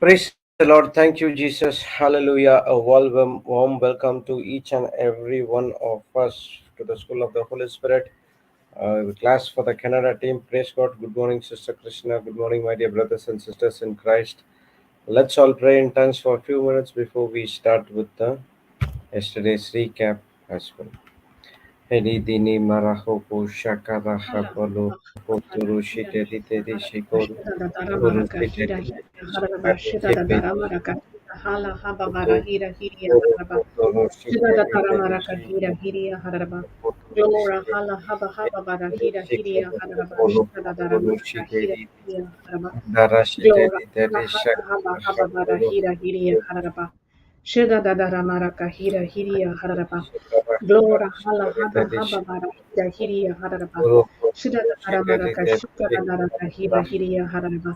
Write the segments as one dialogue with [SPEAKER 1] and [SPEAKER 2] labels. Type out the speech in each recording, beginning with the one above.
[SPEAKER 1] Praise the Lord. Thank you, Jesus. Hallelujah. A warm welcome to each and every one of us to the School of the Holy Spirit. Class for the Canada team. Praise God. Good morning, Sister Krishna. Good morning, my dear brothers and sisters in Christ. Let's all pray in tongues for a few minutes before we start with the yesterday's recap as well. Hedi dini maraho po shakara
[SPEAKER 2] Hala
[SPEAKER 1] habalo
[SPEAKER 2] bara
[SPEAKER 1] poturu
[SPEAKER 2] hira
[SPEAKER 1] shiteri teri shikoru
[SPEAKER 2] shida da dara
[SPEAKER 1] uru
[SPEAKER 2] maraka hira
[SPEAKER 1] shiteri
[SPEAKER 2] hira harara ba shida da
[SPEAKER 1] shiperi
[SPEAKER 2] dara maraka hala haba bara
[SPEAKER 1] shikoru
[SPEAKER 2] hira hiriya
[SPEAKER 1] uru
[SPEAKER 2] harara ba
[SPEAKER 1] poturu
[SPEAKER 2] shida da
[SPEAKER 1] shiteri
[SPEAKER 2] dara
[SPEAKER 1] teri
[SPEAKER 2] maraka hira hiriya harara ba
[SPEAKER 1] poturu
[SPEAKER 2] glora
[SPEAKER 1] shiteri
[SPEAKER 2] hala haba haba bara hira hiriya
[SPEAKER 1] shikoru
[SPEAKER 2] harara ba
[SPEAKER 1] uru
[SPEAKER 2] shida da dara
[SPEAKER 1] poturu
[SPEAKER 2] maraka hira
[SPEAKER 1] shiteri
[SPEAKER 2] hiriya harara ba
[SPEAKER 1] dara
[SPEAKER 2] glora
[SPEAKER 1] shiteri
[SPEAKER 2] hala
[SPEAKER 1] teri
[SPEAKER 2] haba haba haba bara
[SPEAKER 1] shakara
[SPEAKER 2] hira hiriya harara ba shida da dara maraka hira hiriya harara ba
[SPEAKER 1] shakara
[SPEAKER 2] glora hala
[SPEAKER 1] shiteri
[SPEAKER 2] haba
[SPEAKER 1] teri
[SPEAKER 2] haba bara hira hiriya harara ba
[SPEAKER 1] uru
[SPEAKER 2] shida
[SPEAKER 1] poturu
[SPEAKER 2] da dara
[SPEAKER 1] shiteri
[SPEAKER 2] maraka
[SPEAKER 1] teri
[SPEAKER 2] shida da dara hira
[SPEAKER 1] shikara
[SPEAKER 2] hiriya harara ba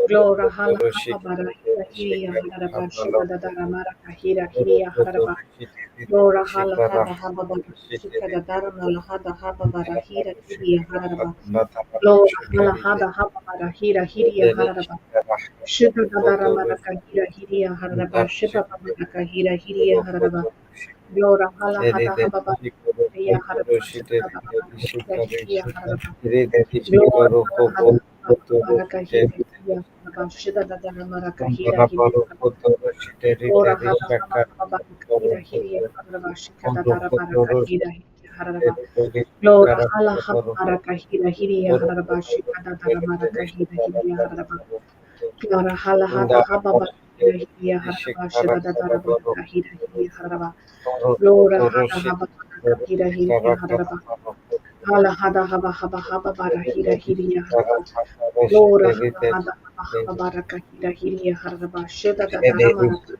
[SPEAKER 1] uru
[SPEAKER 2] glora hala
[SPEAKER 1] poturu
[SPEAKER 2] haba bara
[SPEAKER 1] shiteri
[SPEAKER 2] hira
[SPEAKER 1] teri
[SPEAKER 2] hiriya
[SPEAKER 1] shikara
[SPEAKER 2] harara ba
[SPEAKER 1] habalo
[SPEAKER 2] shida da dara maraka hira
[SPEAKER 1] uru
[SPEAKER 2] hiriya harara
[SPEAKER 1] poturu
[SPEAKER 2] ba
[SPEAKER 1] shiteri
[SPEAKER 2] glora hala
[SPEAKER 1] shikara
[SPEAKER 2] haba haba bara shida
[SPEAKER 1] shiteri
[SPEAKER 2] da dara mala hada haba bara hira hiriya harara ba
[SPEAKER 1] Shikara
[SPEAKER 2] glora hala hada haba bara hira hiriya harara ba shida da dara maraka hira hiriya harara ba shiba ba maraka hira hiriya harara ba glora hala hada haba bara hiriya harara ba shida da dara maraka hira hiriya harara ba glora hala hada haba maraka hira hiriya harara ba shida da dara maraka hira hiriya harara ba glora hala haba haba maraka hira hiriya harara ba shika da dara maraka hira hiriya harara ba glora hala haba maraka hira hiriya harara ba shika da dara maraka hira hiriya harara ba glora hala hada haba maraka hira hiriya harara ba shida da dara maraka hira hiriya harara ba glora hada haba maraka hira hiriya harara ba hala hada haba haba haba bara hira hiriya harara ba glora hala hada haba haba maraka hira hiriya harara ba shida da dara maraka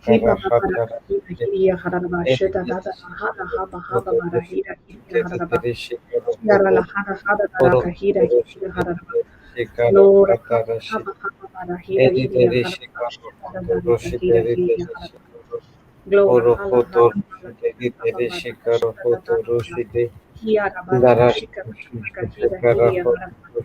[SPEAKER 2] hiba bara hira hiriya harara ba shida da dara hada haba haba bara hira hiriya harara ba yara la hada hada dara ka hira hiriya harara ba glora haba haba haba bara hira hiriya harara ba shida da dara ka hira hiriya harara ba glora hala hada haba haba bara shida da dara mala hiyara bara ka shika da dara ka hira hiriya harara ba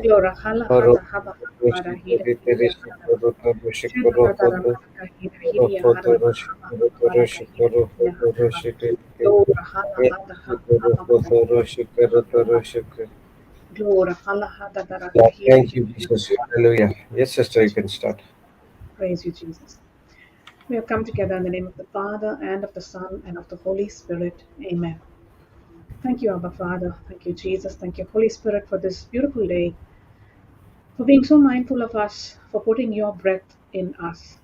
[SPEAKER 2] glora hala hada haba haba bara hira hiriya harara ba shida da dara mala ka hira hiriya harara ba haba haba bara ka hira hiriya harara ba glora hala hada haba haba bara hira glora hala hada dara ka hira
[SPEAKER 1] Thank you,
[SPEAKER 2] hiriya
[SPEAKER 1] Jesus. Hallelujah. Yes, sister, you can start.
[SPEAKER 2] praise you Jesus. We have come together in the name of the Father, and of the Son, and of the Holy Spirit. Amen. Thank you, Abba Father. Thank you, Jesus. Thank you, Holy Spirit, for this beautiful day, for being so mindful of us, for putting your breath in us.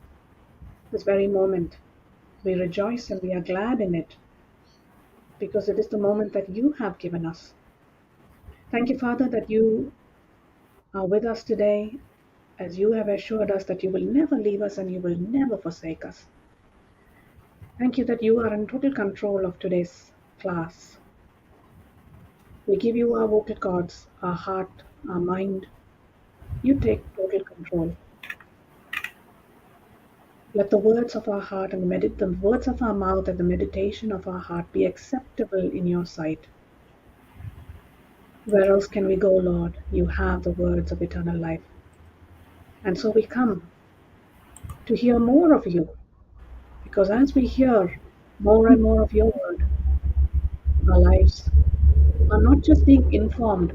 [SPEAKER 2] This very moment, we rejoice and we are glad in it, because it is the moment that you have given us. Thank you, Father, that you are with us today, as you have assured us that you will never leave us and you will never forsake us. Thank you that you are in total control of today's class. We give you our vocal cords, our heart, our mind. You take total control. Let the words of our heart and the words of our mouth and the meditation of our heart be acceptable in your sight. Where else can we go, Lord? You have the words of eternal life. And so we come to hear more of you, because as we hear more and more of your word, our lives are not just being informed,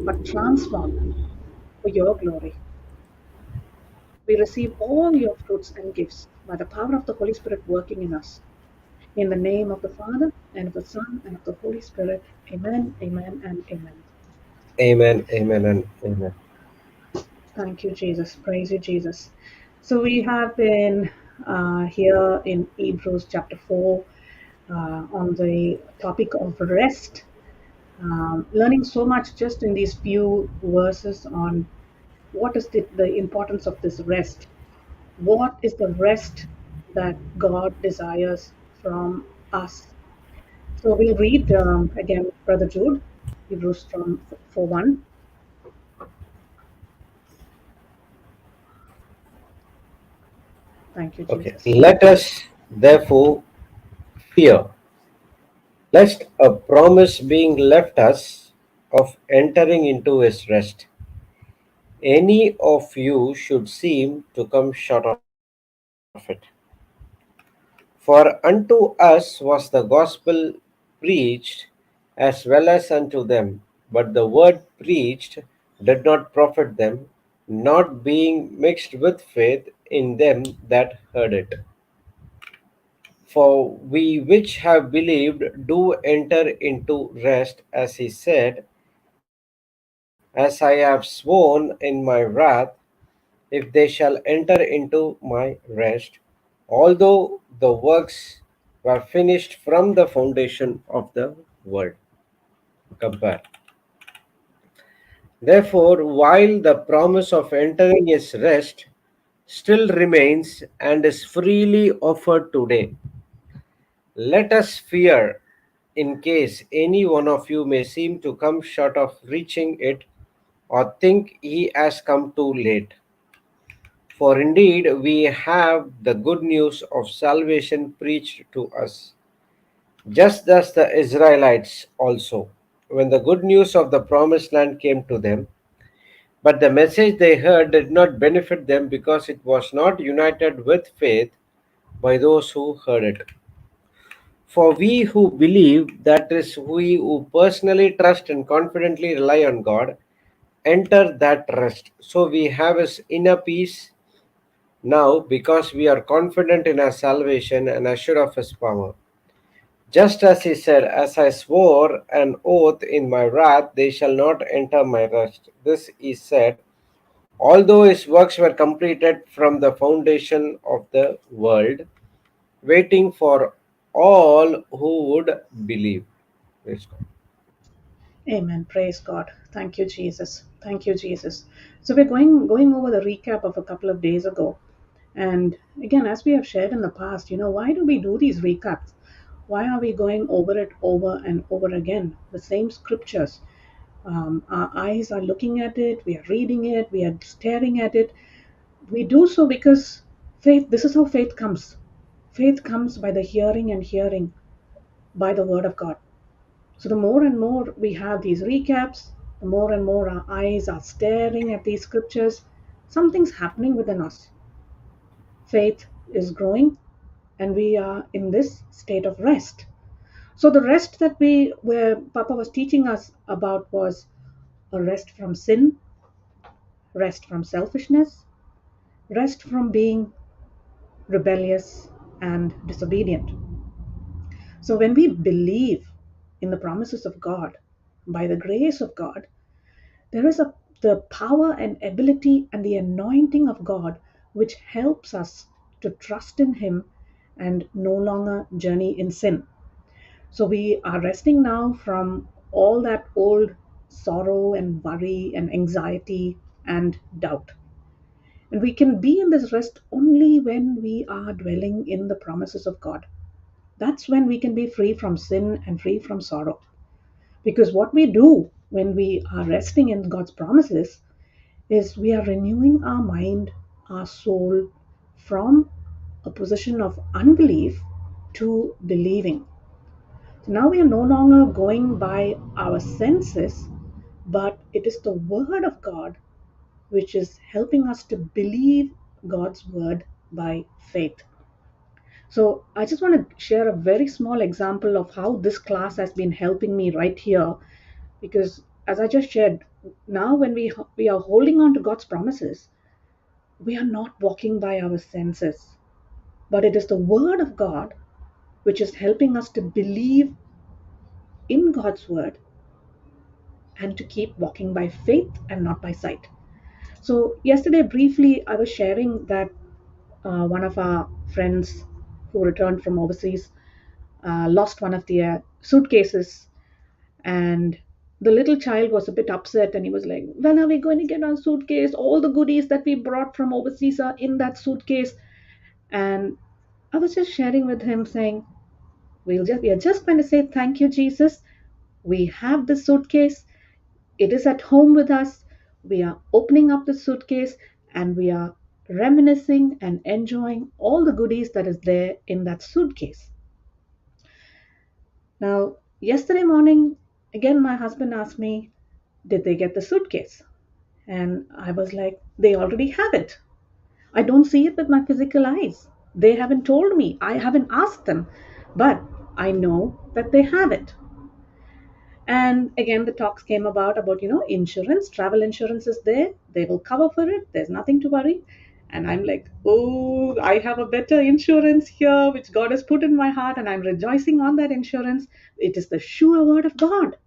[SPEAKER 2] but transformed for your glory. We receive all your fruits and gifts by the power of the Holy Spirit working in us. In the name of the Father, and of the Son, and of the Holy Spirit. Amen, amen, and amen.
[SPEAKER 1] Amen, amen, and amen.
[SPEAKER 2] Thank you, Jesus. Praise you, Jesus. So we have been here in Hebrews chapter 4 on the topic of rest, learning so much just in these few verses on what is the importance of this rest. What is the rest that God desires from us? So we'll read again, Brother Jude, Hebrews from 4:1. Thank you,
[SPEAKER 1] Okay.
[SPEAKER 2] Jesus.
[SPEAKER 1] Let us therefore fear, lest a promise being left us of entering into his rest, any of you should seem to come short of it. For unto us was the gospel preached as well as unto them, but the word preached did not profit them, not being mixed with faith in them that heard it. For we which have believed do enter into rest, as he said, as I have sworn in my wrath, if they shall enter into my rest, although the works were finished from the foundation of the world. Compare. Therefore, while the promise of entering his rest still remains and is freely offered today, let us fear in case any one of you may seem to come short of reaching it or think he has come too late. For indeed we have the good news of salvation preached to us, just as the Israelites also, when the good news of the promised land came to them. But the message they heard did not benefit them because it was not united with faith by those who heard it. For we who believe, that is, we who personally trust and confidently rely on God, enter that rest. So we have his inner peace now because we are confident in our salvation and assured of his power. Just as he said, as I swore an oath in my wrath, they shall not enter my rest. This he said, although his works were completed from the foundation of the world, waiting for all who would believe. Praise God.
[SPEAKER 2] Amen. Praise God. Thank you, Jesus. Thank you, Jesus. So we're going over the recap of a couple of days ago. And again, as we have shared in the past, why do we do these recaps? Why are we going over it over and over again? The same scriptures. Our eyes are looking at it, we are reading it, we are staring at it. We do so because this is how faith comes. Faith comes by the hearing and hearing by the word of God. So the more and more we have these recaps, the more and more our eyes are staring at these scriptures, something's happening within us. Faith is growing, and we are in this state of rest. So the rest that where Papa was teaching us about was a rest from sin, rest from selfishness, rest from being rebellious and disobedient. So when we believe in the promises of God, by the grace of God, there is the power and ability and the anointing of God which helps us to trust in Him and no longer journey in sin. So we are resting now from all that old sorrow and worry and anxiety and doubt. And we can be in this rest only when we are dwelling in the promises of God. That's when we can be free from sin and free from sorrow. Because what we do when we are resting in God's promises is we are renewing our mind, our soul from a position of unbelief to believing. So now we are no longer going by our senses, but it is the Word of God which is helping us to believe God's Word by faith. So I just want to share a very small example of how this class has been helping me right here, because as I just shared, now when we are holding on to God's promises, we are not walking by our senses, but it is the Word of God which is helping us to believe in God's Word and to keep walking by faith and not by sight. So, yesterday, briefly, I was sharing that one of our friends who returned from overseas lost one of their suitcases, and the little child was a bit upset and he was like, when are we going to get our suitcase? All the goodies that we brought from overseas are in that suitcase. And I was just sharing with him saying, we are just going to say thank you, Jesus. We have the suitcase. It is at home with us. We are opening up the suitcase and we are reminiscing and enjoying all the goodies that is there in that suitcase. Now, yesterday morning, again, my husband asked me, did they get the suitcase? And I was like, they already have it. I don't see it with my physical eyes. They haven't told me. I haven't asked them. But I know that they have it. And again, the talks came about, insurance, travel insurance is there. They will cover for it. There's nothing to worry. And I'm like, oh, I have a better insurance here, which God has put in my heart, and I'm rejoicing on that insurance. It is the sure word of God.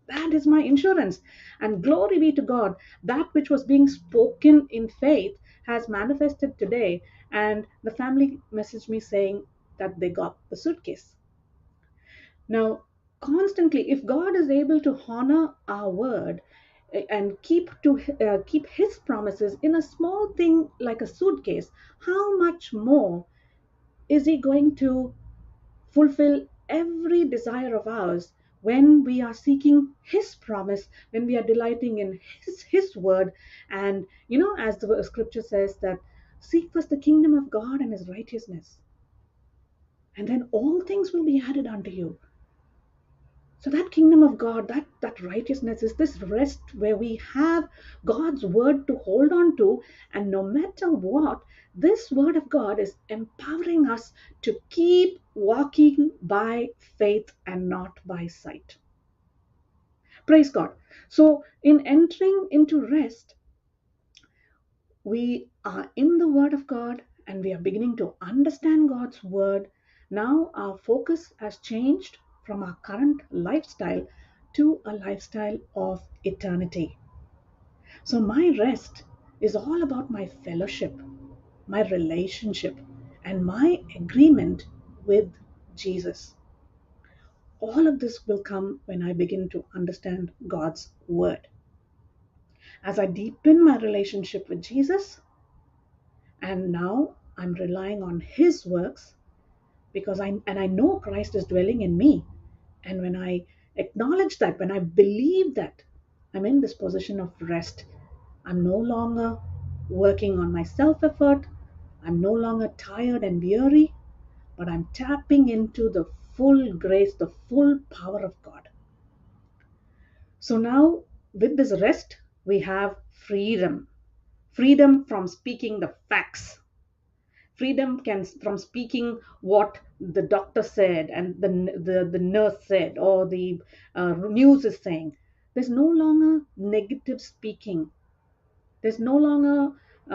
[SPEAKER 2] That is my insurance. And glory be to God, that which was being spoken in faith has manifested today. And the family messaged me saying that they got the suitcase. Now, constantly, if God is able to honor our word and keep His promises in a small thing like a suitcase, how much more is He going to fulfill every desire of ours when we are seeking His promise, when we are delighting in His word? And as the scripture says, that seek first the kingdom of God and His righteousness, and then all things will be added unto you. So that kingdom of God, that righteousness is this rest where we have God's word to hold on to, and no matter what, this word of God is empowering us to keep walking by faith and not by sight. Praise God. So in entering into rest, we are in the word of God and we are beginning to understand God's word. Now our focus has changed from our current lifestyle to a lifestyle of eternity. So my rest is all about my fellowship, my relationship, and my agreement with Jesus. All of this will come when I begin to understand God's word. As I deepen my relationship with Jesus, and now I'm relying on His works, because I know Christ is dwelling in me. And when I acknowledge that, when I believe that, I'm in this position of rest. I'm no longer working on my self effort. I'm no longer tired and weary, but I'm tapping into the full grace, the full power of God. So now, with this rest, we have freedom. Freedom from speaking the facts. Freedom can from speaking what the doctor said and the nurse said, or the news is saying. There's no longer negative speaking. There's no longer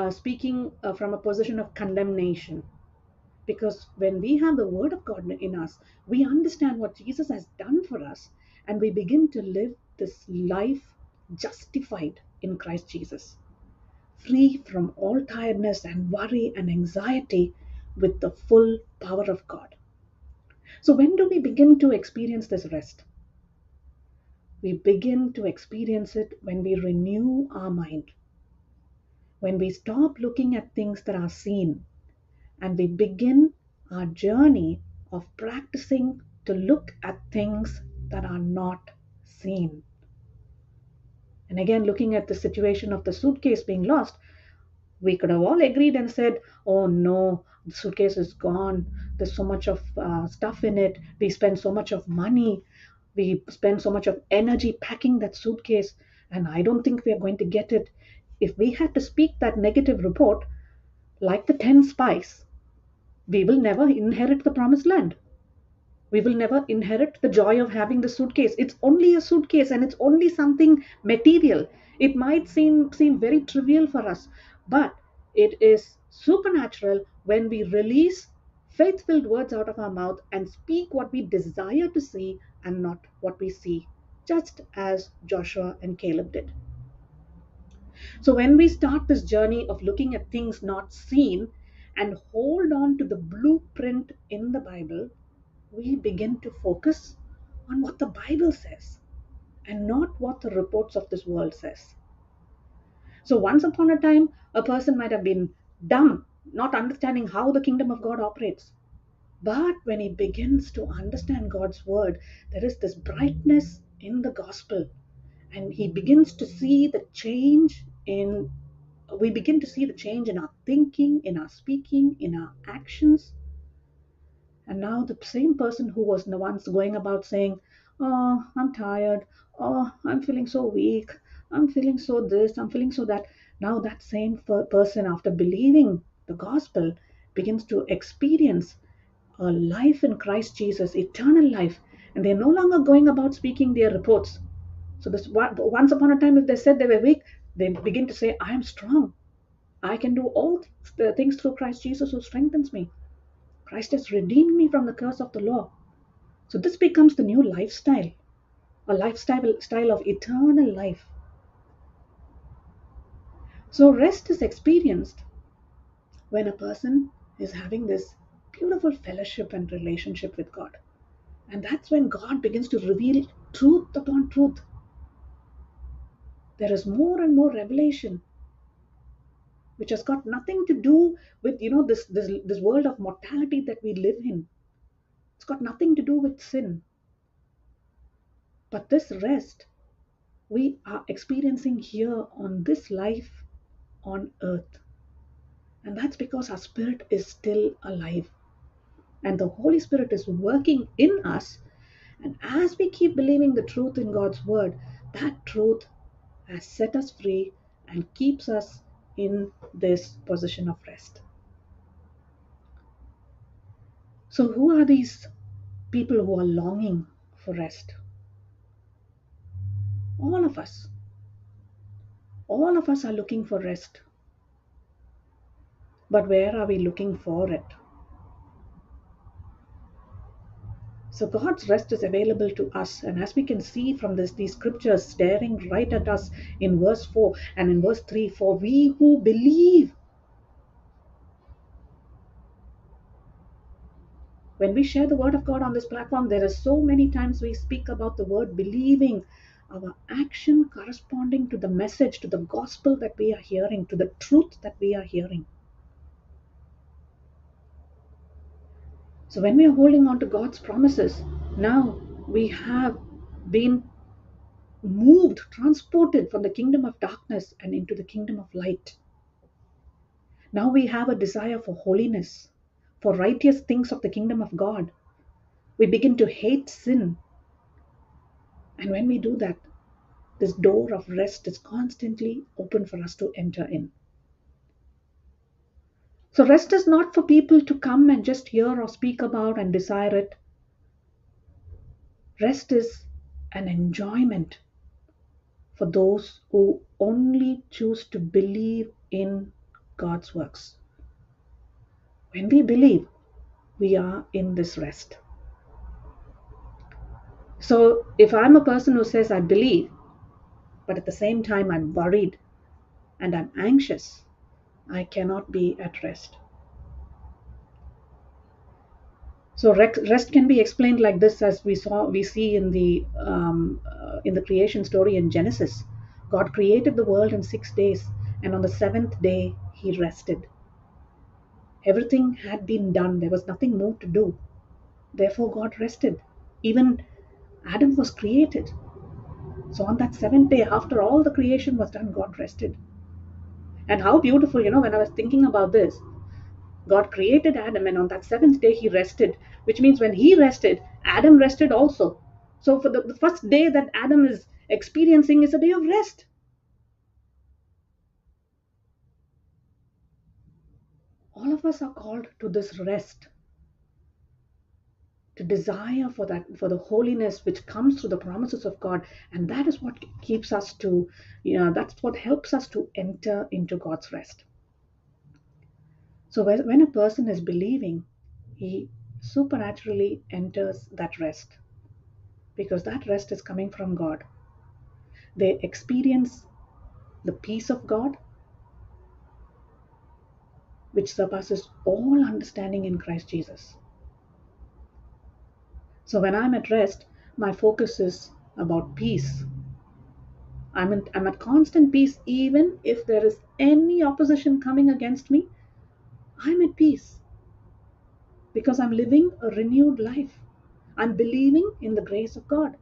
[SPEAKER 2] speaking from a position of condemnation. Because when we have the word of God in us, we understand what Jesus has done for us, and we begin to live this life justified in Christ Jesus, free from all tiredness and worry and anxiety, with the full power of God. So, when do we begin to experience this rest? We begin to experience it when we renew our mind, when we stop looking at things that are seen, and we begin our journey of practicing to look at things that are not seen. And again, looking at the situation of the suitcase being lost, we could have all agreed and said, oh no, the suitcase is gone. There's so much of stuff in it. We spend so much of money. We spend so much of energy packing that suitcase. And I don't think we are going to get it. If we had to speak that negative report, like the 10 spies, we will never inherit the promised land. We will never inherit the joy of having the suitcase. It's only a suitcase and it's only something material. It might seem very trivial for us, but it is supernatural when we release faith filled words out of our mouth and speak what we desire to see and not what we see, just as Joshua and Caleb did. So when we start this journey of looking at things not seen and hold on to the blueprint in the Bible, we begin to focus on what the Bible says and not what the reports of this world says. So once upon a time, a person might have been dumb, not understanding how the kingdom of God operates. But when he begins to understand God's word, there is this brightness in the gospel, and he begins to see the change in we begin to see the change in our thinking, in our speaking, in our actions. And now the same person who was the once going about saying, oh, I'm tired, oh, I'm feeling so weak, I'm feeling so this, I'm feeling so that. Now, that same person, after believing the gospel, begins to experience a life in Christ Jesus, eternal life, and they're no longer going about speaking their reports. So, this once upon a time, if they said they were weak, they begin to say, I am strong. I can do all the things through Christ Jesus who strengthens me. Christ has redeemed me from the curse of the law. So, this becomes the new lifestyle, a lifestyle style of eternal life. So, rest is experienced when a person is having this beautiful fellowship and relationship with God. And that's when God begins to reveal truth upon truth. There is more and more revelation, which has got nothing to do with this world of mortality that we live in. It's got nothing to do with sin. But this rest we are experiencing here on this life on earth. And that's because our spirit is still alive. And the Holy Spirit is working in us. And as we keep believing the truth in God's word, that truth has set us free and keeps us in this position of rest. So, who are these people who are longing for rest? All of us. All of us are looking for rest. But where are we looking for it? So God's rest is available to us. And as we can see from these scriptures staring right at us in verse 4 and in verse 3, for we who believe. When we share the word of God on this platform, there are so many times we speak about the word believing, our action corresponding to the message, to the gospel that we are hearing, to the truth that we are hearing. So when we are holding on to God's promises, now we have been moved, transported from the kingdom of darkness and into the kingdom of light. Now we have a desire for holiness, for righteous things of the kingdom of God. We begin to hate sin. And when we do that, this door of rest is constantly open for us to enter in. So, rest is not for people to come and just hear or speak about and desire it. Rest is an enjoyment for those who only choose to believe in God's works. When we believe, we are in this rest. So, if I'm a person who says I believe, but at the same time I'm worried and I'm anxious, I cannot be at rest. So rest can be explained like this, as we see in the creation story in Genesis. God created the world in 6 days, and on the seventh day He rested. Everything had been done; there was nothing more to do. Therefore, God rested. Even Adam was created. So on that seventh day, after all the creation was done, God rested. And how beautiful, when I was thinking about this, God created Adam, and on that seventh day he rested, which means when he rested, Adam rested also. So, for the first day that Adam is experiencing is a day of rest. All of us are called to this rest, to desire for that, for the holiness which comes through the promises of God, and that is what keeps us to, that's what helps us to enter into God's rest. So, when a person is believing, he supernaturally enters that rest because that rest is coming from God. They experience the peace of God, which surpasses all understanding in Christ Jesus. So when I'm at rest, my focus is about peace. I'm at constant peace, even if there is any opposition coming against me. I'm at peace because I'm living a renewed life. I'm believing in the grace of God.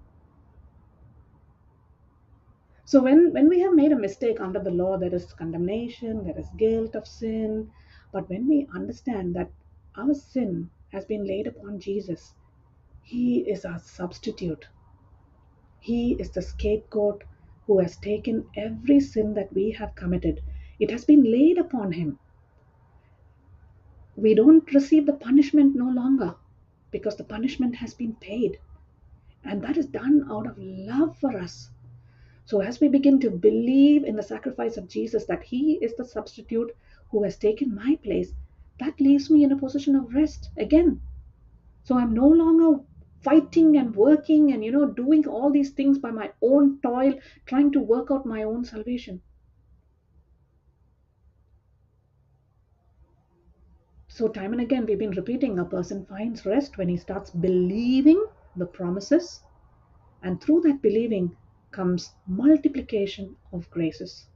[SPEAKER 2] So when we have made a mistake under the law, there is condemnation, there is guilt of sin. But when we understand that our sin has been laid upon Jesus, He is our substitute. He is the scapegoat who has taken every sin that we have committed. It has been laid upon him. We don't receive the punishment no longer because the punishment has been paid. And that is done out of love for us. So, as we begin to believe in the sacrifice of Jesus, that He is the substitute who has taken my place, that leaves me in a position of rest again. So, I'm no longer fighting and working and, doing all these things by my own toil, trying to work out my own salvation. So, time and again, we've been repeating a person finds rest when he starts believing the promises, and through that believing comes multiplication of graces.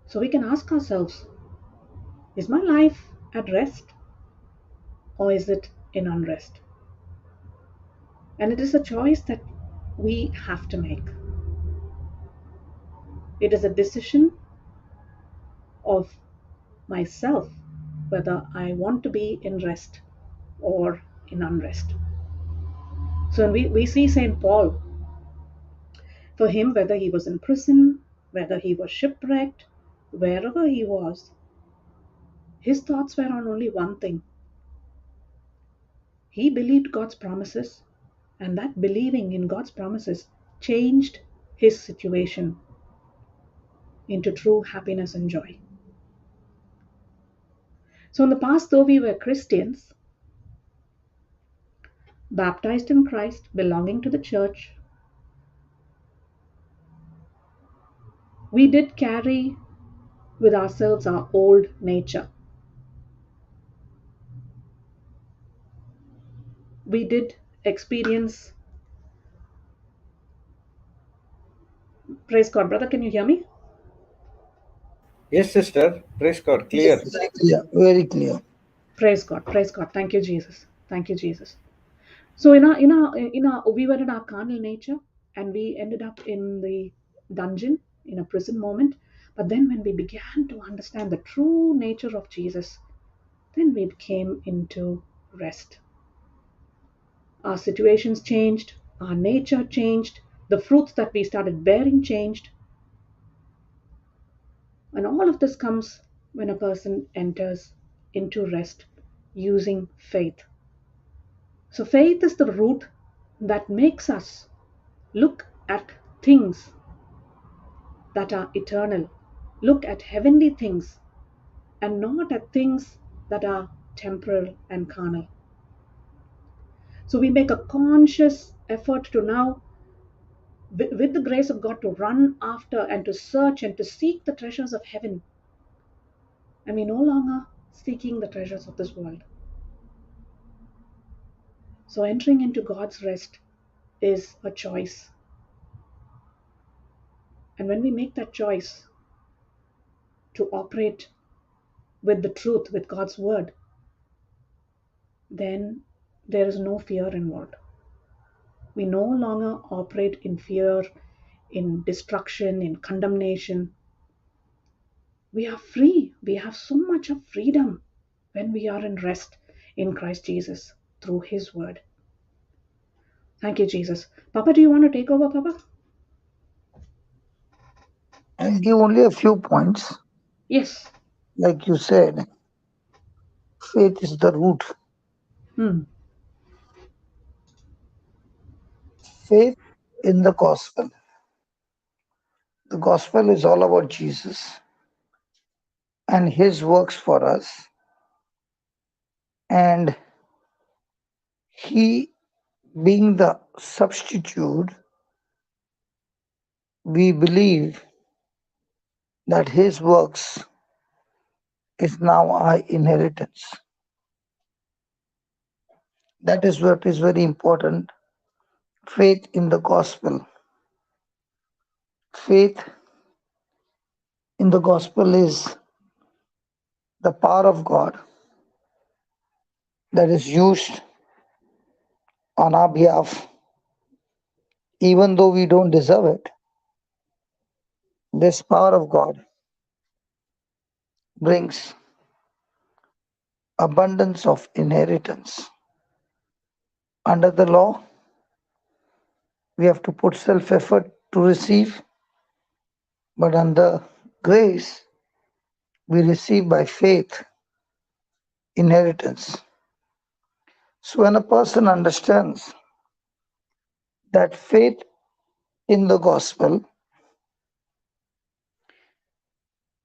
[SPEAKER 2] So, we can ask ourselves, is my life at rest or is it in unrest? And it is a choice that we have to make. It is a decision of myself whether I want to be in rest or in unrest. So we see St. Paul, for him, whether he was in prison, whether he was shipwrecked, wherever he was, his thoughts were on only one thing. He believed God's promises, and that believing in God's promises changed his situation into true happiness and joy. So, in the past, though we were Christians, baptized in Christ, belonging to the church, we did carry with ourselves our old nature. We did experience, praise God, brother, can you hear me?
[SPEAKER 1] Yes, sister. Praise God.
[SPEAKER 3] Yes,
[SPEAKER 1] Clear.
[SPEAKER 3] very clear, very clear.
[SPEAKER 2] Praise God. Thank you, Jesus. Thank you, Jesus. So in our we were in our carnal nature, and we ended up in the dungeon, in a prison moment. But then when we began to understand the true nature of Jesus, then we came into rest. Our situations changed, our nature changed, the fruits that we started bearing changed, and all of this comes when a person enters into rest using faith. So faith is the root that makes us look at things that are eternal, look at heavenly things, and not at things that are temporal and carnal. So we make a conscious effort to now, with the grace of God, to run after and to search and to seek the treasures of heaven. And we no longer seeking the treasures of this world. So entering into God's rest is a choice. And when we make that choice to operate with the truth, with God's word, then there is no fear involved. We no longer operate in fear, in destruction, in condemnation. We are free. We have so much of freedom when we are in rest in Christ Jesus through His word. Thank you, Jesus. Papa, do you want to take over, Papa?
[SPEAKER 3] I'll give only a few points.
[SPEAKER 2] Yes.
[SPEAKER 3] Like you said, faith is the root.
[SPEAKER 2] Hmm.
[SPEAKER 3] Faith in the gospel. The gospel is all about Jesus and his works for us. And he being the substitute, we believe that his works is now our inheritance. That is what is very important. Faith in the gospel. Faith in the gospel is the power of God that is used on our behalf, even though we don't deserve it. This power of God brings abundance of inheritance. Under the law, We have to put self effort to receive, but under grace, we receive by faith inheritance. So when a person understands that faith in the gospel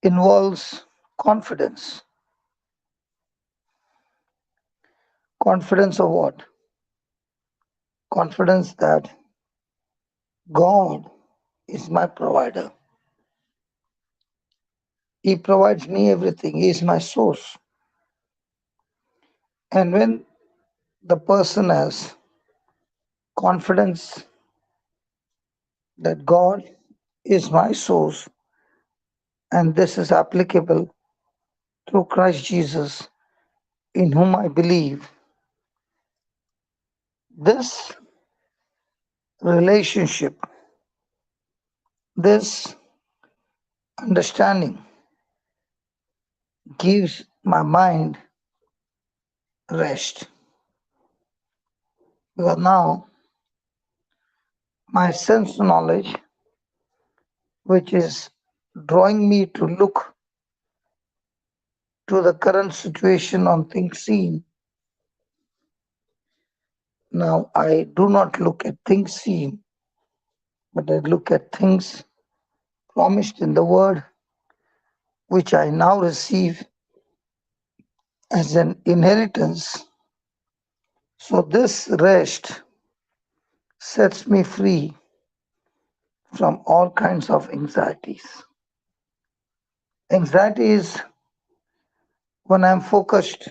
[SPEAKER 3] involves confidence, confidence of what? Confidence that God is my provider. He provides me everything. He is my source. And when the person has confidence that God is my source and this is applicable through Christ Jesus, in whom I believe, this relationship, this understanding gives my mind rest. Because now my sense knowledge, which is drawing me to look to the current situation on things seen, now I do not look at things seen, but I look at things promised in the word, which I now receive as an inheritance. So this rest sets me free from all kinds of anxieties. Anxiety is when I'm focused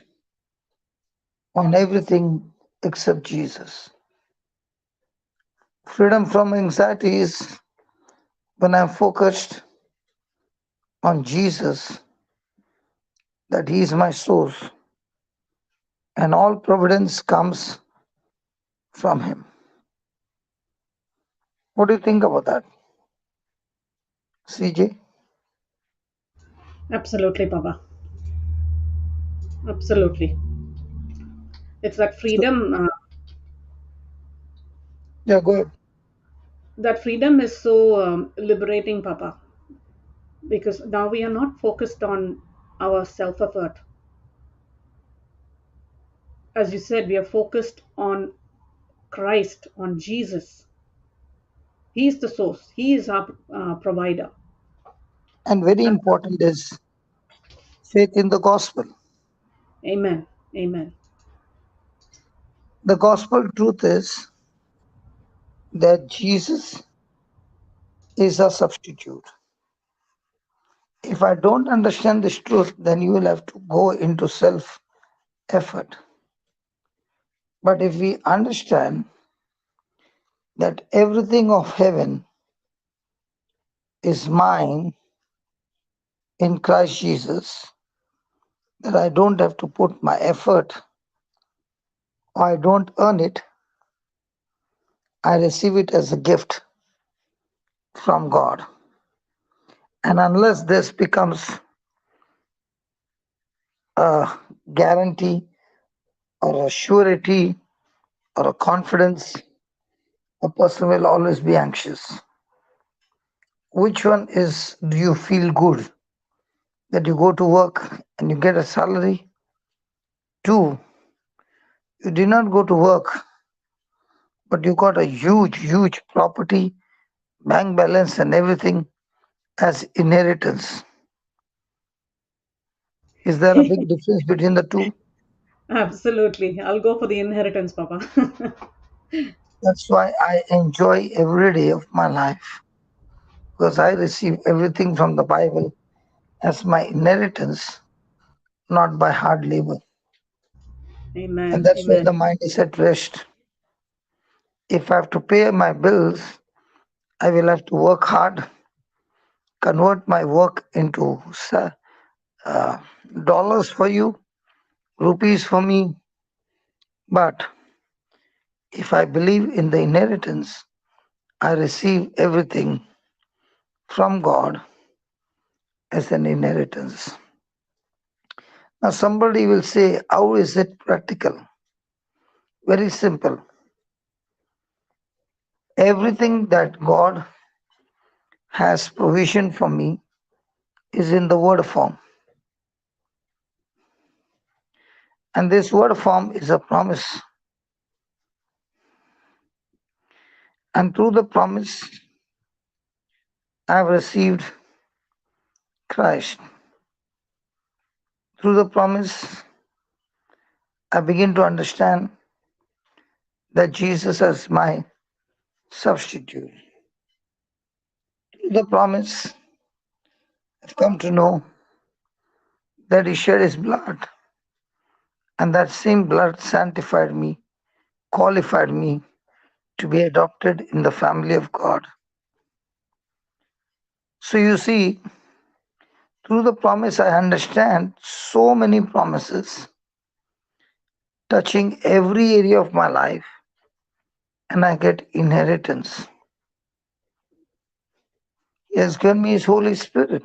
[SPEAKER 3] on everything except Jesus. Freedom from anxiety is when I'm focused on Jesus, that He is my source, and all providence comes from Him. What do you think about that, CJ?
[SPEAKER 2] Absolutely, Papa. Absolutely. It's that
[SPEAKER 3] So,
[SPEAKER 2] freedom.
[SPEAKER 3] yeah, go ahead.
[SPEAKER 2] That freedom is so liberating, Papa, because now we are not focused on our self effort. As you said, we are focused on Christ, on Jesus. He is the source, He is our provider.
[SPEAKER 3] And very important is faith in the gospel.
[SPEAKER 2] Amen. Amen.
[SPEAKER 3] The gospel truth is that Jesus is a substitute. If I don't understand this truth, then you will have to go into self effort. But if we understand that everything of heaven is mine in Christ Jesus, that I don't have to put my effort or I don't earn it, I receive it as a gift from God. And unless this becomes a guarantee or a surety or a confidence, a person will always be anxious. Which one is do you feel good? That you go to work and you get a salary? Two, you did not go to work, but you got a huge, huge property, bank balance, and everything as inheritance. Is there a big difference between the two?
[SPEAKER 2] Absolutely. I'll go for the inheritance, Papa.
[SPEAKER 3] That's why I enjoy every day of my life because I receive everything from the Bible as my inheritance, not by hard labor. And
[SPEAKER 2] Amen.
[SPEAKER 3] that's why the
[SPEAKER 2] Amen.
[SPEAKER 3] mind is at rest. If I have to pay my bills, I will have to work hard, convert my work into uh, dollars for you, rupees for me. But if I believe in the inheritance, I receive everything from God as an inheritance. Now, somebody will say, how is it practical? Very simple. Everything that God has provision for me is in the word form. And this word form is a promise. And through the promise, I've received Christ. Through the promise, I begin to understand that Jesus is my substitute. Through the promise, I've come to know that He shed His blood, and that same blood sanctified me, qualified me to be adopted in the family of God. So you see, through the promise, I understand so many promises touching every area of my life, and I get inheritance. He has given me His Holy Spirit.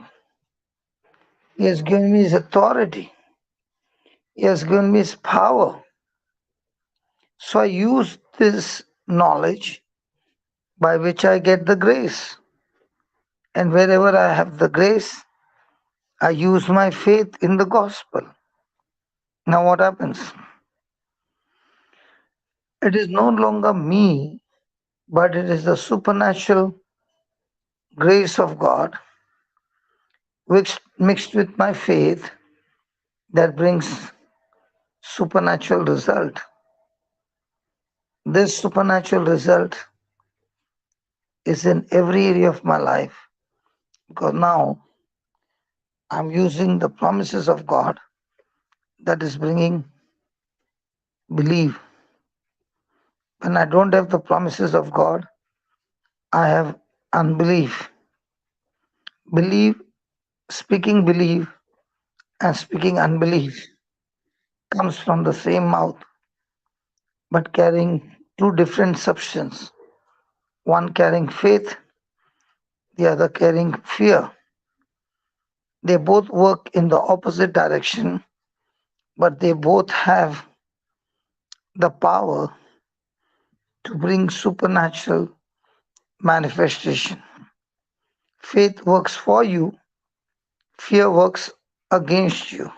[SPEAKER 3] He has given me His authority. He has given me His power. So I use this knowledge by which I get the grace. And wherever I have the grace, I use my faith in the gospel. Now, what happens? It is no longer me, but it is the supernatural grace of God which mixed with my faith that brings supernatural result. This supernatural result is in every area of my life because now I'm using the promises of God that is bringing belief. When I don't have the promises of God, I have unbelief. Belief, speaking belief, and speaking unbelief comes from the same mouth, but carrying two different substances. One carrying faith, the other carrying fear. They both work in the opposite direction, but they both have the power to bring supernatural manifestation. Faith works for you, fear works against you.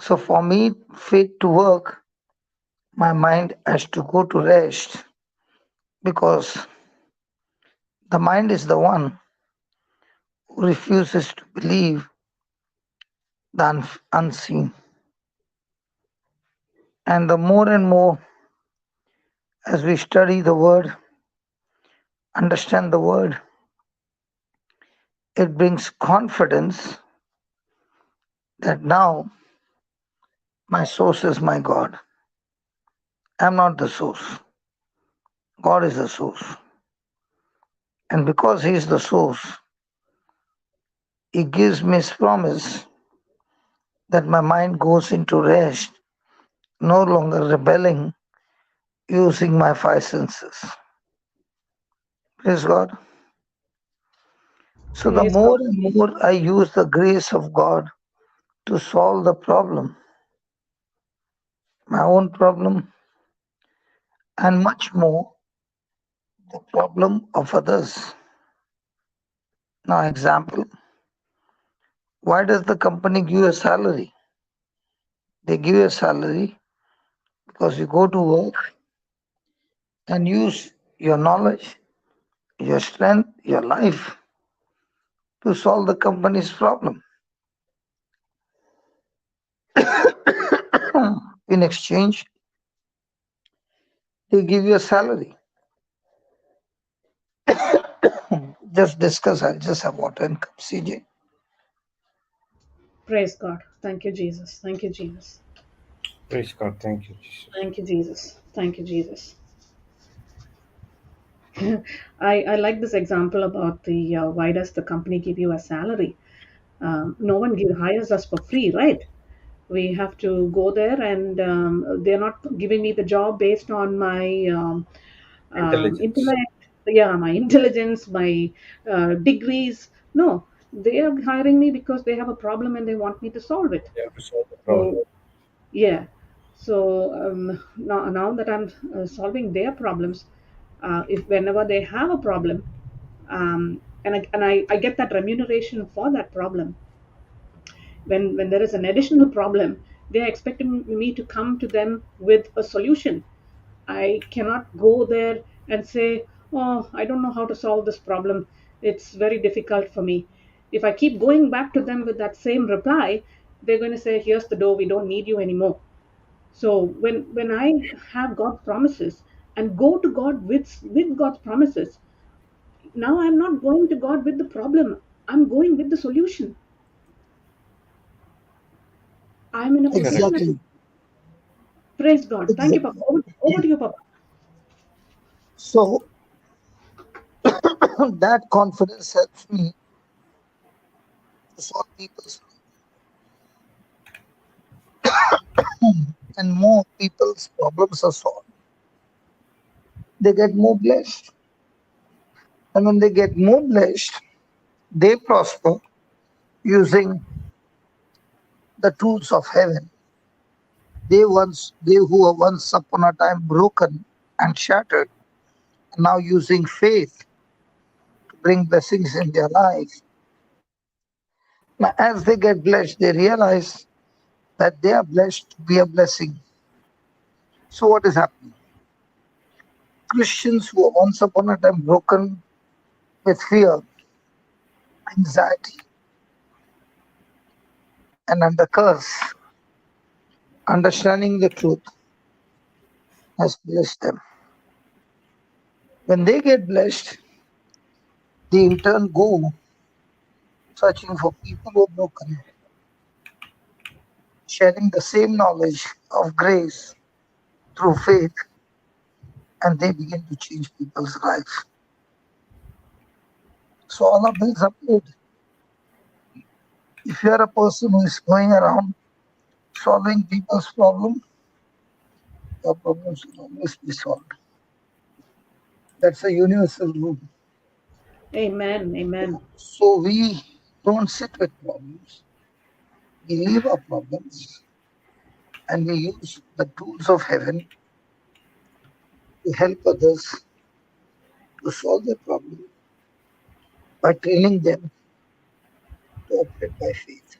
[SPEAKER 3] So for me, faith to work, my mind has to go to rest because the mind is the one who refuses to believe the unseen. And the more and more as we study the word, understand the word, it brings confidence that now my source is my God. I'm not the source. God is the source. And because He is the source, He gives me His promise that my mind goes into rest, no longer rebelling, using my five senses. Praise God. So the
[SPEAKER 2] Praise
[SPEAKER 3] more
[SPEAKER 2] God.
[SPEAKER 3] and more I use the grace of God to solve the problem, my own problem, and much more the problem of others. Now, example, why does the company give you a salary? They give you a salary because you go to work and use your knowledge, your strength, your life to solve the company's problem. In exchange, they give you a salary. Just discuss. I'll just have water and come, CJ.
[SPEAKER 2] Praise God. Thank you, Jesus. Thank you, Jesus.
[SPEAKER 1] Praise God. Thank you, Jesus.
[SPEAKER 2] Thank you, Jesus. Thank you, Jesus. I like this example about the why does the company give you a salary? No one hires us for free, right? We have to go there, and they're not giving me the job based on my
[SPEAKER 1] Intelligence.
[SPEAKER 2] intellect, yeah, my intelligence, my degrees. No, they are hiring me because they have a problem and they want me to solve it.
[SPEAKER 1] You have to solve the problem.
[SPEAKER 2] So, yeah. So now that I'm solving their problems, if whenever they have a problem, I get that remuneration for that problem, when there is an additional problem, they are expecting me to come to them with a solution. I cannot go there and say, oh, I don't know how to solve this problem. It's very difficult for me. If I keep going back to them with that same reply, they're going to say, here's the door, we don't need you anymore. So when I have God's promises and go to God with God's promises, now I'm not going to God with the problem. I'm going with the solution. I'm in a
[SPEAKER 1] Correct.
[SPEAKER 2] position of
[SPEAKER 3] Exactly.
[SPEAKER 2] praise God. Thank you, Papa.
[SPEAKER 3] Exactly.
[SPEAKER 2] Over to you, Papa.
[SPEAKER 3] So that confidence helps me to solve people's and more people's problems are solved. They get more blessed. And when they get more blessed, they prosper using the tools of heaven. They who were once upon a time broken and shattered, are now using faith to bring blessings in their life. Now, as they get blessed, they realize that they are blessed to be a blessing. So, what is happening? Christians who were once upon a time broken with fear, anxiety, and under curse, understanding the truth has blessed them. When they get blessed, they in turn go searching for people who are broken, sharing the same knowledge of grace through faith, and they begin to change people's lives. So all our bills are paid. If you are a person who is going around solving people's problems, your problems will always be solved. That's a universal rule.
[SPEAKER 2] Amen. Amen.
[SPEAKER 3] So we don't sit with problems. We leave our problems and we use the tools of heaven to help others to solve their problem by training them to operate by faith.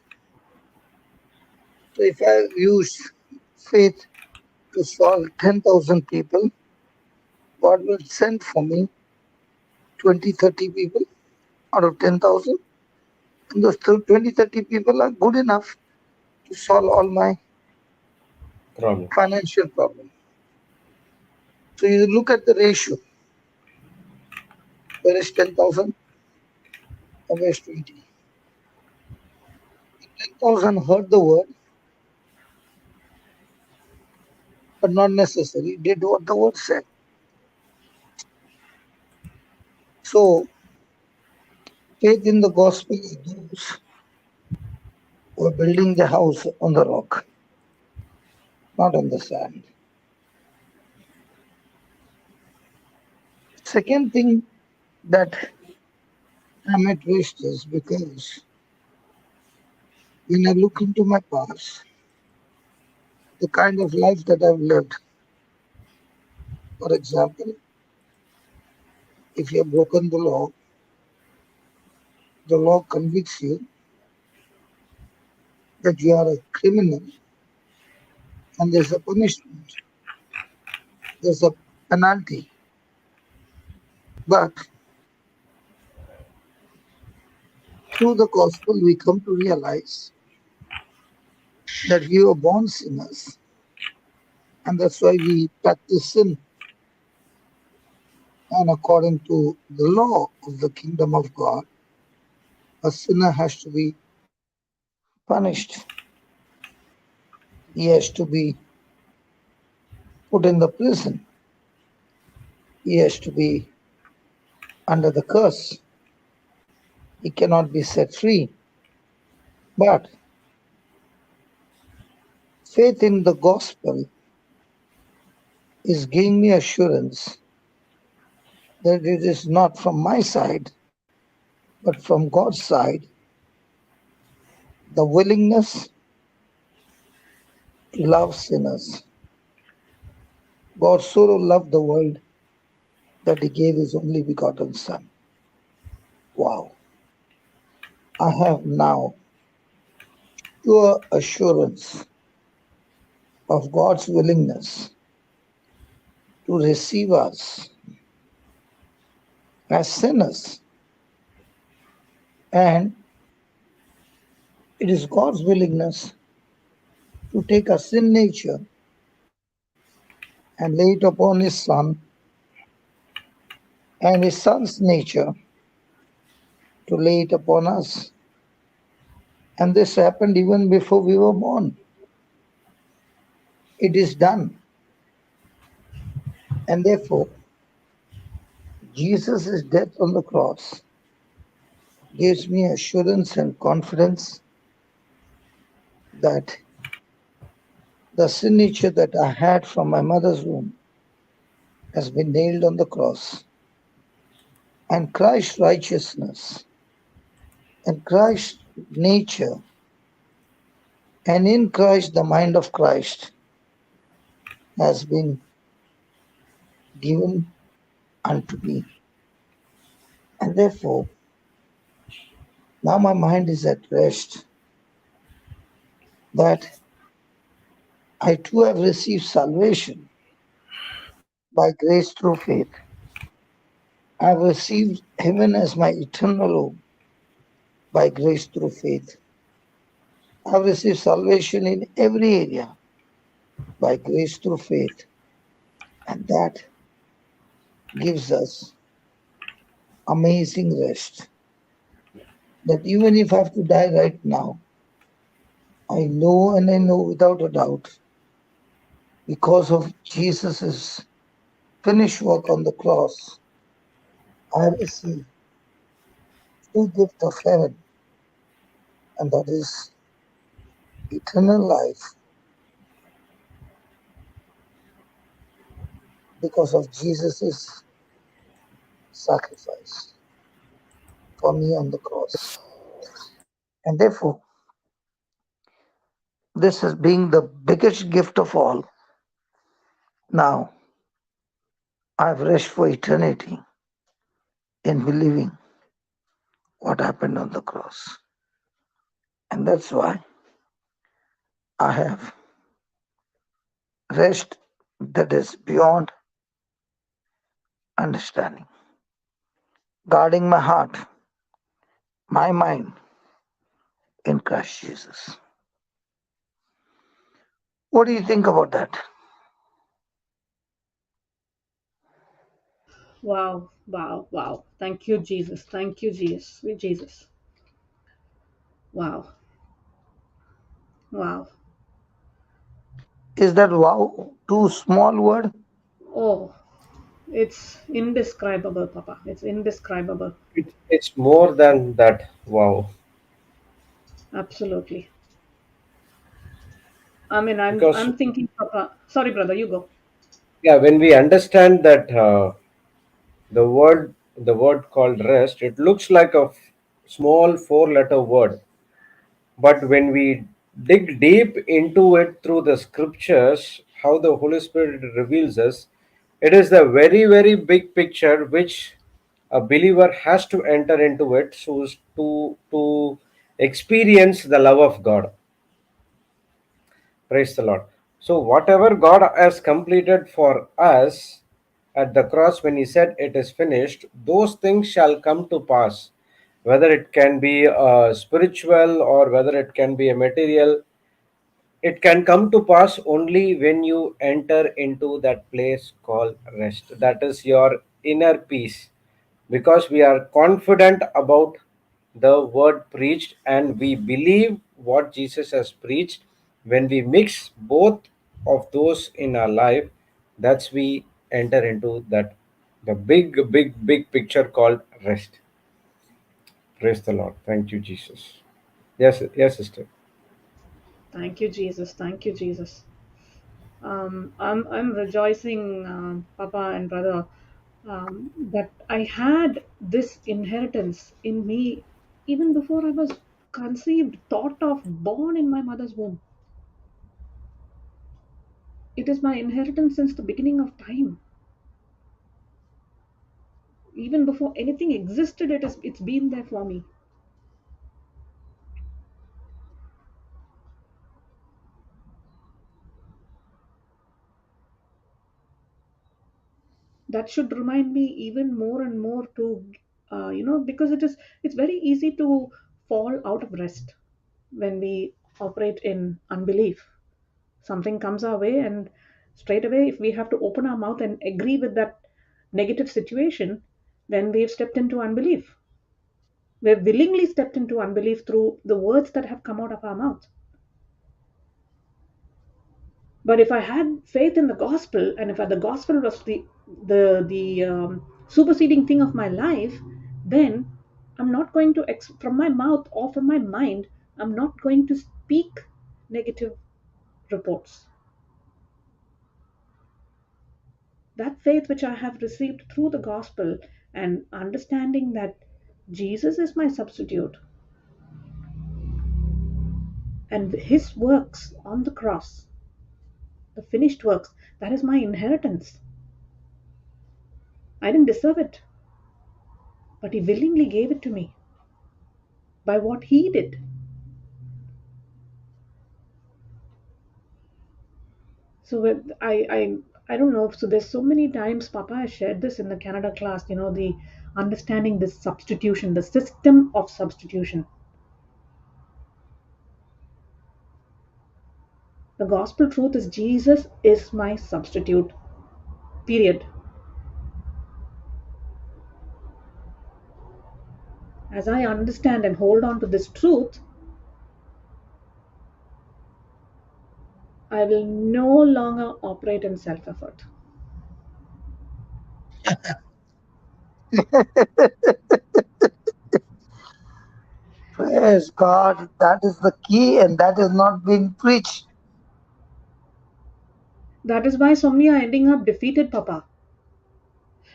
[SPEAKER 3] So if I use faith to solve 10,000 people, God will send for me 20, 30 people out of 10,000. And those 20, 30 people are good enough to solve all my
[SPEAKER 1] Problem.
[SPEAKER 3] financial problem. So you look at the ratio. Where is 10,000 and where is 20? 10,000 heard the word, but not necessarily did what the word said. So faith in the gospel is those who are building the house on the rock, not on the sand. Second thing that I'm at rest is because when I look into my past, the kind of life that I've lived, for example, if you have broken the law convicts you that you are a criminal and there's a punishment, there's a penalty. But through the gospel, we come to realize that we were born sinners, and that's why we practice sin. And according to the law of the kingdom of God, a sinner has to be punished. He has to be put in the prison. He has to be under the curse. He cannot be set free. But faith in the gospel is giving me assurance that it is not from my side, but from God's side, the willingness to love sinners. God so loved the world that he gave his only begotten Son. Wow. I have now sure assurance of God's willingness to receive us as sinners. And it is God's willingness to take our sin nature and lay it upon his Son, and his Son's nature to lay it upon us. And this happened even before we were born. It is done. And therefore, Jesus' death on the cross gives me assurance and confidence that the sin nature that I had from my mother's womb has been nailed on the cross. And Christ's righteousness and Christ's nature, and in Christ, the mind of Christ has been given unto me. And therefore, now my mind is at rest that I too have received salvation by grace through faith. I have received heaven as my eternal home by grace through faith. I have received salvation in every area by grace through faith. And that gives us amazing rest. That even if I have to die right now, I know and I know without a doubt, because of Jesus' finished work on the cross, I receive free gift of heaven, and that is eternal life because of Jesus' sacrifice for me on the cross. And therefore, this is being the biggest gift of all. Now, I have rest for eternity in believing what happened on the cross. And that's why I have rest that is beyond understanding, guarding my heart, my mind in Christ Jesus. What do you think about that?
[SPEAKER 2] Wow, wow, wow. Thank you, Jesus. Thank you, Jesus. Sweet Jesus. Wow, wow.
[SPEAKER 3] Is that wow too small word?
[SPEAKER 2] Oh, it's indescribable, Papa. It's indescribable.
[SPEAKER 1] It's more than that. Wow.
[SPEAKER 2] Absolutely. I mean, I'm
[SPEAKER 1] Because,
[SPEAKER 2] I'm thinking, Papa. Sorry, brother, you go.
[SPEAKER 1] yeah, when we understand that the word called rest, it looks like a small four-letter word. But when we dig deep into it through the scriptures, how the Holy Spirit reveals us, it is the very, very big picture which a believer has to enter into it so as to experience the love of God. Praise the Lord. So, whatever God has completed for us at the cross when He said it is finished, those things shall come to pass. Whether it can be spiritual or whether it can be a material, it can come to pass only when you enter into that place called rest. That is your inner peace. Because we are confident about the word preached and we believe what Jesus has preached. When we mix both of those in our life, that's we enter into that the big picture called rest. Praise the Lord. Thank you, Jesus. Yes, sister.
[SPEAKER 2] Thank you, Jesus. Thank you, Jesus. I'm rejoicing, Papa and brother, that I had this inheritance in me even before I was conceived, thought of, born in my mother's womb. It is my inheritance since the beginning of time. Even before anything existed, it's been there for me. That should remind me even more and more to, because it's very easy to fall out of rest when we operate in unbelief. Something comes our way, and straight away, if we have to open our mouth and agree with that negative situation, then we've stepped into unbelief. We've willingly stepped into unbelief through the words that have come out of our mouth. But if I had faith in the gospel, and if the gospel was the superseding thing of my life, then I'm not going to from my mouth or from my mind, I'm not going to speak negative reports. That faith which I have received through the gospel, and understanding that Jesus is my substitute, and his works on the cross, the finished works, that is my inheritance. I didn't deserve it, but he willingly gave it to me by what he did. So I don't know. So there's so many times Papa has shared this in the Canada class. The understanding this substitution, the system of substitution. The gospel truth is Jesus is my substitute. Period. As I understand and hold on to this truth, I will no longer operate in self-effort.
[SPEAKER 3] Praise God. That is the key, and that is not being preached.
[SPEAKER 2] That is why so many are ending up defeated, Papa.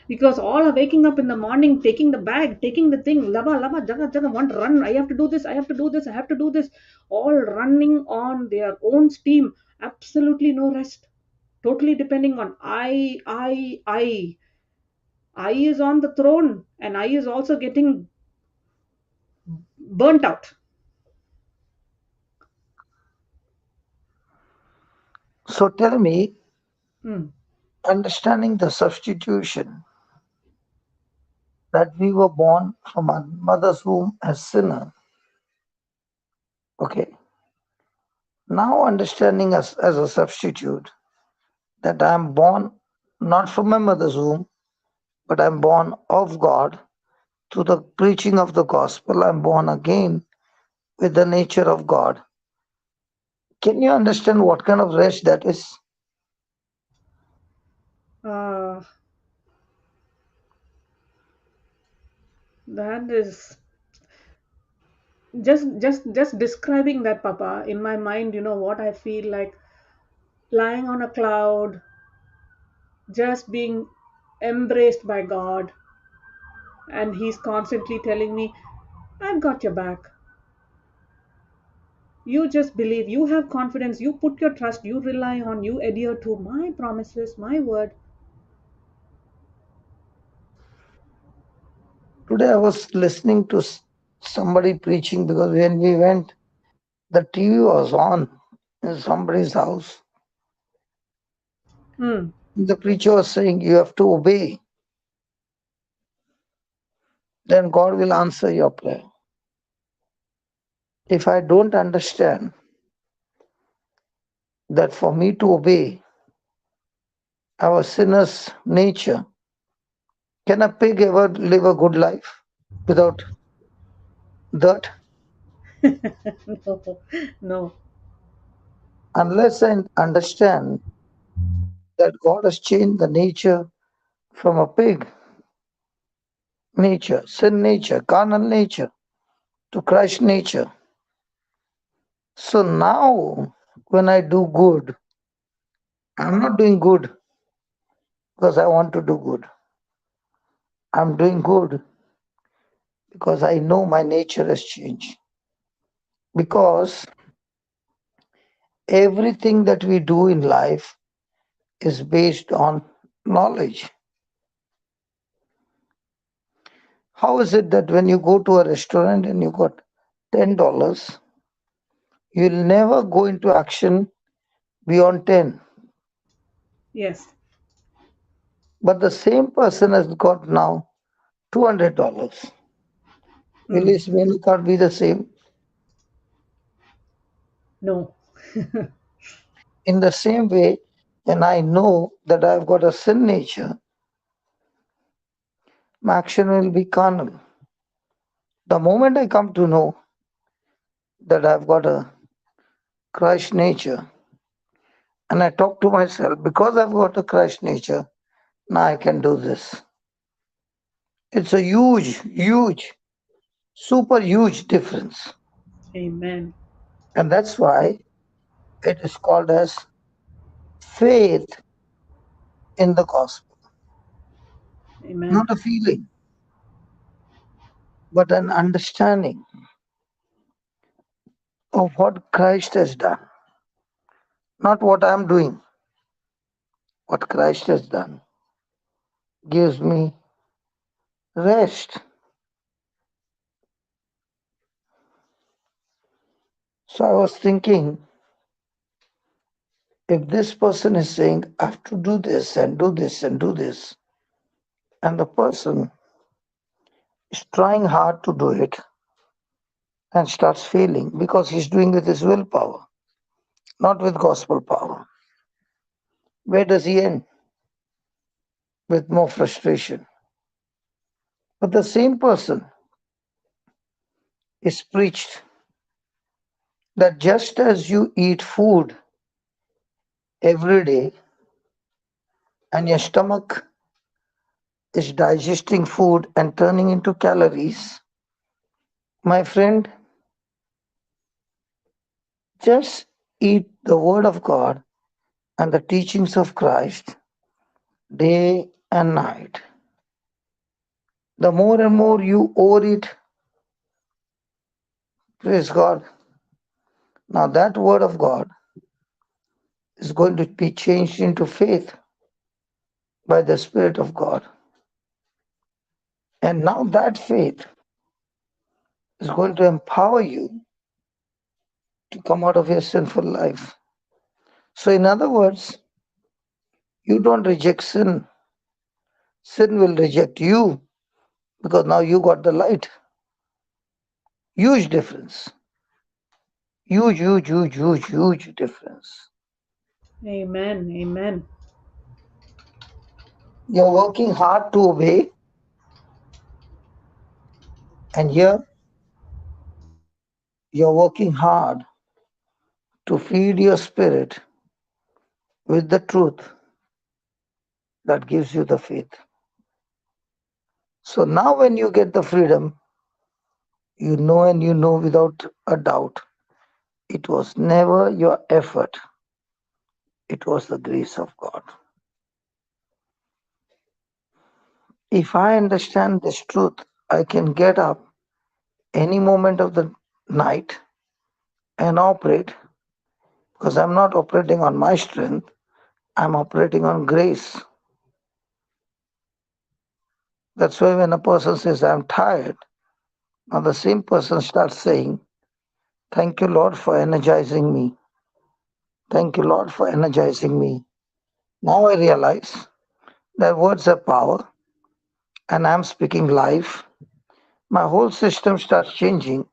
[SPEAKER 2] Because all are waking up in the morning, taking the bag, taking the thing, lava, lava, jaga, jaga, want to run. I have to do this, I have to do this, I have to do this. All running on their own steam. Absolutely no rest. Totally depending on I. I is on the throne, and I is also getting burnt out.
[SPEAKER 3] So tell me,
[SPEAKER 2] Hmm.
[SPEAKER 3] understanding the substitution, that we were born from our mother's womb as sinner. Okay. Now understanding us as a substitute, that I am born not from my mother's womb, but I'm born of God through the preaching of the gospel. I'm born again with the nature of God. Can you understand what kind of rest that is?
[SPEAKER 2] Uh, that is just describing that, Papa, in my mind. What I feel like, lying on a cloud, just being embraced by God, and He's constantly telling me, I've got your back. You just believe, you have confidence, you put your trust, you rely on, you adhere to my promises, my word.
[SPEAKER 3] Today I was listening to somebody preaching, because when we went, the TV was on in somebody's house.
[SPEAKER 2] Hmm.
[SPEAKER 3] The preacher was saying, you have to obey, then God will answer your prayer. If I don't understand that for me to obey our sinner's nature, can a pig ever live a good life without dirt?
[SPEAKER 2] No, no.
[SPEAKER 3] Unless I understand that God has changed the nature from a pig nature, sin nature, carnal nature, to Christ nature. So now, when I do good, I'm not doing good because I want to do good. I'm doing good because I know my nature has changed. Because everything that we do in life is based on knowledge. How is it that when you go to a restaurant and you got $10, you'll never go into action beyond 10?
[SPEAKER 2] Yes.
[SPEAKER 3] But the same person has got now $200. Will
[SPEAKER 2] Mm.
[SPEAKER 3] his menu card be the same?
[SPEAKER 2] No.
[SPEAKER 3] In the same way, and I know that I've got a sin nature, my action will be carnal. The moment I come to know that I've got a Christ nature, and I talk to myself, because I've got a Christ nature, now I can do this. It's a huge, huge, super huge difference.
[SPEAKER 2] Amen.
[SPEAKER 3] And that's why it is called as faith in the gospel.
[SPEAKER 2] Amen.
[SPEAKER 3] Not a feeling, but an understanding of what Christ has done. Not what I'm doing, what Christ has done gives me rest. So I was thinking, if this person is saying, I have to do this and do this and do this, and the person is trying hard to do it and starts failing because he's doing with his willpower, not with gospel power, where does he end? With more frustration. But the same person is preached that just as you eat food every day and your stomach is digesting food and turning into calories, my friend, just eat the word of God and the teachings of Christ day and night. The more and more you overeat, praise God, now that word of God is going to be changed into faith by the Spirit of God. And now that faith is going to empower you to come out of your sinful life. So, in other words, you don't reject sin, sin will reject you because now you got the light. Huge difference. Huge, huge, huge, huge, huge difference.
[SPEAKER 2] Amen. Amen.
[SPEAKER 3] You're working hard to obey, and here you're working hard to feed your spirit with the truth that gives you the faith. So now, when you get the freedom, you know and you know without a doubt it was never your effort, it was the grace of God. If I understand this truth, I can get up any moment of the night and operate because I'm not operating on my strength, I'm operating on grace. That's why when a person says, I'm tired, now the same person starts saying, thank you, Lord, for energizing me. Thank you, Lord, for energizing me. Now I realize that words have power and I'm speaking life. My whole system starts changing,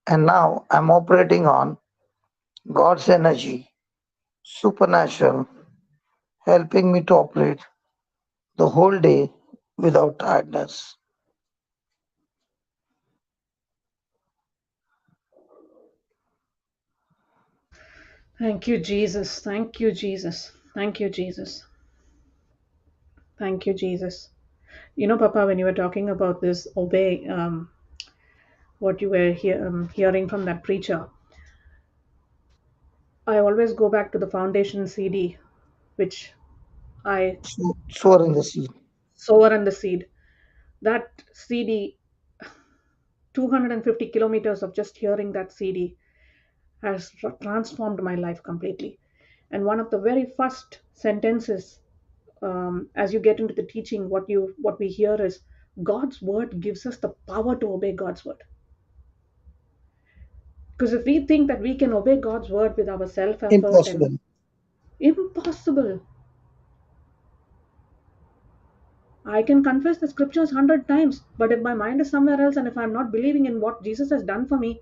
[SPEAKER 3] and now I'm operating on God's energy, supernatural, helping me to operate the whole day without tiredness.
[SPEAKER 2] Thank you, Jesus. Thank you, Jesus. Thank you, Jesus. Thank you, Jesus. Papa, when you were talking about this, obey what you were hearing from that preacher, I always go back to the foundation CD, which I
[SPEAKER 3] Soar in the sea.
[SPEAKER 2] sower and the seed. That CD, 250 kilometers of just hearing that CD has transformed my life completely. And one of the very first sentences, as you get into the teaching, what we hear is God's word gives us the power to obey God's word. Because if we think that we can obey God's word with our self effort and
[SPEAKER 3] Impossible.
[SPEAKER 2] impossible. I can confess the scriptures 100 times, but if my mind is somewhere else and if I'm not believing in what Jesus has done for me,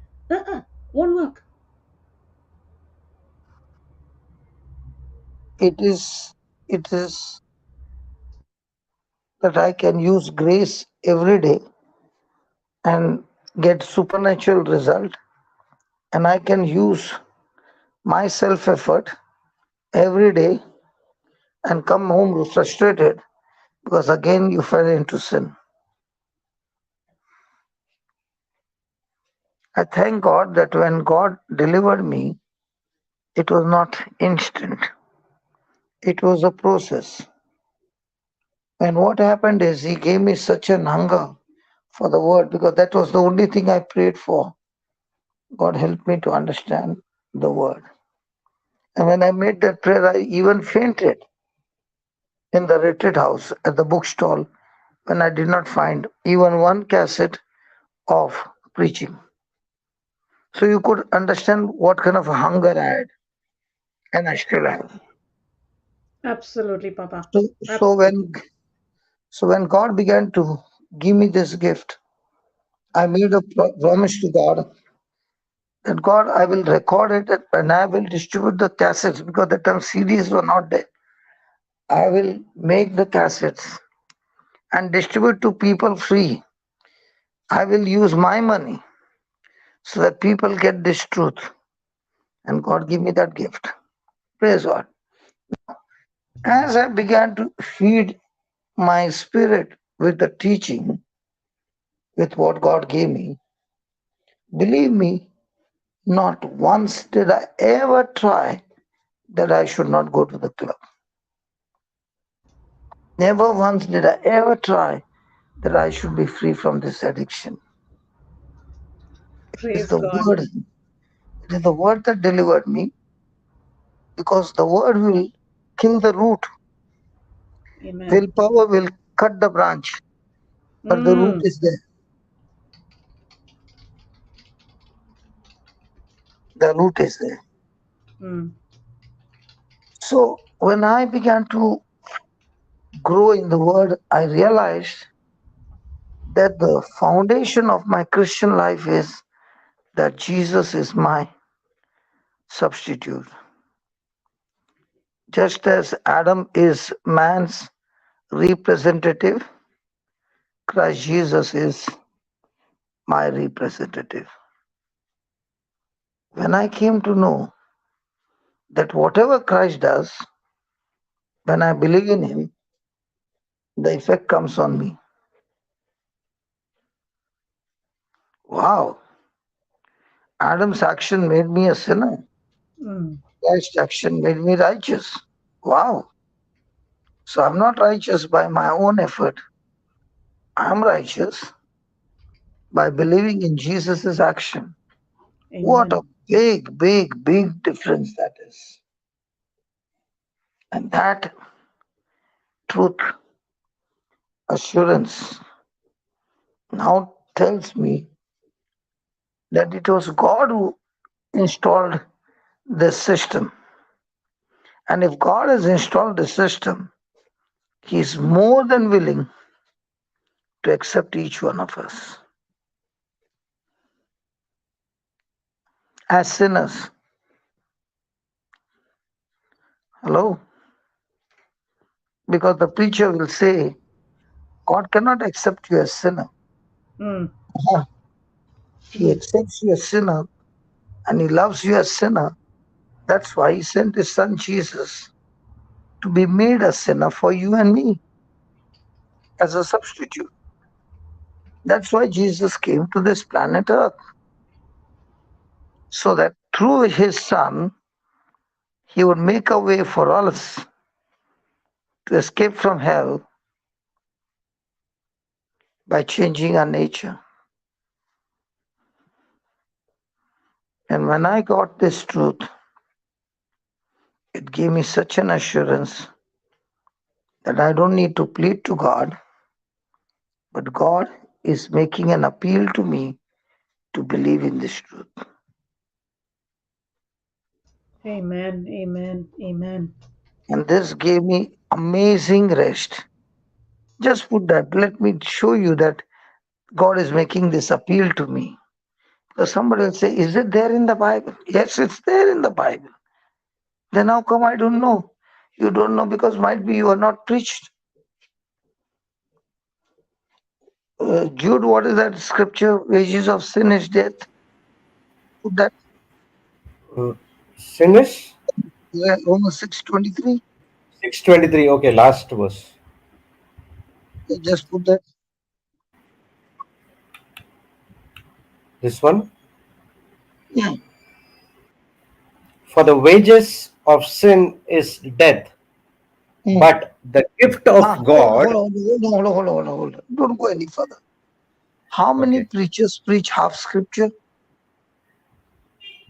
[SPEAKER 2] won't work.
[SPEAKER 3] It is that I can use grace every day and get supernatural result, and I can use my self effort every day and come home frustrated because again you fell into sin. I thank God that when God delivered me, it was not instant. It was a process. And what happened is he gave me such an hunger for the word because that was the only thing I prayed for. God helped me to understand the word. And when I made that prayer, I even fainted in the retreat house at the bookstall when I did not find even one cassette of preaching. So you could understand what kind of a hunger I had, and I still have.
[SPEAKER 2] Absolutely, Papa.
[SPEAKER 3] So, so
[SPEAKER 2] Absolutely.
[SPEAKER 3] when so when God began to give me this gift, I made a promise to God that God, I will record it and I will distribute the cassettes because that time CDs were not there. I will make the cassettes and distribute to people free. I will use my money so that people get this truth. And God give me that gift. Praise God. As I began to feed my spirit with the teaching, with what God gave me, believe me, not once did I ever try that I should not go to the club. Never once did I ever try that I should be free from this addiction. It is
[SPEAKER 2] Praise
[SPEAKER 3] the
[SPEAKER 2] God.
[SPEAKER 3] word. It is the word that delivered me because the word will kill the root.
[SPEAKER 2] Amen.
[SPEAKER 3] Willpower will cut the branch, but the root
[SPEAKER 2] Mm,
[SPEAKER 3] is there. The root is there.
[SPEAKER 2] mm.
[SPEAKER 3] So when I began to grow in the word, I realized that the foundation of my Christian life is that Jesus is my substitute. Just as Adam is man's representative, Christ Jesus is my representative. When I came to know that whatever Christ does, when I believe in him, the effect comes on me. Wow, Adam's action made me a sinner.
[SPEAKER 2] Mm.
[SPEAKER 3] Christ's action made me righteous. Wow. So I'm not righteous by my own effort. I'm righteous by believing in Jesus' action. What a
[SPEAKER 2] Amen.
[SPEAKER 3] big, big, big difference that is. And that truth assurance now tells me that it was God who installed this system. And if God has installed the system, He is more than willing to accept each one of us as sinners. Hello? Because the preacher will say, God cannot accept you as sinner.
[SPEAKER 2] Mm.
[SPEAKER 3] He
[SPEAKER 2] Mm.
[SPEAKER 3] accepts you as sinner and He loves you as sinner. That's why He sent His Son Jesus to be made a sinner for you and me as a substitute. That's why Jesus came to this planet Earth, so that through His Son, He would make a way for us to escape from hell by changing our nature. And when I got this truth, It gave me such an assurance that I don't need to plead to God, but God is making an appeal to me to believe in this truth.
[SPEAKER 2] Amen. Amen. Amen.
[SPEAKER 3] And this gave me amazing rest. Just put that. Let me show you that God is making this appeal to me. Because somebody will say, is it there in the Bible? Yes, it's there in the Bible. Then how come I don't know? You don't know because might be you are not preached. Jude, what is that scripture? Wages of sin is death. Put that.
[SPEAKER 1] Sinners?
[SPEAKER 3] Romans 6:23.
[SPEAKER 1] 6:23. Okay, last verse.
[SPEAKER 3] Just put that.
[SPEAKER 1] This one.
[SPEAKER 3] Yeah.
[SPEAKER 1] For the wages of sin is death,
[SPEAKER 3] Hmm.
[SPEAKER 1] but the gift of God.
[SPEAKER 3] Hold on. Don't go any further. How many
[SPEAKER 1] Okay.
[SPEAKER 3] preachers preach half scripture?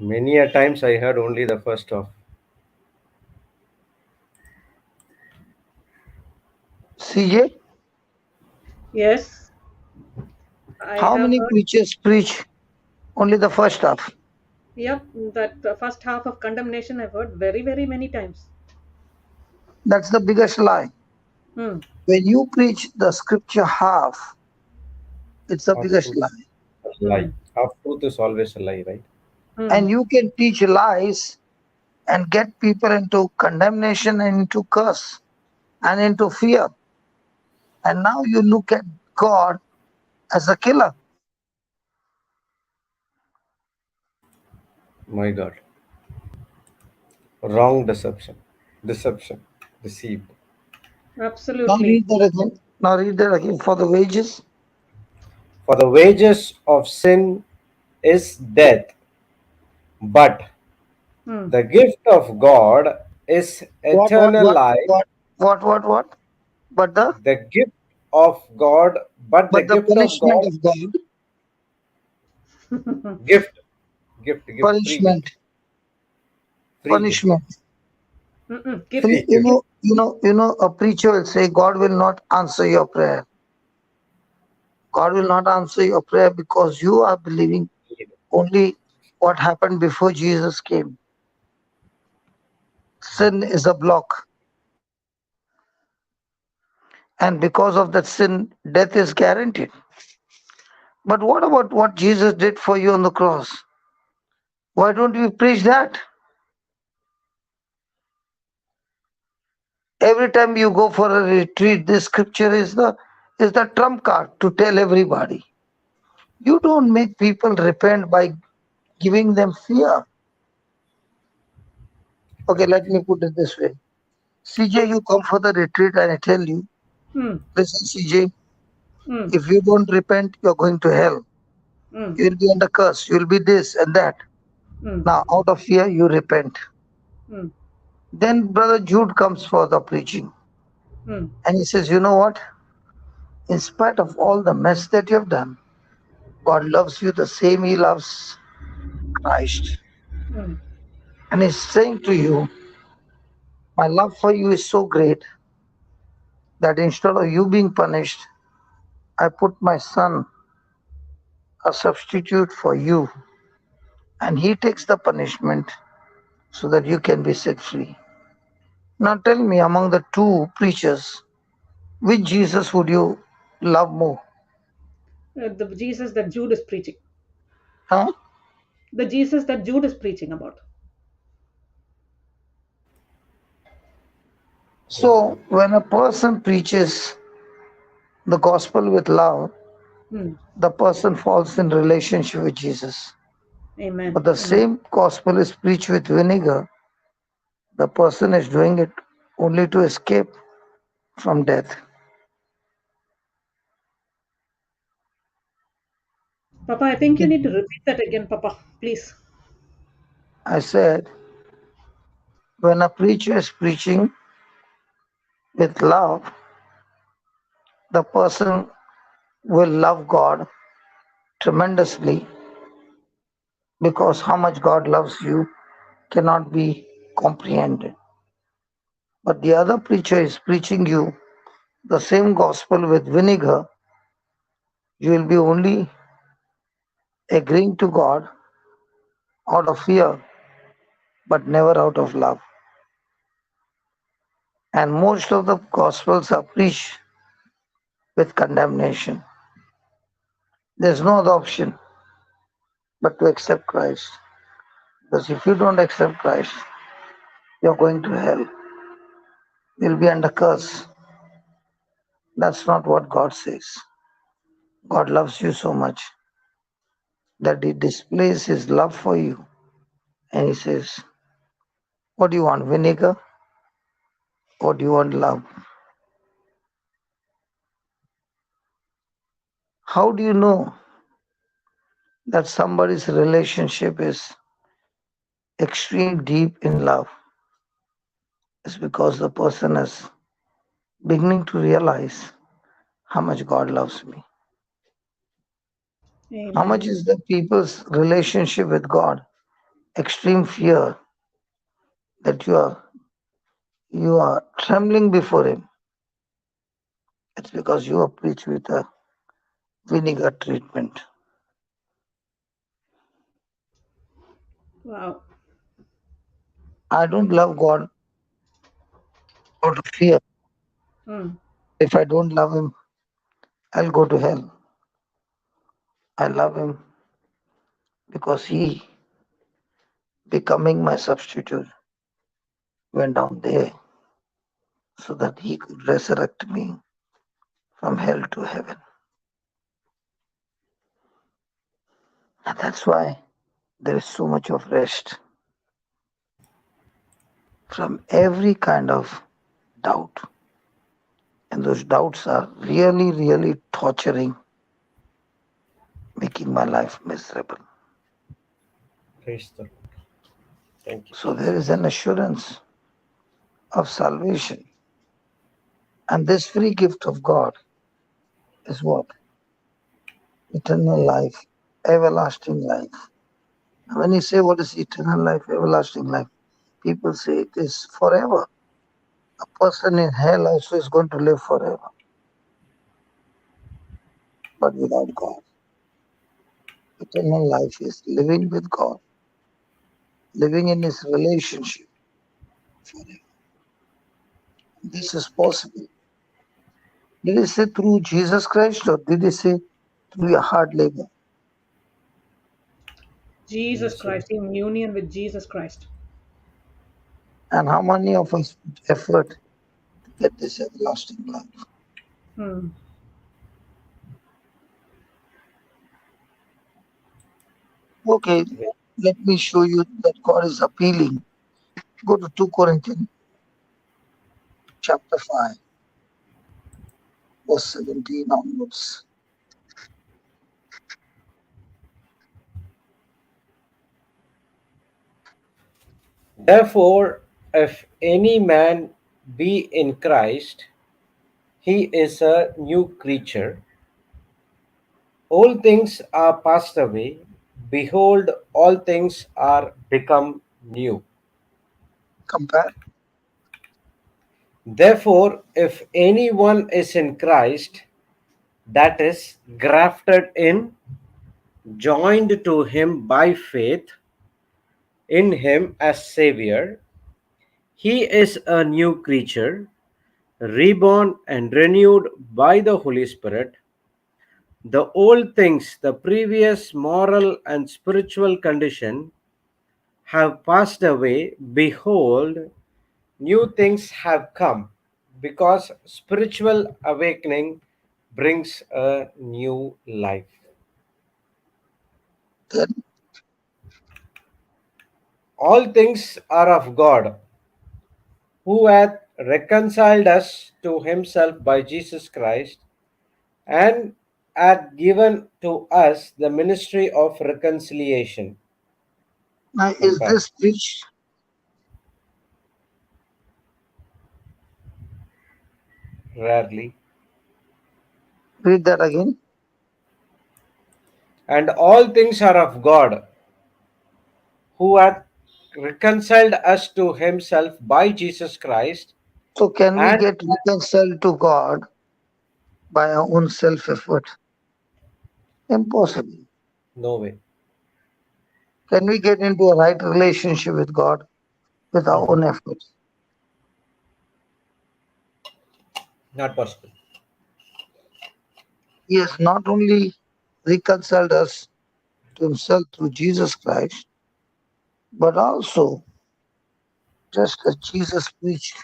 [SPEAKER 1] Many a times I heard only the first half.
[SPEAKER 3] CJ,
[SPEAKER 2] Yes, I
[SPEAKER 3] how
[SPEAKER 2] have
[SPEAKER 3] many
[SPEAKER 2] heard.
[SPEAKER 3] preachers preach only the first half?
[SPEAKER 2] Yep, that first half of condemnation I've heard very, very many times.
[SPEAKER 3] That's the biggest lie.
[SPEAKER 2] Hmm.
[SPEAKER 3] When you preach the scripture half, it's the
[SPEAKER 1] Half
[SPEAKER 3] biggest
[SPEAKER 1] truth,
[SPEAKER 3] lie.
[SPEAKER 1] a lie.
[SPEAKER 2] Hmm.
[SPEAKER 1] Half truth is always a lie, right?
[SPEAKER 3] And
[SPEAKER 2] Hmm.
[SPEAKER 3] you can teach lies and get people into condemnation and into curse and into fear. And now you look at God as a killer.
[SPEAKER 1] My God. Wrong deception. Deception. Deceived.
[SPEAKER 3] Now
[SPEAKER 2] Absolutely.
[SPEAKER 3] read that again. Now read that again. For the wages.
[SPEAKER 1] For the wages of sin is death, but
[SPEAKER 2] Hmm.
[SPEAKER 1] the gift of God is
[SPEAKER 3] What, what,
[SPEAKER 1] eternal
[SPEAKER 3] what,
[SPEAKER 1] life.
[SPEAKER 3] what, what? But
[SPEAKER 1] The gift of God, but the
[SPEAKER 3] the
[SPEAKER 1] gift of
[SPEAKER 3] punishment
[SPEAKER 1] God,
[SPEAKER 3] of God,
[SPEAKER 1] gift, gift, free
[SPEAKER 3] punishment,
[SPEAKER 1] gift, free gift,
[SPEAKER 3] punishment.
[SPEAKER 2] Mm-mm.
[SPEAKER 1] free
[SPEAKER 2] Gift.
[SPEAKER 1] gift.
[SPEAKER 2] Gift.
[SPEAKER 3] A preacher will say, God will not answer your prayer. God will not answer your prayer because you are believing only what happened before Jesus came. Sin is a block. And because of that sin, death is guaranteed. But what about what Jesus did for you on the cross? Why don't we preach that? Every time you go for a retreat, this scripture is the trump card to tell everybody. You don't make people repent by giving them fear. Okay,
[SPEAKER 1] Correct.
[SPEAKER 3] let me put it this way. CJ, you come for the retreat and I tell you,
[SPEAKER 2] Hmm.
[SPEAKER 3] listen, CJ,
[SPEAKER 2] Hmm.
[SPEAKER 3] if you don't repent, you're going to hell.
[SPEAKER 2] Hmm.
[SPEAKER 3] You'll be under curse. You'll be this and that.
[SPEAKER 2] Hmm.
[SPEAKER 3] Now, out of fear, you repent.
[SPEAKER 2] Hmm.
[SPEAKER 3] Then Brother Jude comes for the preaching.
[SPEAKER 2] Hmm.
[SPEAKER 3] And he says, you know what? In spite of all the mess that you have done, God loves you the same He loves Christ.
[SPEAKER 2] Hmm.
[SPEAKER 3] And He's saying to you, my love for you is so great that instead of you being punished, I put my son, a substitute for you. And He takes the punishment so that you can be set free. Now tell me, among the two preachers, which Jesus would you love more?
[SPEAKER 2] The Jesus that Jude is preaching.
[SPEAKER 3] Huh?
[SPEAKER 2] The Jesus that Jude is preaching about.
[SPEAKER 3] So when a person preaches the gospel with love,
[SPEAKER 2] Hmm.
[SPEAKER 3] the person falls in relationship with Jesus.
[SPEAKER 2] Amen.
[SPEAKER 3] But the
[SPEAKER 2] Amen.
[SPEAKER 3] same gospel is preached with vinegar, the person is doing it only to escape from death.
[SPEAKER 2] Papa, I think you need to repeat that again, Papa. Please.
[SPEAKER 3] I said, when a preacher is preaching with love, the person will love God tremendously because how much God loves you cannot be comprehended. but the other preacher is preaching you the same gospel with vinegar, you will be only agreeing to God out of fear, but never out of love. And most of the gospels are preached with condemnation. There's no other option but to accept Christ. Because if you don't accept Christ, you're going to hell. You'll be under curse. That's not what God says. God loves you so much that He displays His love for you. And He says, what do you want, vinegar? Or do you want love? How do you know that somebody's relationship is extreme deep in love? It's because the person is beginning to realize how much God loves me. How much
[SPEAKER 2] Amen.
[SPEAKER 3] is the people's relationship with God? Extreme fear that you are trembling before Him. It's because you are preached with a vinegar treatment.
[SPEAKER 2] Wow.
[SPEAKER 3] I don't love God out of fear.
[SPEAKER 2] Hmm.
[SPEAKER 3] If I don't love Him, I'll go to hell. I love Him because He, becoming my substitute, went down there so that He could resurrect me from hell to heaven. And that's why there is so much of rest from every kind of doubt. And those doubts are really, really torturing, making my life miserable.
[SPEAKER 1] Praise the Lord. Thank you,
[SPEAKER 3] So there
[SPEAKER 1] Jesus.
[SPEAKER 3] is an assurance of salvation. And this free gift of God is what? Eternal life, everlasting life. And when you say what is eternal life, everlasting life, people say it is forever. A person in hell also is going to live forever, but without God. Eternal life is living with God, living in His relationship forever. This is possible. Did He say through Jesus Christ or did He say through your hard labor?
[SPEAKER 2] Jesus
[SPEAKER 1] Jesus.
[SPEAKER 2] Christ, in union with Jesus Christ.
[SPEAKER 3] And how many of us put effort to get this everlasting life?
[SPEAKER 2] Hmm.
[SPEAKER 3] Okay, let me show you that God is appealing. Go to 2 Corinthians chapter 5, verse 17 onwards.
[SPEAKER 1] Therefore, if any man be in Christ, he is a new creature. All things are passed away. Behold, all things are become new.
[SPEAKER 3] Compare.
[SPEAKER 1] Therefore, if anyone is in Christ, that is, grafted in, joined to him by faith in him as Savior, he is a new creature, reborn and renewed by the Holy Spirit. The old things, the previous moral and spiritual condition, have passed away. Behold, new things have come, because spiritual awakening brings a new life.
[SPEAKER 3] Then
[SPEAKER 1] All things are of God, who hath reconciled us to himself by Jesus Christ, and hath given to us the ministry of reconciliation.
[SPEAKER 3] now is
[SPEAKER 1] Compare.
[SPEAKER 3] this preached?
[SPEAKER 1] Rarely.
[SPEAKER 3] Read that again.
[SPEAKER 1] And all things are of God, who hath reconciled us to himself by Jesus Christ,
[SPEAKER 3] So can we
[SPEAKER 1] And
[SPEAKER 3] get reconciled to God by our own self effort? Impossible.
[SPEAKER 1] no way.
[SPEAKER 3] Can we get into a right relationship with God with our
[SPEAKER 1] Mhm.
[SPEAKER 3] own efforts?
[SPEAKER 1] Not possible.
[SPEAKER 3] He has not only reconciled us to himself through Jesus Christ, but also, just as Jesus preached,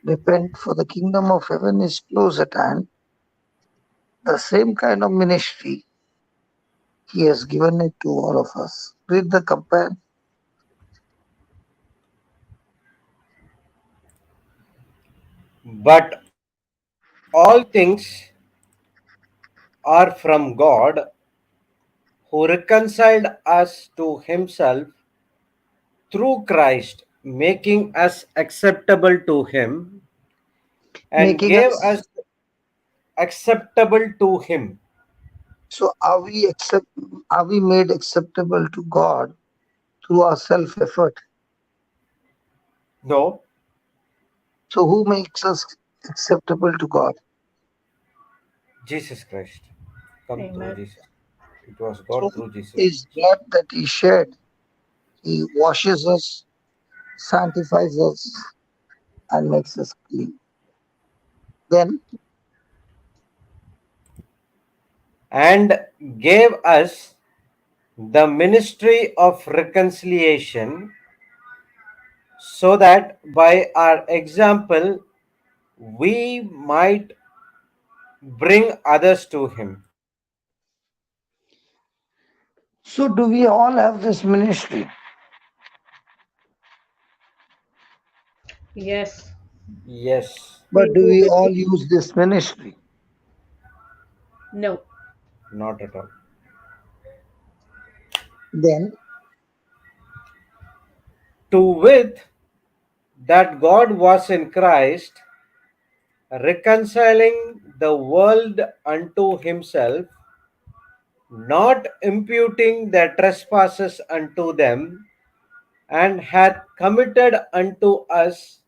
[SPEAKER 3] repent for the kingdom of heaven is close at hand, the same kind of ministry he has given it to all of us. Read the compare.
[SPEAKER 1] But all things are from God, who reconciled us to himself through Christ, making us acceptable to him, and
[SPEAKER 3] Making
[SPEAKER 1] gave
[SPEAKER 3] us
[SPEAKER 1] us acceptable to him.
[SPEAKER 3] so are we made acceptable to God through our self effort?
[SPEAKER 1] No,
[SPEAKER 3] So who makes us acceptable to God?
[SPEAKER 1] Jesus Christ. Come through
[SPEAKER 2] Amen.
[SPEAKER 1] Jesus. It was
[SPEAKER 3] So
[SPEAKER 1] God through Jesus
[SPEAKER 3] his
[SPEAKER 1] Christ.
[SPEAKER 3] blood that he shed, he washes us, sanctifies us, and makes us clean. Then,
[SPEAKER 1] And gave us the ministry of reconciliation, so that by our example we might bring others to him.
[SPEAKER 3] so do we all have this ministry?
[SPEAKER 2] Yes,
[SPEAKER 1] Yes,
[SPEAKER 3] But
[SPEAKER 2] we
[SPEAKER 3] do
[SPEAKER 2] do
[SPEAKER 3] we all
[SPEAKER 2] believe.
[SPEAKER 3] use this ministry?
[SPEAKER 2] No.
[SPEAKER 1] not at all.
[SPEAKER 3] Then,
[SPEAKER 1] To wit, that God was in Christ, reconciling the world unto himself, not imputing their trespasses unto them, and hath committed unto us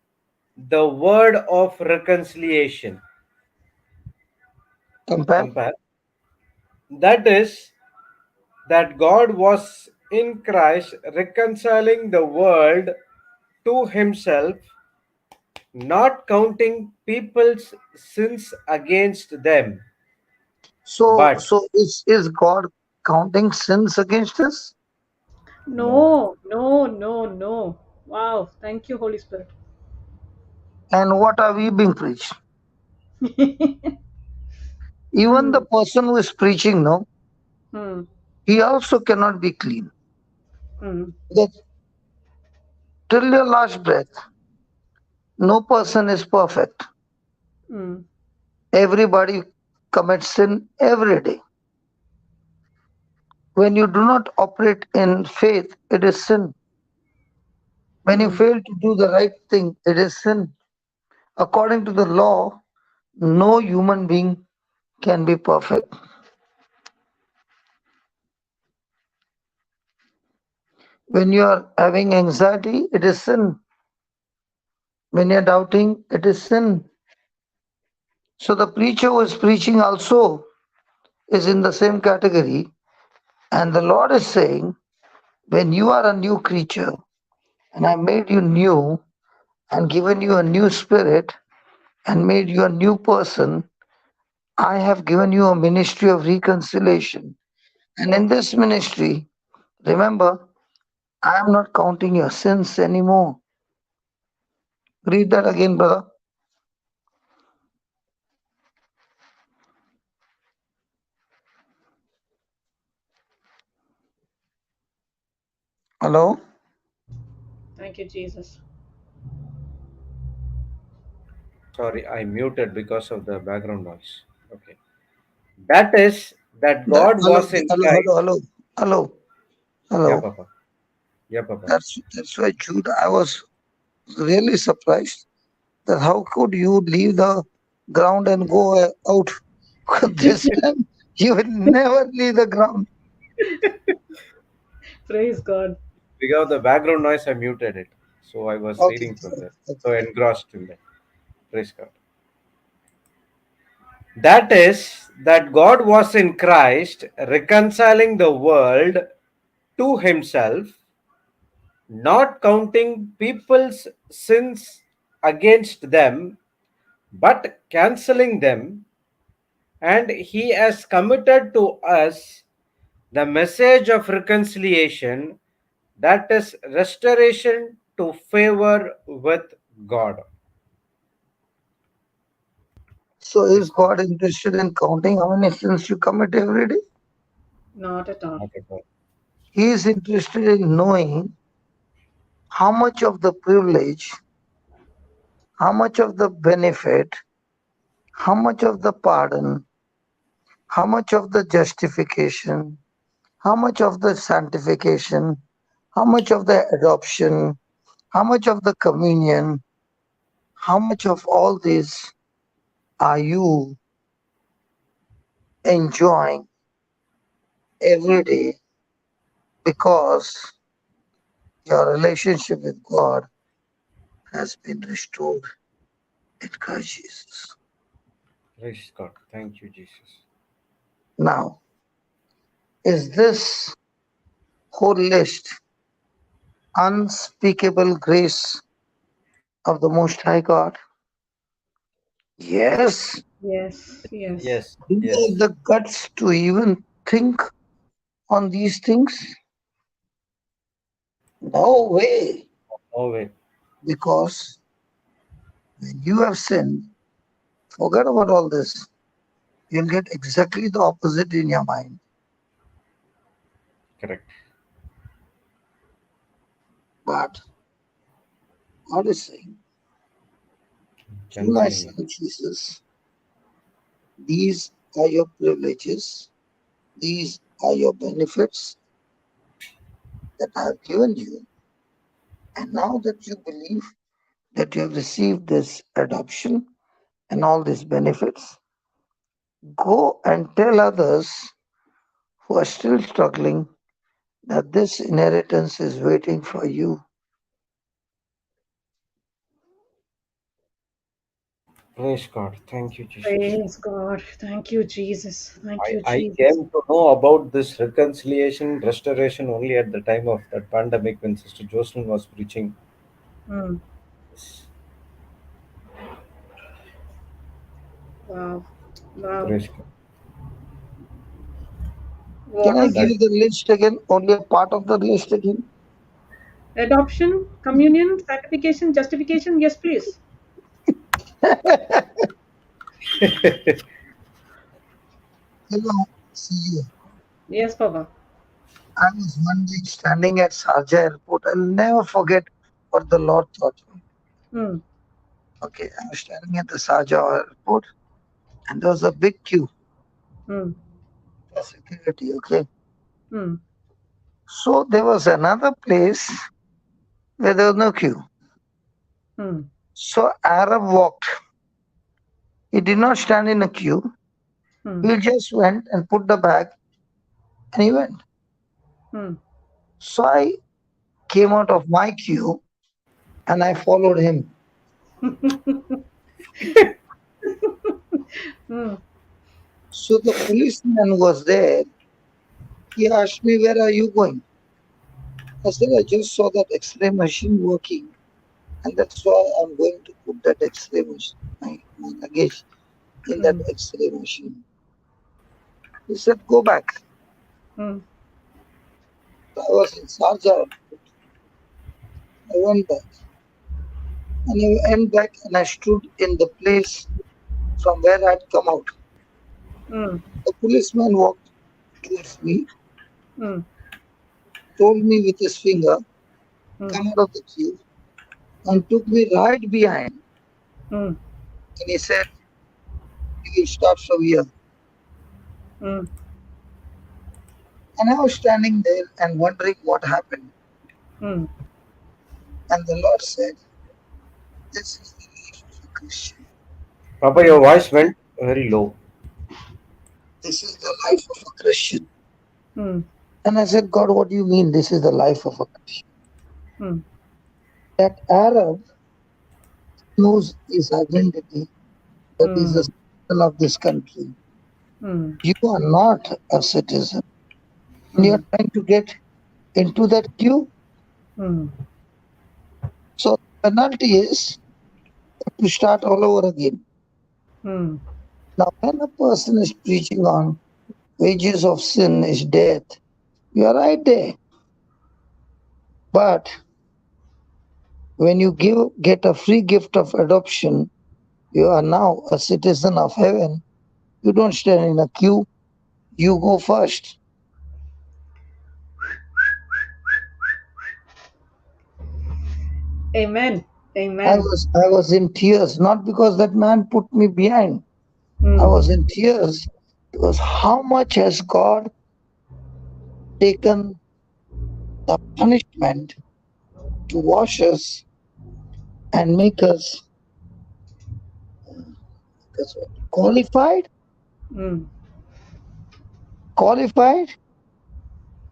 [SPEAKER 1] the word of reconciliation.
[SPEAKER 3] compare.
[SPEAKER 1] Compare. That is, that God was in Christ reconciling the world to himself, not counting people's sins against them,
[SPEAKER 3] So,
[SPEAKER 1] but
[SPEAKER 3] is God counting sins against us?
[SPEAKER 1] no.
[SPEAKER 2] No, no, no, no. Wow. Thank you, Holy Spirit.
[SPEAKER 3] And what are we being preached? Even the
[SPEAKER 2] Hmm.
[SPEAKER 3] person who is preaching, no,
[SPEAKER 2] Hmm.
[SPEAKER 3] he also cannot be clean.
[SPEAKER 2] Hmm.
[SPEAKER 3] That till your last breath, no person is perfect.
[SPEAKER 2] Hmm.
[SPEAKER 3] Everybody commits sin every day. When you do not operate in faith, it is sin. When you
[SPEAKER 2] Hmm.
[SPEAKER 3] fail to do the right thing, it is sin. According to the law, no human being can be perfect. When you are having anxiety, it is sin. When you are doubting, it is sin. So the preacher who is preaching also is in the same category. And the Lord is saying, when you are a new creature and I made you new and given you a new spirit and made you a new person, I have given you a ministry of reconciliation. And in this ministry, remember, I am not counting your sins anymore. Read that again, brother. Hello?
[SPEAKER 2] Thank you, Jesus.
[SPEAKER 1] Sorry, I muted because of the background noise. Okay. That is, that
[SPEAKER 3] That,
[SPEAKER 1] God
[SPEAKER 3] hello,
[SPEAKER 1] was in
[SPEAKER 3] hello,
[SPEAKER 1] Christ.
[SPEAKER 3] hello, hello, hello,
[SPEAKER 1] Yeah,
[SPEAKER 3] hello.
[SPEAKER 1] Papa. Yeah, Papa.
[SPEAKER 3] That's why, Jude, I was really surprised that how could you leave the ground and go out this time? You will never leave the ground.
[SPEAKER 2] Praise God.
[SPEAKER 1] Because of the background noise, I muted it. So I was
[SPEAKER 3] Okay,
[SPEAKER 1] reading from that.
[SPEAKER 3] okay.
[SPEAKER 1] So engrossed in that. Praise God. That is, that God was in Christ reconciling the world to himself, not counting people's sins against them, but canceling them, and he has committed to us the message of reconciliation, that is, restoration to favor with God.
[SPEAKER 3] So is
[SPEAKER 1] Praise God.
[SPEAKER 3] God interested in counting how many sins you commit every day?
[SPEAKER 2] Not at all.
[SPEAKER 1] Not at all.
[SPEAKER 3] He is interested in knowing how much of the privilege, how much of the benefit, how much of the pardon, how much of the justification, how much of the sanctification, how much of the adoption, how much of the communion, how much of all this are you enjoying every day because your relationship with God has been restored in Christ Jesus.
[SPEAKER 1] Praise God. Thank you, Jesus.
[SPEAKER 3] Now, is this whole list unspeakable grace of the Most High God? Yes.
[SPEAKER 2] Yes, yes.
[SPEAKER 1] Yes,
[SPEAKER 3] Do you
[SPEAKER 1] yes.
[SPEAKER 3] have the guts to even think on these things? No way.
[SPEAKER 1] No way.
[SPEAKER 3] Because when you have sinned, forget about all this. You'll get exactly the opposite in your mind.
[SPEAKER 1] Correct.
[SPEAKER 3] But God is saying, through my
[SPEAKER 1] Canceling
[SPEAKER 3] son
[SPEAKER 1] it.
[SPEAKER 3] Jesus, these are your privileges, these are your benefits that I have given you. And now that you believe that you have received this adoption and all these benefits, go and tell others who are still struggling that this inheritance is waiting for you.
[SPEAKER 1] Praise God. Thank you, Jesus.
[SPEAKER 2] Praise God. Thank you, Jesus. Thank you,
[SPEAKER 1] I
[SPEAKER 2] Jesus.
[SPEAKER 1] came to know about this reconciliation, restoration only at the time of that pandemic when Sister Jocelyn was preaching.
[SPEAKER 2] Mm. Wow. Wow.
[SPEAKER 1] Praise God.
[SPEAKER 3] Can
[SPEAKER 2] What
[SPEAKER 3] I
[SPEAKER 2] a
[SPEAKER 3] give
[SPEAKER 1] That
[SPEAKER 3] you the list again? Only a part of the list again?
[SPEAKER 2] adoption, communion, sanctification, justification. Yes, please.
[SPEAKER 3] Hello, see you.
[SPEAKER 2] Yes, Papa.
[SPEAKER 3] I was one day standing at Sharjah airport. I'll never forget what the Lord taught me.
[SPEAKER 2] Mm.
[SPEAKER 3] Okay, I was standing at the Sharjah airport and there was a big queue
[SPEAKER 2] Mm.
[SPEAKER 3] for security. Okay,
[SPEAKER 2] Mm.
[SPEAKER 3] so there was another place where there was no queue.
[SPEAKER 2] Mm.
[SPEAKER 3] So Arab walked. He did not stand in a queue.
[SPEAKER 2] Mm.
[SPEAKER 3] He just went and put the bag and he went.
[SPEAKER 2] Mm.
[SPEAKER 3] So I came out of my queue and I followed him.
[SPEAKER 2] Mm.
[SPEAKER 3] So the policeman was there. He asked me, "Where are you going?" I said, "I just saw that X-ray machine working, and that's why I'm going to put that X-ray machine, my luggage in that
[SPEAKER 2] Mm.
[SPEAKER 3] X-ray machine." He said, "Go back."
[SPEAKER 2] Mm.
[SPEAKER 3] So I was in Sharjah. I went back, and I went back, and I stood in the place from where I'd come out.
[SPEAKER 2] Mm.
[SPEAKER 3] The policeman walked towards me,
[SPEAKER 2] Mm.
[SPEAKER 3] told me with his finger,
[SPEAKER 2] Mm.
[SPEAKER 3] "Come out of the queue," and took me right behind.
[SPEAKER 2] Mm.
[SPEAKER 3] And he said, "You will start from here."
[SPEAKER 2] Mm.
[SPEAKER 3] And I was standing there and wondering what happened.
[SPEAKER 2] Mm.
[SPEAKER 3] And the Lord said, "This is the life of a Christian.
[SPEAKER 1] Papa,
[SPEAKER 2] Mm.
[SPEAKER 1] your voice went very low.
[SPEAKER 3] This is the life of a Christian."
[SPEAKER 2] Mm.
[SPEAKER 3] And I said, "God, what do you mean this is the life of a Christian?"
[SPEAKER 2] Mm.
[SPEAKER 3] That Arab knows his identity, that he's a
[SPEAKER 2] Mm.
[SPEAKER 3] citizen of this country.
[SPEAKER 2] Mm.
[SPEAKER 3] You are not a citizen. And you're
[SPEAKER 2] Mm.
[SPEAKER 3] trying to get into that queue.
[SPEAKER 2] Mm.
[SPEAKER 3] So the penalty is to start all over again.
[SPEAKER 2] Mm.
[SPEAKER 3] Now, when a person is preaching on wages of sin is death, you are right there. But when you get a free gift of adoption, you are now a citizen of heaven. You don't stand in a queue. You go first.
[SPEAKER 2] Amen.
[SPEAKER 3] I
[SPEAKER 2] Amen.
[SPEAKER 3] was I was in tears, not because that man put me behind. I
[SPEAKER 2] Mm.
[SPEAKER 3] was in tears because how much has God taken the punishment to wash us and make us, qualified,
[SPEAKER 2] Mm.
[SPEAKER 3] qualified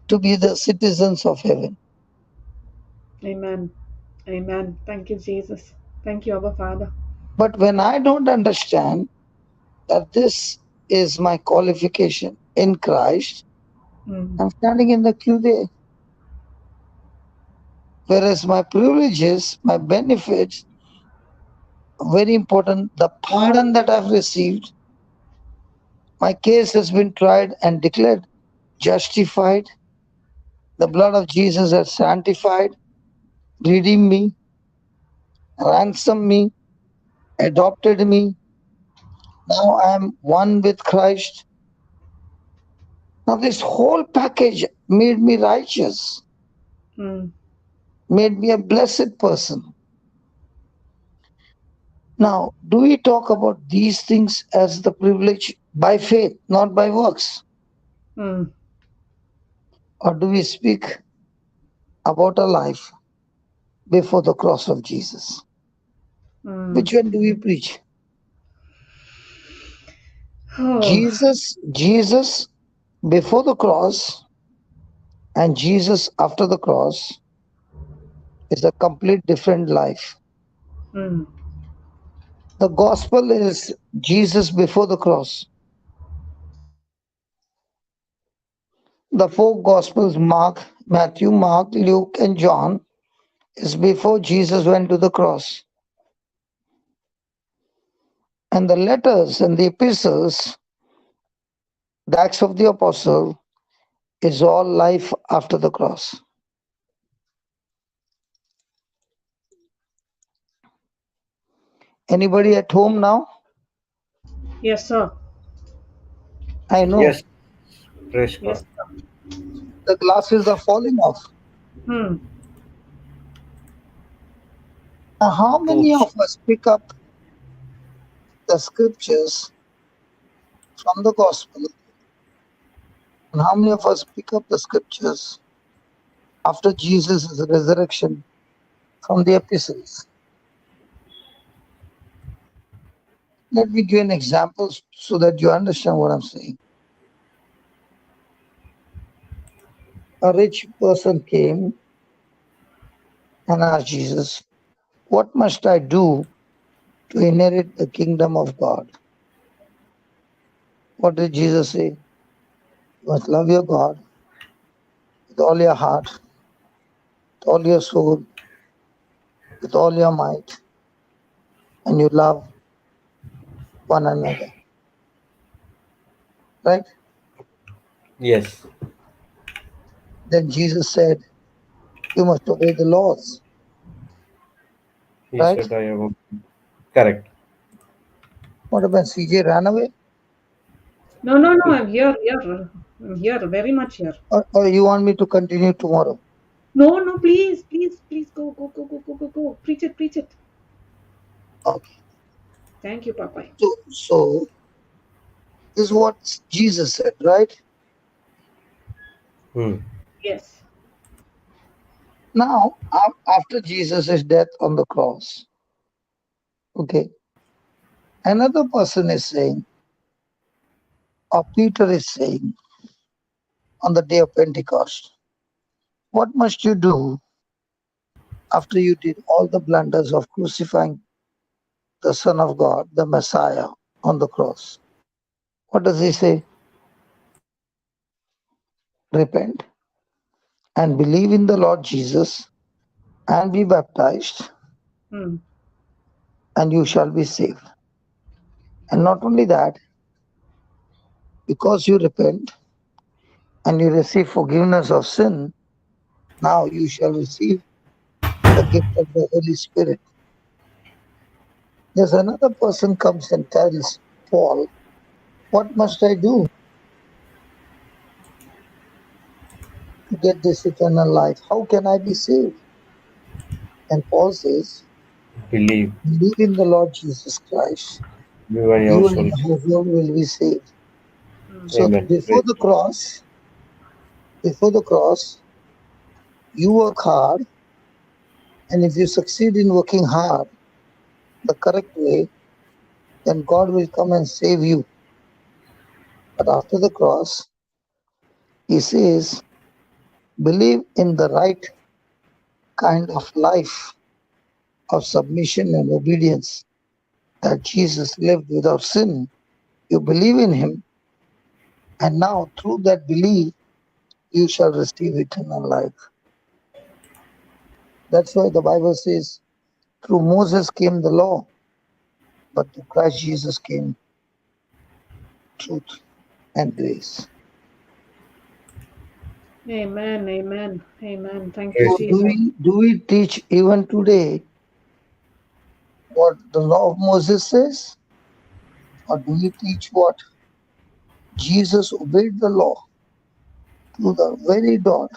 [SPEAKER 3] to be the citizens of heaven.
[SPEAKER 2] Amen. Amen. Thank you, Jesus. Thank you, Abba Father.
[SPEAKER 3] But when I don't understand that this is my qualification in Christ,
[SPEAKER 2] Mm.
[SPEAKER 3] I'm standing in the queue there. Whereas my privileges, my benefits, very important. The pardon that I've received, my case has been tried and declared justified. The blood of Jesus has sanctified, redeemed me, ransomed me, adopted me. Now I am one with Christ. Now, this whole package made me righteous,
[SPEAKER 2] Mm.
[SPEAKER 3] made me a blessed person. Now, do we talk about these things as the privilege by faith, not by works?
[SPEAKER 2] Mm.
[SPEAKER 3] Or do we speak about a life before the cross of Jesus?
[SPEAKER 2] Mm.
[SPEAKER 3] Which one do we preach?
[SPEAKER 2] Oh.
[SPEAKER 3] Jesus before the cross and Jesus after the cross is a complete different life.
[SPEAKER 2] Mm.
[SPEAKER 3] The gospel is Jesus before the cross. The four gospels, Mark, Matthew, Mark, Luke, and John, is before Jesus went to the cross. And the letters and the epistles, the Acts of the Apostle, is all life after the cross. Anybody at home now?
[SPEAKER 2] Yes, sir.
[SPEAKER 3] I know
[SPEAKER 1] Yes, praise God.
[SPEAKER 2] Yes.
[SPEAKER 3] the glasses are falling off.
[SPEAKER 2] Mm.
[SPEAKER 3] Now, how many
[SPEAKER 1] Truth.
[SPEAKER 3] of us pick up the scriptures from the gospel, and how many of us pick up the scriptures after Jesus' resurrection from the epistles? Let me give an example so that you understand what I'm saying. A rich person came and asked Jesus, "What must I do to inherit the kingdom of God?" What did Jesus say? You must love your God with all your heart, with all your soul, with all your might, and you love one another. Right?
[SPEAKER 1] Yes,
[SPEAKER 3] Then Jesus said, "You must obey the laws."
[SPEAKER 1] he
[SPEAKER 3] Right?
[SPEAKER 1] said, I am correct.
[SPEAKER 3] What about CJ ran away?
[SPEAKER 2] No, no, no. I'm here. Here. I'm here. Very much here.
[SPEAKER 3] Or you want me to continue tomorrow?
[SPEAKER 2] No, no. Please, please, please go, go, go, go, go, go, go. Preach it, preach it.
[SPEAKER 3] Okay.
[SPEAKER 2] Thank you, Papa.
[SPEAKER 3] So this is what Jesus said, right?
[SPEAKER 1] Hmm.
[SPEAKER 2] Yes.
[SPEAKER 3] Now, after Jesus' death on the cross, okay, another person is saying, or Peter is saying on the day of Pentecost, what must you do after you did all the blunders of crucifying? the Son of God, the Messiah, on the cross. What does he say? Repent and believe in the Lord Jesus and be baptized,
[SPEAKER 2] Mm.
[SPEAKER 3] and you shall be saved. And not only that, because you repent and you receive forgiveness of sin, now you shall receive the gift of the Holy Spirit. There's another person comes and tells Paul, what must I do to get this eternal life? How can I be saved? And Paul says,
[SPEAKER 1] Believe
[SPEAKER 3] believe in the Lord Jesus Christ.
[SPEAKER 1] you and your
[SPEAKER 3] You and
[SPEAKER 1] soul.
[SPEAKER 3] your household will be saved.
[SPEAKER 2] Mm.
[SPEAKER 3] So
[SPEAKER 1] Amen.
[SPEAKER 3] before
[SPEAKER 1] Praise
[SPEAKER 3] the
[SPEAKER 1] God.
[SPEAKER 3] cross, you work hard, and if you succeed in working hard the correct way, then God will come and save you. But after the cross, he says, believe in the right kind of life of submission and obedience that Jesus lived without sin. You believe in him, and now through that belief, you shall receive eternal life. That's why the Bible says, through Moses came the law, but through Christ Jesus came truth and grace.
[SPEAKER 2] Amen. Amen. Amen. Thank you,
[SPEAKER 1] Praise
[SPEAKER 3] So
[SPEAKER 1] God.
[SPEAKER 2] Jesus.
[SPEAKER 3] do we teach even today what the law of Moses says? Or do we teach what Jesus obeyed the law to the very dot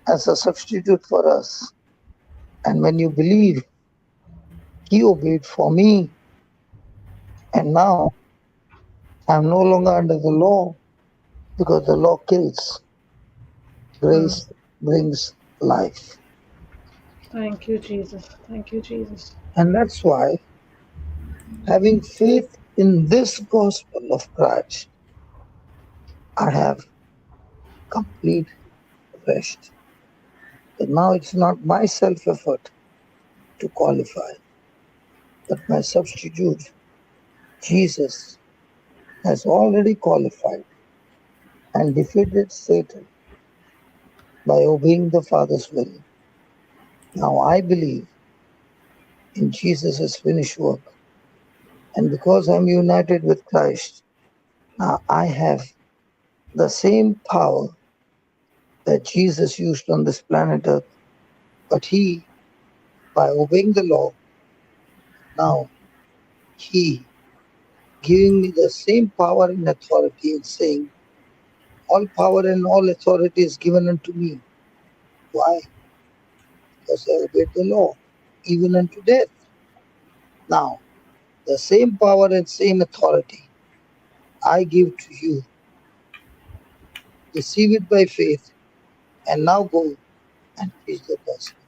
[SPEAKER 3] as a substitute for us? And when you believe, he obeyed for me, and now I'm no longer under the law because the law kills.
[SPEAKER 2] Mm.
[SPEAKER 3] Grace brings life.
[SPEAKER 2] Thank you, Jesus. Thank you, Jesus.
[SPEAKER 3] And that's why having faith in this gospel of Christ, I have complete rest. But now it's not my self effort to qualify, but my substitute, Jesus, has already qualified and defeated Satan by obeying the Father's will. Now I believe in Jesus' finished work. And because I'm united with Christ, now I have the same power that Jesus used on this planet Earth. But he, by obeying the law, now he giving me the same power and authority and saying, all power and all authority is given unto me. Why? Because I obeyed the law, even unto death. Now, the same power and same authority I give to you. Receive it by faith, and now go and preach the gospel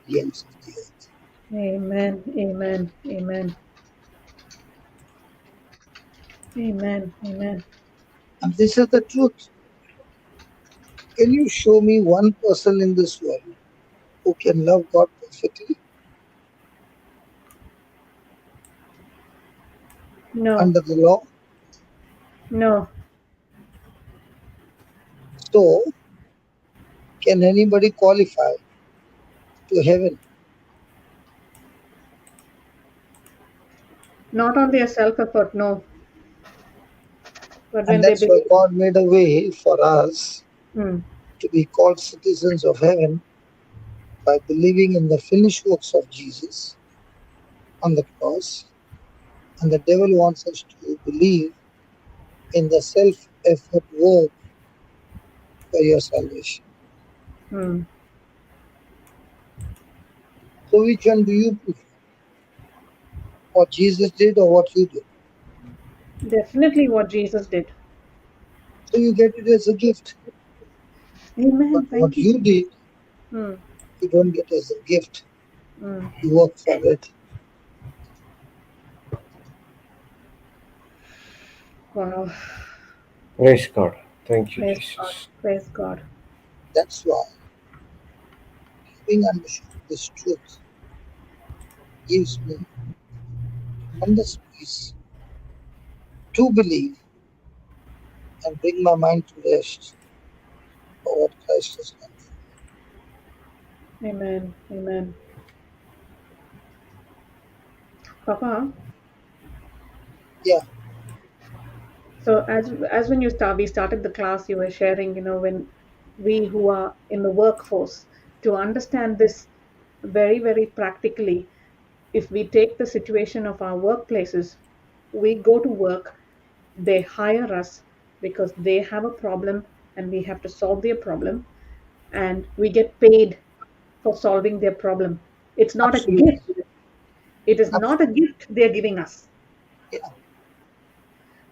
[SPEAKER 3] to the ends of the earth.
[SPEAKER 2] Amen. Amen. Amen. Amen. Amen.
[SPEAKER 3] And this is the truth. Can you show me one person in this world who can love God perfectly
[SPEAKER 2] No.
[SPEAKER 3] under the law?
[SPEAKER 2] No.
[SPEAKER 3] So, can anybody qualify to heaven?
[SPEAKER 2] Not on their self effort. No. But
[SPEAKER 3] And
[SPEAKER 2] when they
[SPEAKER 3] that's why
[SPEAKER 2] believe.
[SPEAKER 3] God made a way for us
[SPEAKER 2] Mm.
[SPEAKER 3] to be called citizens of heaven by believing in the finished works of Jesus on the cross. And the devil wants us to believe in the self effort work for your salvation.
[SPEAKER 2] Mm.
[SPEAKER 3] So, which one do you prefer? What Jesus did or what you did?
[SPEAKER 2] Definitely what Jesus did.
[SPEAKER 3] So, you get it as a gift. But
[SPEAKER 2] Amen.
[SPEAKER 3] what
[SPEAKER 2] Thank you.
[SPEAKER 3] you did,
[SPEAKER 2] Mm.
[SPEAKER 3] you don't get as a gift.
[SPEAKER 2] Mm.
[SPEAKER 3] You work for it.
[SPEAKER 2] Wow.
[SPEAKER 1] Praise God. Thank you,
[SPEAKER 2] Praise God.
[SPEAKER 1] Jesus.
[SPEAKER 2] Praise God.
[SPEAKER 3] That's why, having understood this truth, gives me tremendous peace to believe and bring my mind to rest for what Christ has done for me.
[SPEAKER 2] Amen. Amen. Papa,
[SPEAKER 3] Yeah,
[SPEAKER 2] so as when we started the class, you were sharing, when we who are in the workforce to understand this very practically. If we take the situation of our workplaces, we go to work, they hire us because they have a problem and we have to solve their problem, and we get paid for solving their problem. It's not a
[SPEAKER 3] absolutely.
[SPEAKER 2] gift. It is not a
[SPEAKER 3] Absolutely.
[SPEAKER 2] gift they're giving us.
[SPEAKER 3] Yeah,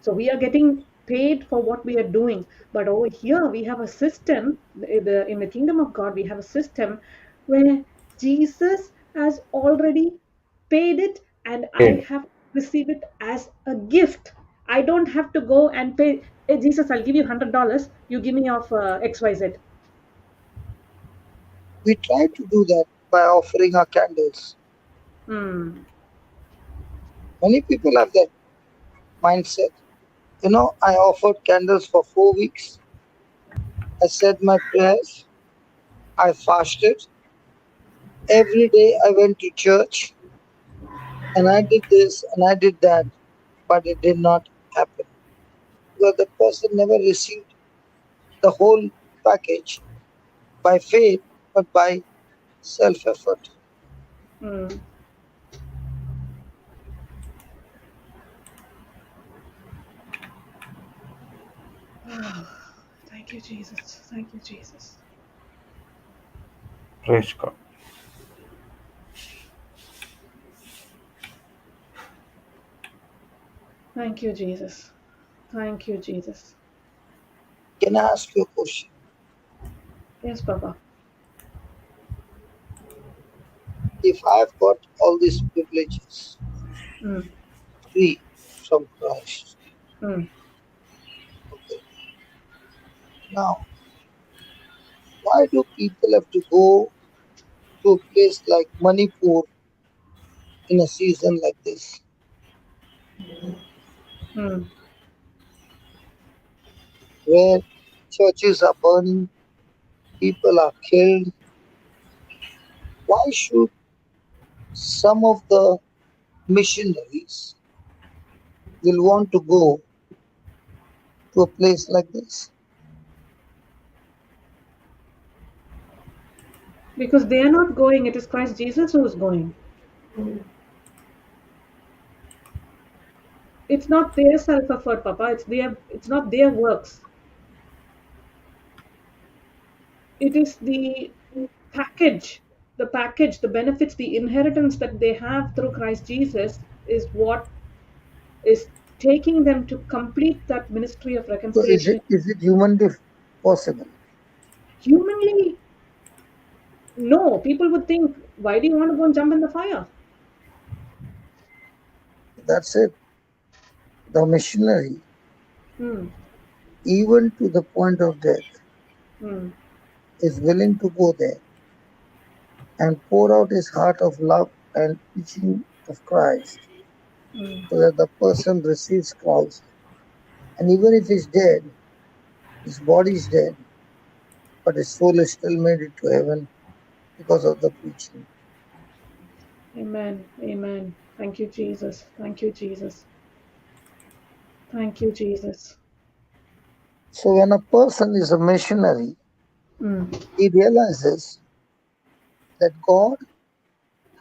[SPEAKER 2] So we are getting paid for what we are doing. But over here, we have a system, in the kingdom of God, we have a system where Jesus has already paid it and I
[SPEAKER 1] Paid.
[SPEAKER 2] have received it as a gift. I don't have to go and pay, hey, Jesus, I'll give you $100. You give me of XYZ.
[SPEAKER 3] we try to do that by offering our candles.
[SPEAKER 2] Hmm.
[SPEAKER 3] Many people have that mindset. I offered candles for 4 weeks. I said my prayers. I fasted. Every day I went to church and I did this and I did that, but it did not happen because the person never received the whole package by faith but by self effort.
[SPEAKER 2] Hmm. Thank you, Jesus. Thank you, Jesus.
[SPEAKER 1] Praise God.
[SPEAKER 2] Thank you, Jesus. Thank you, Jesus.
[SPEAKER 3] Can I ask you a question?
[SPEAKER 2] Yes, Papa.
[SPEAKER 3] If I've got all these privileges
[SPEAKER 2] Hmm.
[SPEAKER 3] free from Christ,
[SPEAKER 2] Hmm.
[SPEAKER 3] okay, now why do people have to go to a place like Manipur in a season like this,
[SPEAKER 2] Hmm.
[SPEAKER 3] where churches are burning, people are killed? Why should some of the missionaries will want to go to a place like this?
[SPEAKER 2] Because they are not going, it is Christ Jesus who is going. It's not their self effort, Papa. It's not their works. It is the benefits, the inheritance that they have through Christ Jesus is what is taking them to complete that ministry of
[SPEAKER 3] So
[SPEAKER 2] reconciliation.
[SPEAKER 3] is it humanly possible?
[SPEAKER 2] Humanly, no. People would think, why do you want to go and jump in the fire?
[SPEAKER 3] That's it. The missionary,
[SPEAKER 2] Hmm.
[SPEAKER 3] even to the point of death,
[SPEAKER 2] Hmm.
[SPEAKER 3] is willing to go there and pour out his heart of love and preaching of Christ
[SPEAKER 2] Hmm.
[SPEAKER 3] so that the person receives Christ. And even if he's dead, his body is dead, but his soul is still made it to heaven because of the preaching.
[SPEAKER 2] Amen. Amen. Thank you, Jesus. Thank you, Jesus. Thank you, Jesus.
[SPEAKER 3] So when a person is a missionary,
[SPEAKER 2] Hmm.
[SPEAKER 3] he realizes that God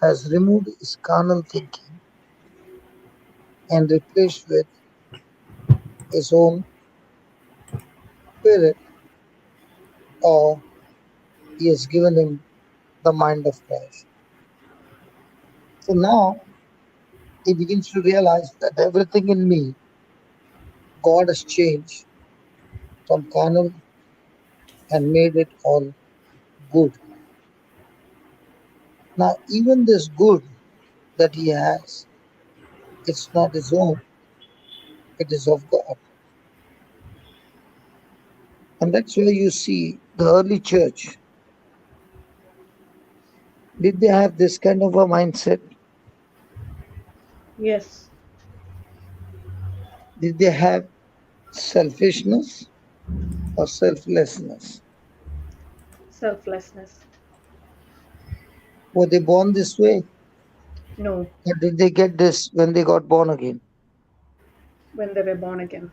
[SPEAKER 3] has removed his carnal thinking and replaced with his own spirit, or he has given him the mind of Christ. So now he begins to realize that everything in me, God has changed from carnal and made it all good. Now, even this good that he has, it's not his own, it is of God. And that's where you see the early church. Did they have this kind of a mindset?
[SPEAKER 2] Yes.
[SPEAKER 3] Did they have selfishness or selflessness?
[SPEAKER 2] Selflessness.
[SPEAKER 3] Were they born this way?
[SPEAKER 2] No.
[SPEAKER 3] Or did they get this when they got born again?
[SPEAKER 2] When they were born again.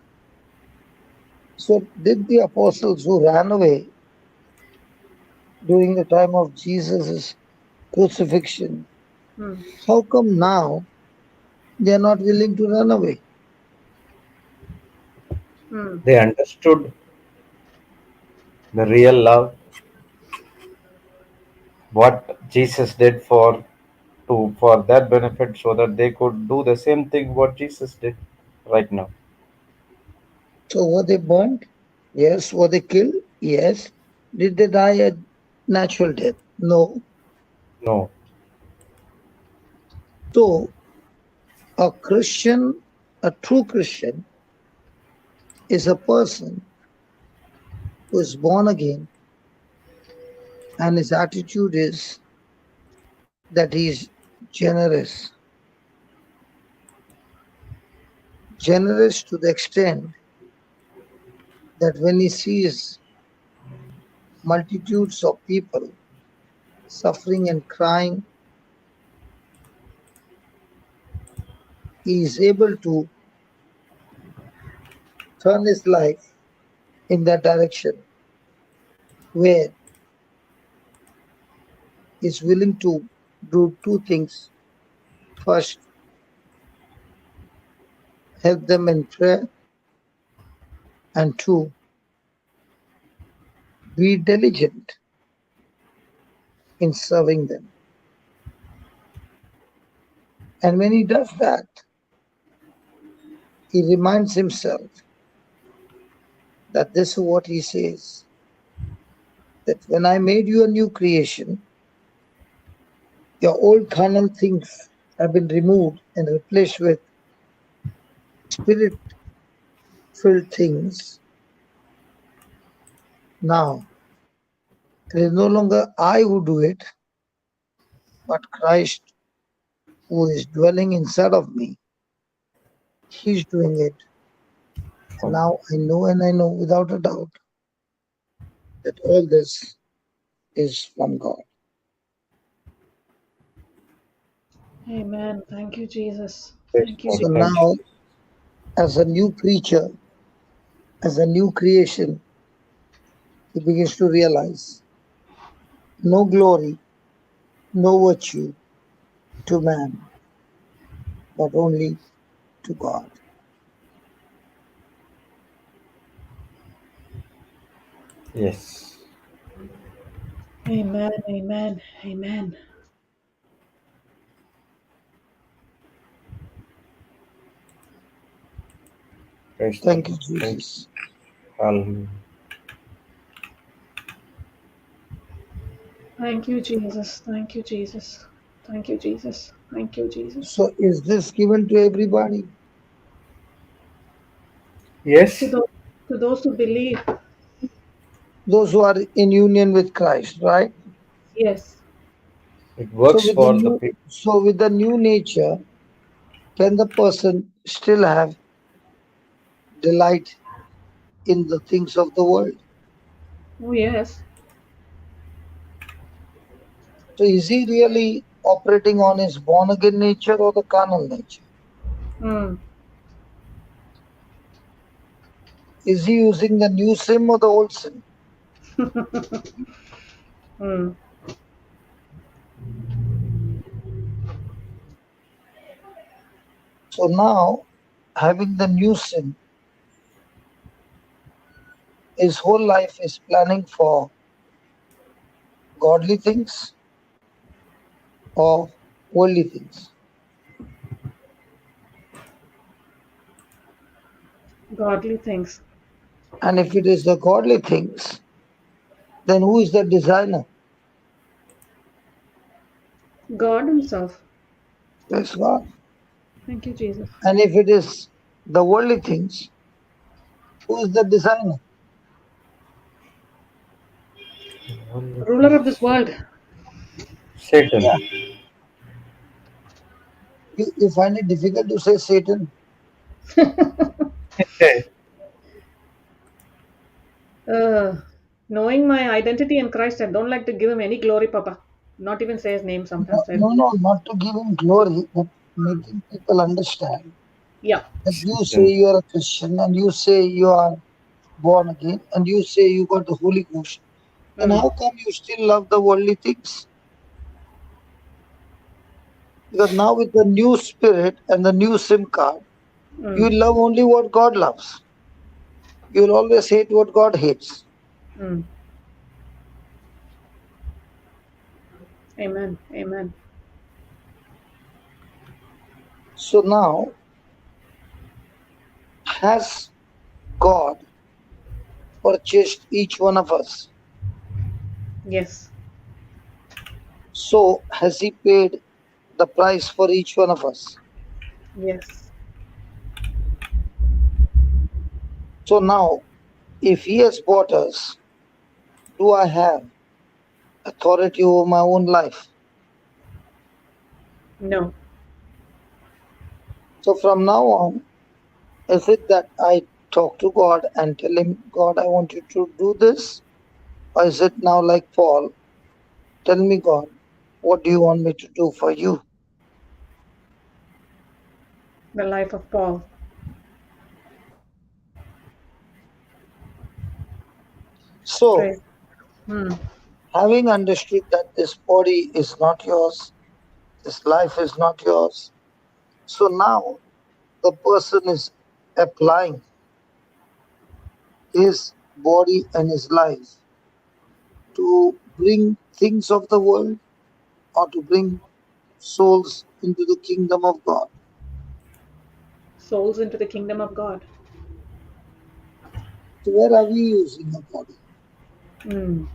[SPEAKER 3] So, did the apostles who ran away during the time of Jesus' crucifixion,
[SPEAKER 2] Hmm.
[SPEAKER 3] how come now they are not willing to run away?
[SPEAKER 2] Hmm.
[SPEAKER 1] They understood the real love, what Jesus did for their benefit, so that they could do the same thing what Jesus did right now.
[SPEAKER 3] So, were they burnt? Yes. Were they killed? Yes. Did they die a natural death? No.
[SPEAKER 1] No.
[SPEAKER 3] So, a Christian, a true Christian, is a person who is born again and his attitude is that he is generous. Generous to the extent that when he sees multitudes of people suffering and crying, he is able to turn his life in that direction where he is willing to do two things. First, help them in prayer, and two, be diligent in serving them. And when he does that, he reminds himself that this is what he says, that when I made you a new creation, your old carnal things have been removed and replaced with spirit filled things. Now, it is no longer I who do it, but Christ who is dwelling inside of me. He's doing it. And now and I know without a doubt that all this is from God.
[SPEAKER 2] Amen. Thank you, Jesus.
[SPEAKER 1] Praise
[SPEAKER 2] Thank you,
[SPEAKER 1] God.
[SPEAKER 3] So
[SPEAKER 2] Jesus.
[SPEAKER 1] Thank you.
[SPEAKER 3] now, as a new creature, as a new creation, he begins to realize no glory, no virtue to man, but only to God.
[SPEAKER 1] Yes.
[SPEAKER 2] Amen. Amen. Amen.
[SPEAKER 1] Praise the
[SPEAKER 3] Thank you,
[SPEAKER 1] Lord. Thank you.
[SPEAKER 3] Jesus.
[SPEAKER 1] Hallelujah.
[SPEAKER 2] Thank you, Jesus. Thank you, Jesus. Thank you, Jesus. Thank you, Jesus.
[SPEAKER 3] So, is this given to everybody?
[SPEAKER 2] To
[SPEAKER 1] Yes,
[SPEAKER 2] those, to those who believe,
[SPEAKER 3] Those who are in union with Christ, right?
[SPEAKER 2] yes.
[SPEAKER 1] it
[SPEAKER 3] So,
[SPEAKER 1] works for the people.
[SPEAKER 3] with the new nature, can the person still have delight in the things of the world?
[SPEAKER 2] Oh, yes.
[SPEAKER 3] So, is he really operating on his born again nature or the carnal nature?
[SPEAKER 2] Hmm.
[SPEAKER 3] Is he using the new sim or the old sim?
[SPEAKER 2] Hmm.
[SPEAKER 3] So now, having the new sim, his whole life is planning for godly things or worldly things.
[SPEAKER 2] Godly things.
[SPEAKER 3] And if it is the godly things, then who is the designer?
[SPEAKER 2] God Himself.
[SPEAKER 3] That's God.
[SPEAKER 2] Thank you, Jesus.
[SPEAKER 3] And if it is the worldly things, who is the designer?
[SPEAKER 2] Ruler of this world.
[SPEAKER 1] Satan.
[SPEAKER 3] Yeah. You find it difficult to say Satan?
[SPEAKER 2] uh, Knowing my identity in Christ, I don't like to give him any glory, Papa. Not even say his name
[SPEAKER 3] No,
[SPEAKER 2] sometimes. I
[SPEAKER 3] no,
[SPEAKER 2] don't.
[SPEAKER 3] no, not to give him glory, but making people understand
[SPEAKER 2] Yeah.
[SPEAKER 3] that you say
[SPEAKER 1] Then
[SPEAKER 3] you are a Christian and you say you are born again and you say you got the Holy Ghost. Then
[SPEAKER 2] Mm,
[SPEAKER 3] how come you still love the worldly things? Because now with the new spirit and the new SIM card, you
[SPEAKER 2] mm,
[SPEAKER 3] love only what God loves. You'll always hate what God hates.
[SPEAKER 2] mm. Amen. Amen.
[SPEAKER 3] So now, has God purchased each one of us?
[SPEAKER 2] Yes.
[SPEAKER 3] So has He paid the price for each one of us?
[SPEAKER 2] Yes.
[SPEAKER 3] So now, if He has bought us, do I have authority over my own life?
[SPEAKER 2] No.
[SPEAKER 3] So from now on, is it that I talk to God and tell Him, God, I want you to do this? Or is it now like Paul, tell me, God, what do you want me to do for you?
[SPEAKER 2] The life of Paul.
[SPEAKER 3] So,
[SPEAKER 2] Praise. Hmm.
[SPEAKER 3] having understood that this body is not yours, this life is not yours, so now the person is applying his body and his life to bring things of the world or to bring souls into the kingdom of God.
[SPEAKER 2] Souls into the kingdom of God.
[SPEAKER 3] So, where are we using the body?
[SPEAKER 2] Hmm.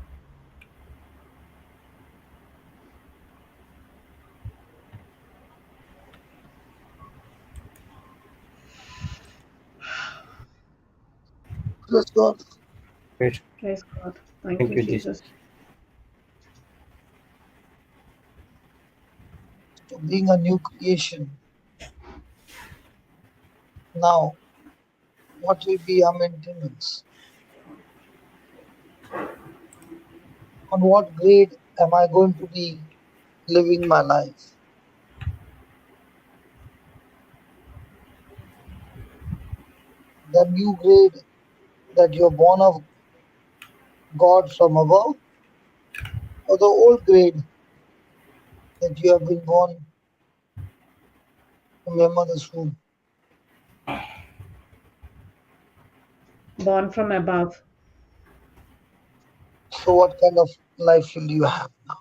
[SPEAKER 3] Praise God.
[SPEAKER 1] praise.
[SPEAKER 2] Praise God. Thank
[SPEAKER 1] Thank
[SPEAKER 2] you,
[SPEAKER 1] you, Jesus.
[SPEAKER 2] Jesus.
[SPEAKER 3] So, being a new creation, now what will be our maintenance? On what grade am I going to be living my life? The new grade that you're born of God from above, or the old grade that you have been born from your mother's womb?
[SPEAKER 2] Born from above.
[SPEAKER 3] So, what kind of life will you have now?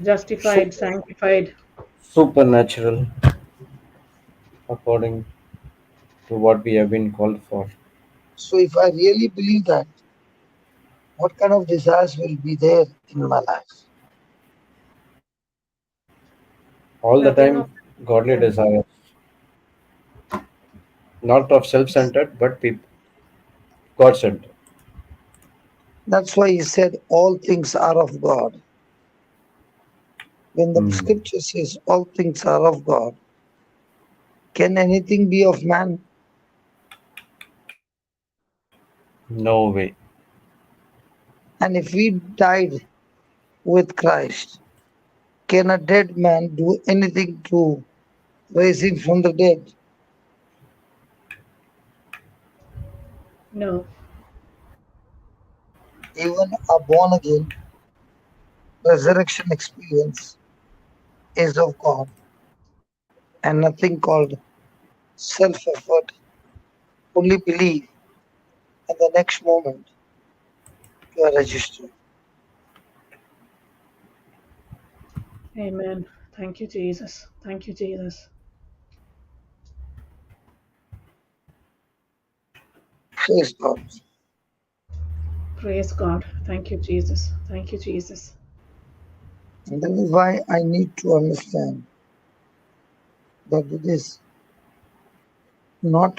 [SPEAKER 2] Justified,
[SPEAKER 1] Super,
[SPEAKER 2] sanctified.
[SPEAKER 1] supernatural, according to what we have been called for.
[SPEAKER 3] So, if I really believe that, what kind of desires will be there in my life?
[SPEAKER 1] All the
[SPEAKER 2] Nothing
[SPEAKER 1] time,
[SPEAKER 2] of
[SPEAKER 1] godly
[SPEAKER 2] them.
[SPEAKER 1] desires, not of self-centered, but people, God-centered.
[SPEAKER 3] That's why he said, all things are of God. When the
[SPEAKER 1] Hmm.
[SPEAKER 3] scripture says all things are of God, can anything be of man?
[SPEAKER 1] No way.
[SPEAKER 3] And if we died with Christ, can a dead man do anything to raise him from the dead?
[SPEAKER 2] No.
[SPEAKER 3] Even a born again resurrection experience is of God, and nothing called self effort. Only believe, and the next moment you are registered.
[SPEAKER 2] Amen. Thank you, Jesus. Thank you, Jesus.
[SPEAKER 3] Praise God.
[SPEAKER 2] Praise God. Thank you, Jesus. Thank you, Jesus.
[SPEAKER 3] And that is why I need to understand that it is not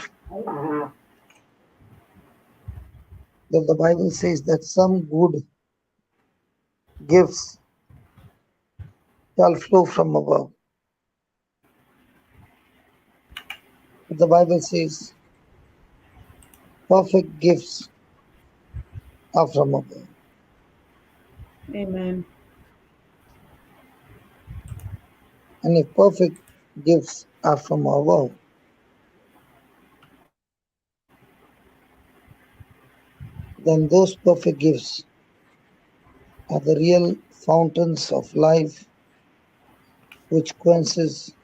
[SPEAKER 3] that the Bible says that some good gifts shall flow from above. The Bible says perfect gifts are from above.
[SPEAKER 2] Amen.
[SPEAKER 3] And if perfect gifts are from above, then those perfect gifts are the real fountains of life which quenches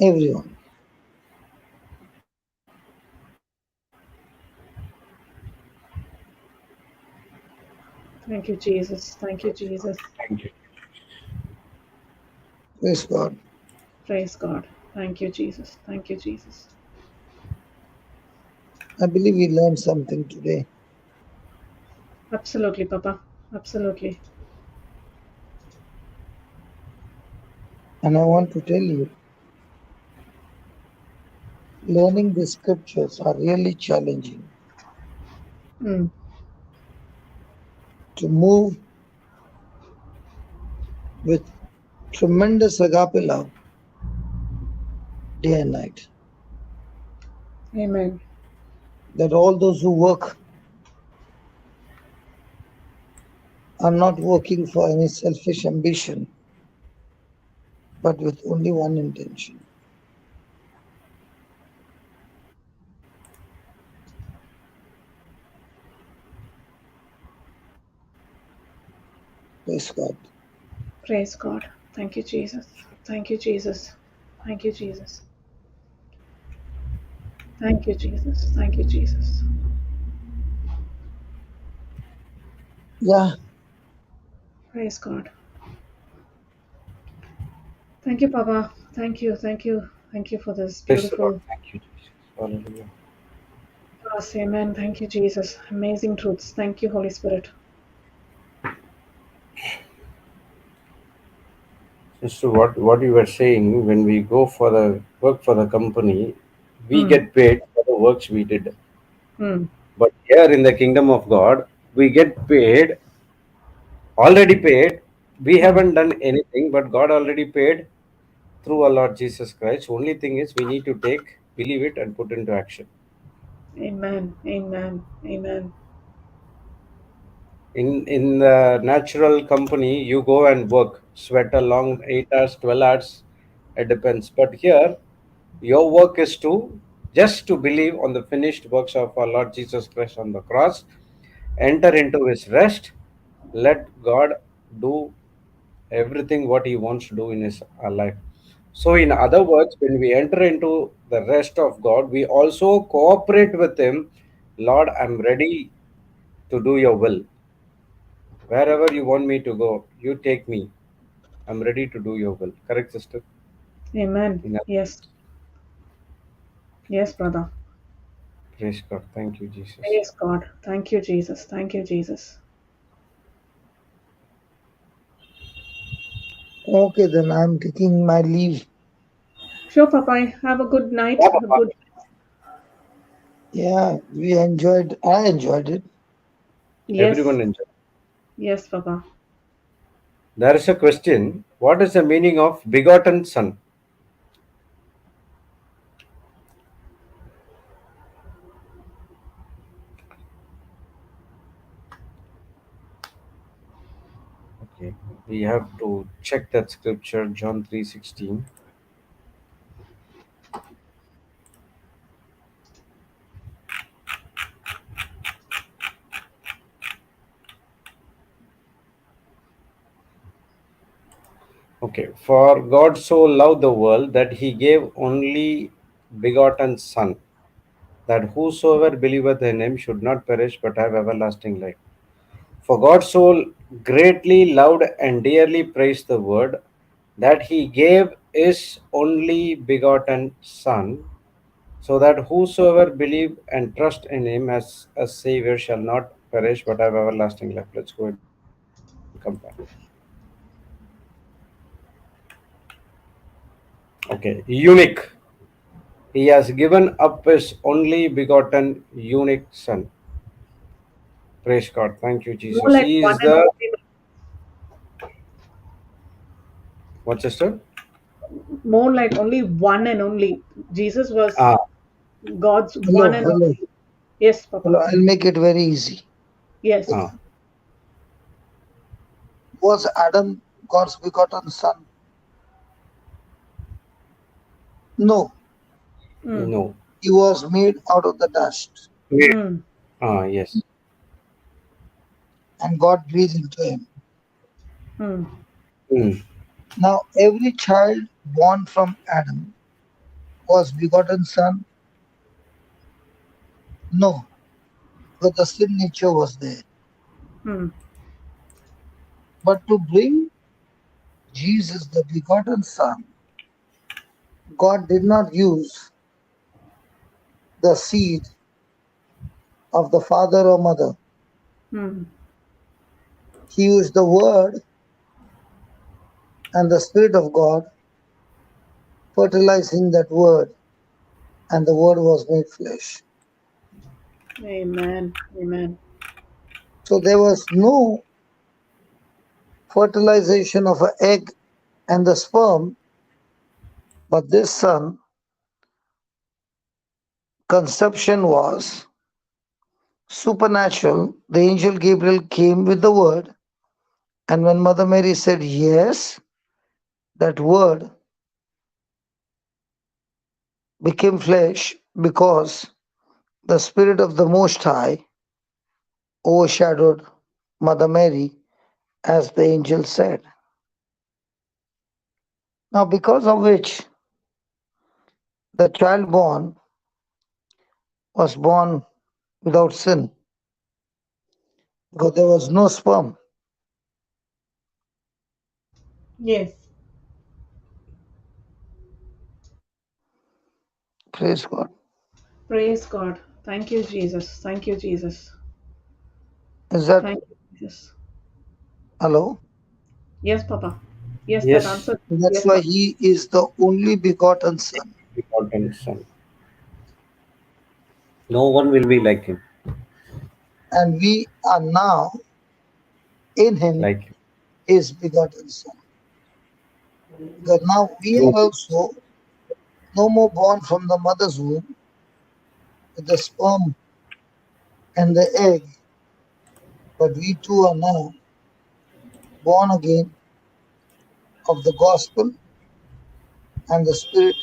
[SPEAKER 3] everyone.
[SPEAKER 2] Thank you, Jesus. Thank you, Jesus.
[SPEAKER 1] Thank you.
[SPEAKER 3] Praise God.
[SPEAKER 2] Praise God. Thank you, Jesus. Thank you, Jesus.
[SPEAKER 3] I believe we learned something today.
[SPEAKER 2] Absolutely, Papa. Absolutely.
[SPEAKER 3] And I want to tell you, learning the scriptures are really challenging.
[SPEAKER 2] Mm.
[SPEAKER 3] To move with tremendous agape love day and night.
[SPEAKER 2] Amen.
[SPEAKER 3] That all those who work are not working for any selfish ambition, but with only one intention. Praise God.
[SPEAKER 2] Praise God. Thank you, Jesus. Thank you, Jesus. Thank you, Jesus. Thank you, Jesus. Thank you, Jesus.
[SPEAKER 3] Yeah,
[SPEAKER 2] Praise God. Thank you, Papa. Thank you. Thank you. Thank you for this
[SPEAKER 1] Praise the Lord.
[SPEAKER 2] beautiful
[SPEAKER 1] Thank you, Jesus. Hallelujah.
[SPEAKER 2] class. Amen. Thank you, Jesus. Amazing truths. Thank you, Holy Spirit.
[SPEAKER 1] Sister, what you were saying, when we go for the work for the company, we
[SPEAKER 2] Hmm.
[SPEAKER 1] get paid for the works we did.
[SPEAKER 2] Hmm.
[SPEAKER 1] But here in the kingdom of God, we get paid, already paid. We
[SPEAKER 2] Hmm.
[SPEAKER 1] haven't done anything, but God already paid through our Lord Jesus Christ. Only thing is we need to take, believe it, and put into action.
[SPEAKER 2] Amen. Amen. Amen.
[SPEAKER 1] In the natural company, you go and work, sweat a long 8 hours, 12 hours. It depends. But here, your work is to just to believe on the finished works of our Lord Jesus Christ on the cross, enter into His rest. Let God do everything what He wants to do in His our life. So, in other words, when we enter into the rest of God, we also cooperate with Him. Lord, I'm ready to do your will. Wherever you want me to go, you take me. I'm ready to do your will. Correct, sister?
[SPEAKER 2] Amen.
[SPEAKER 1] In
[SPEAKER 2] Yes. Yes, brother.
[SPEAKER 1] praise God. Thank you, Jesus.
[SPEAKER 2] Praise God. Thank you, Jesus. Thank you, Jesus.
[SPEAKER 3] okay, then I'm taking my leave.
[SPEAKER 2] Sure, Papa. Have a good night.
[SPEAKER 1] Yeah,
[SPEAKER 2] A
[SPEAKER 1] Papa.
[SPEAKER 2] good.
[SPEAKER 3] Yeah, I enjoyed it.
[SPEAKER 2] Yes.
[SPEAKER 1] Everyone enjoy.
[SPEAKER 2] Yes, Papa.
[SPEAKER 1] There is a question. What is the meaning of begotten son? Okay. We have to check that scripture, John 3:16. Okay. For God so loved the world that he gave only begotten son, that whosoever believeth in him should not perish but have everlasting life. For God so greatly loved and dearly praised the word that he gave his only begotten Son, so that whosoever believe and trust in him as a Savior shall not perish but have everlasting life. Let's go and compare. Okay, unique. He has given up his only begotten unique Son. Praise God. Thank you,
[SPEAKER 2] More
[SPEAKER 1] Jesus.
[SPEAKER 2] like
[SPEAKER 1] He
[SPEAKER 2] one
[SPEAKER 1] is
[SPEAKER 2] and
[SPEAKER 1] the
[SPEAKER 2] only.
[SPEAKER 1] What, sister?
[SPEAKER 2] More like only one and only. Jesus was
[SPEAKER 1] Ah,
[SPEAKER 2] God's
[SPEAKER 3] Hello,
[SPEAKER 2] one and
[SPEAKER 3] hello,
[SPEAKER 2] only. Yes,
[SPEAKER 3] hello.
[SPEAKER 2] Papa.
[SPEAKER 3] I'll make it very easy.
[SPEAKER 2] Yes.
[SPEAKER 1] ah,
[SPEAKER 3] Was Adam God's begotten son? No,
[SPEAKER 2] Mm.
[SPEAKER 1] no.
[SPEAKER 3] he was made out of the dust,
[SPEAKER 1] Yeah.
[SPEAKER 2] Mm.
[SPEAKER 1] Ah, yes.
[SPEAKER 3] and God breathed into him.
[SPEAKER 2] Mm.
[SPEAKER 1] Mm.
[SPEAKER 3] Now, every child born from Adam was begotten son? No, but the sin nature was there.
[SPEAKER 2] Mm.
[SPEAKER 3] But to bring Jesus, the begotten son, God did not use the seed of the father or mother.
[SPEAKER 2] Mm.
[SPEAKER 3] He used the word and the spirit of God fertilizing that word, and the word was made flesh.
[SPEAKER 2] Amen. Amen.
[SPEAKER 3] So there was no fertilization of an egg and the sperm, but this son, conception was supernatural. The angel Gabriel came with the word, and when Mother Mary said yes, that word became flesh because the Spirit of the Most High overshadowed Mother Mary, as the angel said. Now, because of which the child born was born without sin, because there was no sperm.
[SPEAKER 2] Yes.
[SPEAKER 3] Praise God.
[SPEAKER 2] Praise God. Thank you, Jesus. Thank you, Jesus.
[SPEAKER 3] Is that
[SPEAKER 2] Thank you, Jesus.
[SPEAKER 3] hello?
[SPEAKER 2] Yes, Papa. Yes, that
[SPEAKER 1] Yes.
[SPEAKER 2] answer.
[SPEAKER 3] That's
[SPEAKER 2] Yes,
[SPEAKER 3] why
[SPEAKER 2] Papa.
[SPEAKER 3] he is the only begotten Son.
[SPEAKER 1] Begotten son. No one will be like him.
[SPEAKER 3] And we are now in him,
[SPEAKER 1] Like him.
[SPEAKER 3] his begotten Son. Because now we
[SPEAKER 1] True.
[SPEAKER 3] are also no more born from the mother's womb with the sperm and the egg, but we too are now born again of the gospel and the Spirit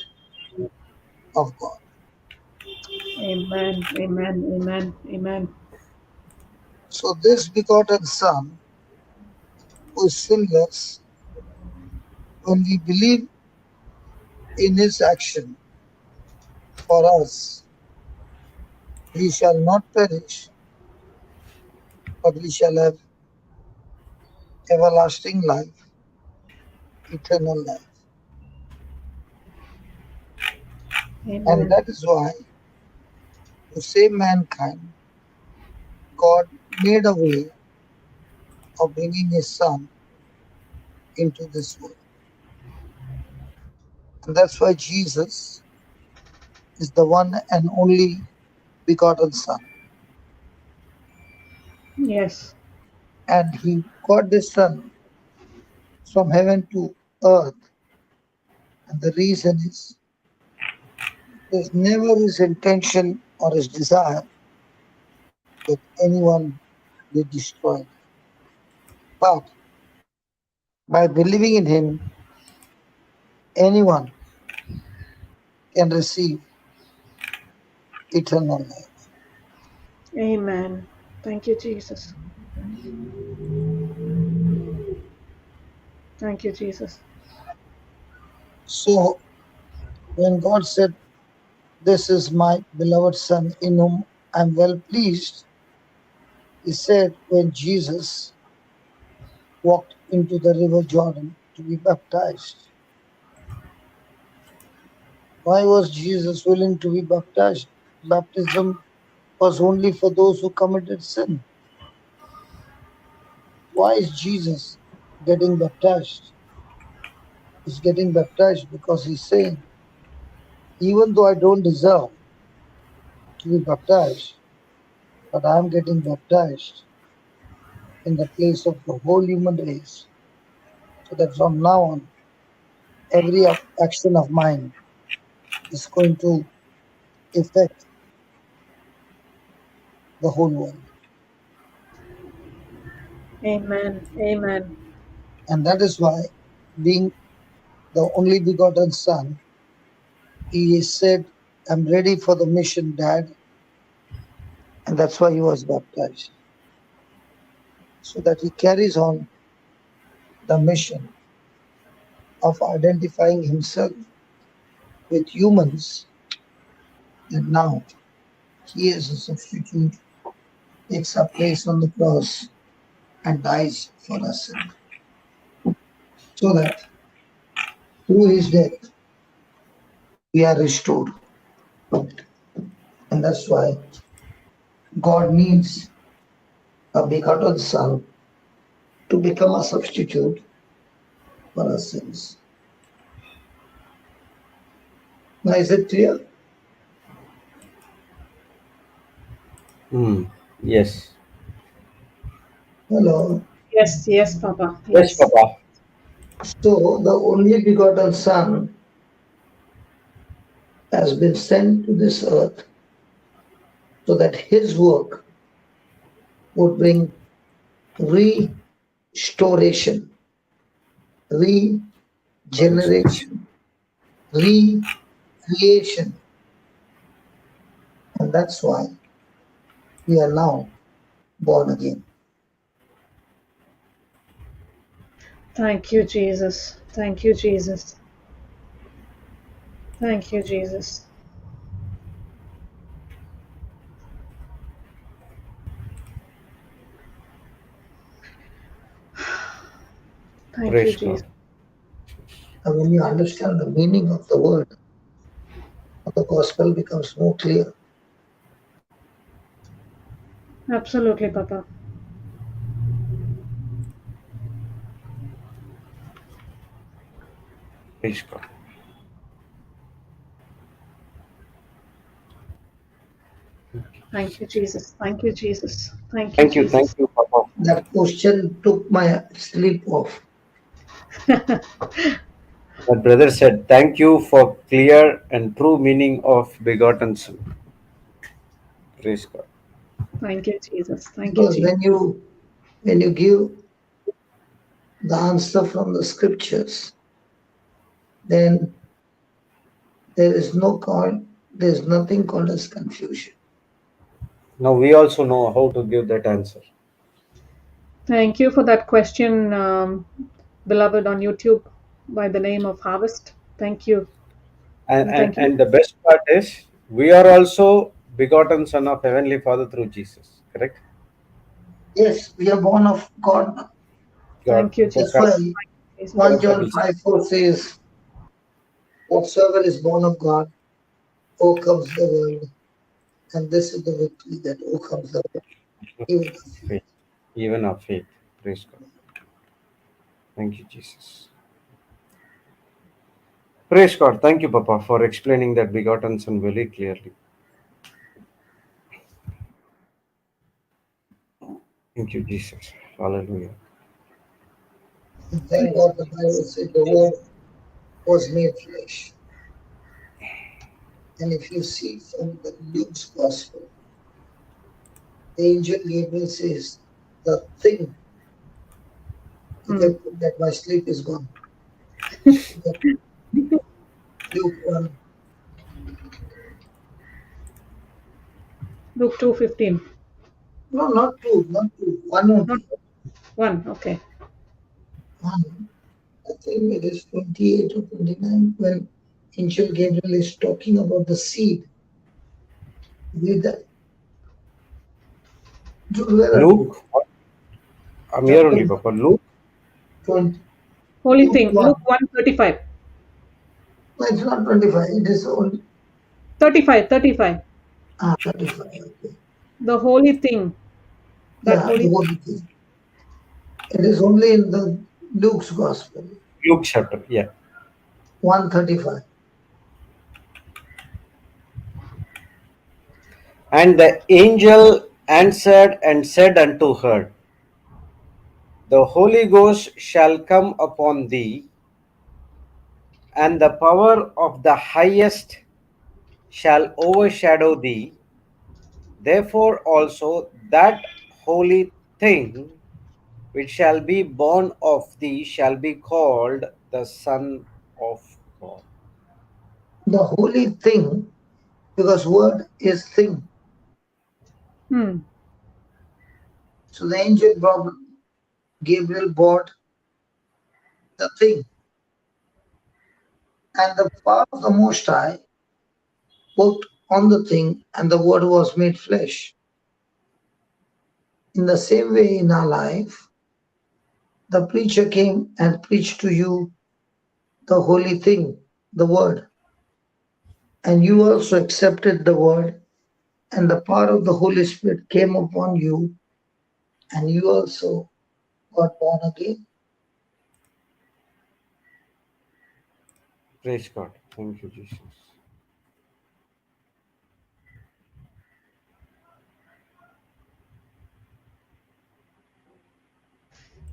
[SPEAKER 3] of God.
[SPEAKER 2] Amen. Amen. Amen. Amen.
[SPEAKER 3] So this begotten Son, who is sinless, when we believe in his action for us, we shall not perish, but we shall have everlasting life, eternal life. And
[SPEAKER 2] Amen.
[SPEAKER 3] that is why, to save mankind, God made a way of bringing his Son into this world. And that's why Jesus is the one and only begotten Son.
[SPEAKER 2] Yes.
[SPEAKER 3] And he got this Son from heaven to earth. And the reason is, it was never his intention or his desire that anyone be destroyed. But by believing in him, anyone can receive eternal life.
[SPEAKER 2] Amen. Thank you, Jesus. Thank you, Jesus.
[SPEAKER 3] So when God said, "This is my beloved Son in whom I'm well pleased," he said when Jesus walked into the river Jordan to be baptized. Why was Jesus willing to be baptized? Baptism was only for those who committed sin. Why is Jesus getting baptized? He's getting baptized because he's saying, even though I don't deserve to be baptized, but I'm getting baptized in the place of the whole human race, so that from now on every action of mine is going to affect the whole world.
[SPEAKER 2] Amen. Amen.
[SPEAKER 3] And that is why, being the only begotten Son, he said, I'm ready for the mission, Dad. And that's why he was baptized. So that he carries on the mission of identifying himself with humans. And now he is a substitute, takes our place on the cross and dies for us. So that through his death, we are restored. And that's why God needs a begotten Son to become a substitute for our sins. Now, is it clear?
[SPEAKER 1] Yes.
[SPEAKER 3] Hello.
[SPEAKER 2] Yes, yes, Papa.
[SPEAKER 1] Yes,
[SPEAKER 2] Yes.
[SPEAKER 1] Papa.
[SPEAKER 3] So, the only begotten Son has been sent to this earth so that his work would bring restoration, regeneration, recreation. And that's why we are now born again.
[SPEAKER 2] Thank you, Jesus. Thank you, Jesus. Thank you, Jesus. Thank you,
[SPEAKER 1] Praise God.
[SPEAKER 2] Jesus.
[SPEAKER 3] And when you understand the meaning of the word, the gospel becomes more clear.
[SPEAKER 2] Absolutely, Papa.
[SPEAKER 1] Praise God.
[SPEAKER 2] Thank you, Jesus. Thank you, Jesus. Thank you,
[SPEAKER 1] Thank you. Thank
[SPEAKER 2] Jesus.
[SPEAKER 1] you, Papa.
[SPEAKER 3] That question took my sleep off.
[SPEAKER 1] My brother said, thank you for clear and true meaning of begotten Son. Praise God.
[SPEAKER 2] Thank you, Jesus. Thank you,
[SPEAKER 3] Because
[SPEAKER 2] Jesus.
[SPEAKER 3] when you give the answer from the scriptures, then there is there is nothing called as confusion.
[SPEAKER 1] Now we also know how to give that answer.
[SPEAKER 2] Thank you for that question, beloved on YouTube by the name of Harvest. Thank you.
[SPEAKER 1] And,
[SPEAKER 2] And
[SPEAKER 1] and,
[SPEAKER 2] thank you.
[SPEAKER 1] and the best part is, we are also begotten Son of Heavenly Father through Jesus. Correct?
[SPEAKER 3] Yes, we are born of God.
[SPEAKER 1] God.
[SPEAKER 2] Thank you,
[SPEAKER 3] That's
[SPEAKER 2] Jesus.
[SPEAKER 3] why
[SPEAKER 2] Thank you, Jesus.
[SPEAKER 3] 1 John 5:4 says, whatsoever is born of God overcomes the world. And this is the victory that overcomes the world. Even the faith.
[SPEAKER 1] Faith. Even of faith. Praise God. Thank you, Jesus. Praise God. Thank you, Papa, for explaining that begotten Son very clearly. Thank you, Jesus. Hallelujah.
[SPEAKER 3] And thank God the Bible said the word was made flesh. And if you see from the Luke's gospel, the angel Gabriel says, the thing, you
[SPEAKER 2] Hmm.
[SPEAKER 3] can put that my sleep is gone. Luke 1,
[SPEAKER 2] Luke 2:15.
[SPEAKER 3] no, not two, one
[SPEAKER 2] Not
[SPEAKER 3] only.
[SPEAKER 2] one. Okay.
[SPEAKER 3] One. I think it is 28 or 29 when angel Gabriel is talking about the seed. Read that. Where are you?
[SPEAKER 1] Luke, I'm here
[SPEAKER 3] Chapter
[SPEAKER 1] only, Papa. Luke,
[SPEAKER 3] 20,
[SPEAKER 2] Holy
[SPEAKER 3] Luke
[SPEAKER 2] thing.
[SPEAKER 3] 1.
[SPEAKER 2] Luke 1:35.
[SPEAKER 3] No, it's not 25, it is only
[SPEAKER 2] 35. 35.
[SPEAKER 3] 35. Okay.
[SPEAKER 2] The holy thing. That
[SPEAKER 3] Yeah, the
[SPEAKER 2] holy.
[SPEAKER 3] Holy thing. It is only in the Luke's Gospel,
[SPEAKER 1] Luke chapter, yeah.
[SPEAKER 3] 135.
[SPEAKER 1] And the angel answered and said unto her, the Holy Ghost shall come upon thee, and the power of the highest shall overshadow thee. Therefore also that holy thing which shall be born of thee shall be called the Son of God.
[SPEAKER 3] The holy thing, because word is thing.
[SPEAKER 2] Hmm.
[SPEAKER 3] So the angel Gabriel brought the thing, and the power of the Most High worked on the thing, and the word was made flesh. In the same way, in our life, the preacher came and preached to you the holy thing, the word, and you also accepted the word, and the power of the Holy Spirit came upon you, and you also got born again.
[SPEAKER 1] Praise God. Thank you, Jesus.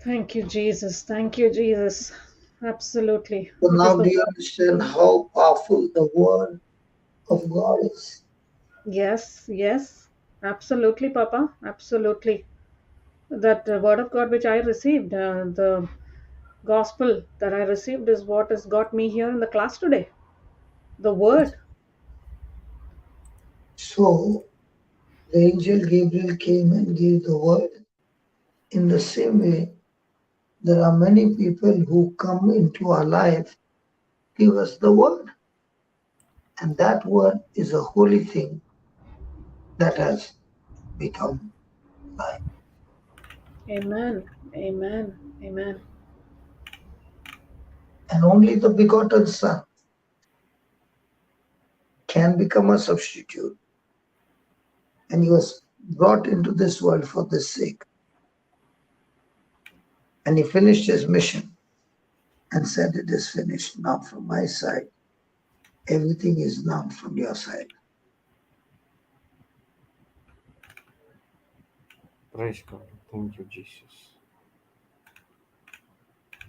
[SPEAKER 2] Thank you, Jesus. Thank you, Jesus. Absolutely.
[SPEAKER 3] So
[SPEAKER 2] It is
[SPEAKER 3] now,
[SPEAKER 2] the
[SPEAKER 3] do you
[SPEAKER 2] word.
[SPEAKER 3] understand how powerful the word of God is?
[SPEAKER 2] Yes, yes. Absolutely, Papa. Absolutely. That word of God which I received, the gospel that I received is what has got me here in the class today. The word.
[SPEAKER 3] So the angel Gabriel came and gave the word. In the same way, there are many people who come into our life, give us the word, and that word is a holy thing that has become life.
[SPEAKER 2] Amen. Amen. Amen.
[SPEAKER 3] And only the begotten Son can become a substitute. And he was brought into this world for this sake. And he finished his mission and said, "It is finished. Now from my side, everything is now from your side."
[SPEAKER 1] Praise God. Thank you, Jesus.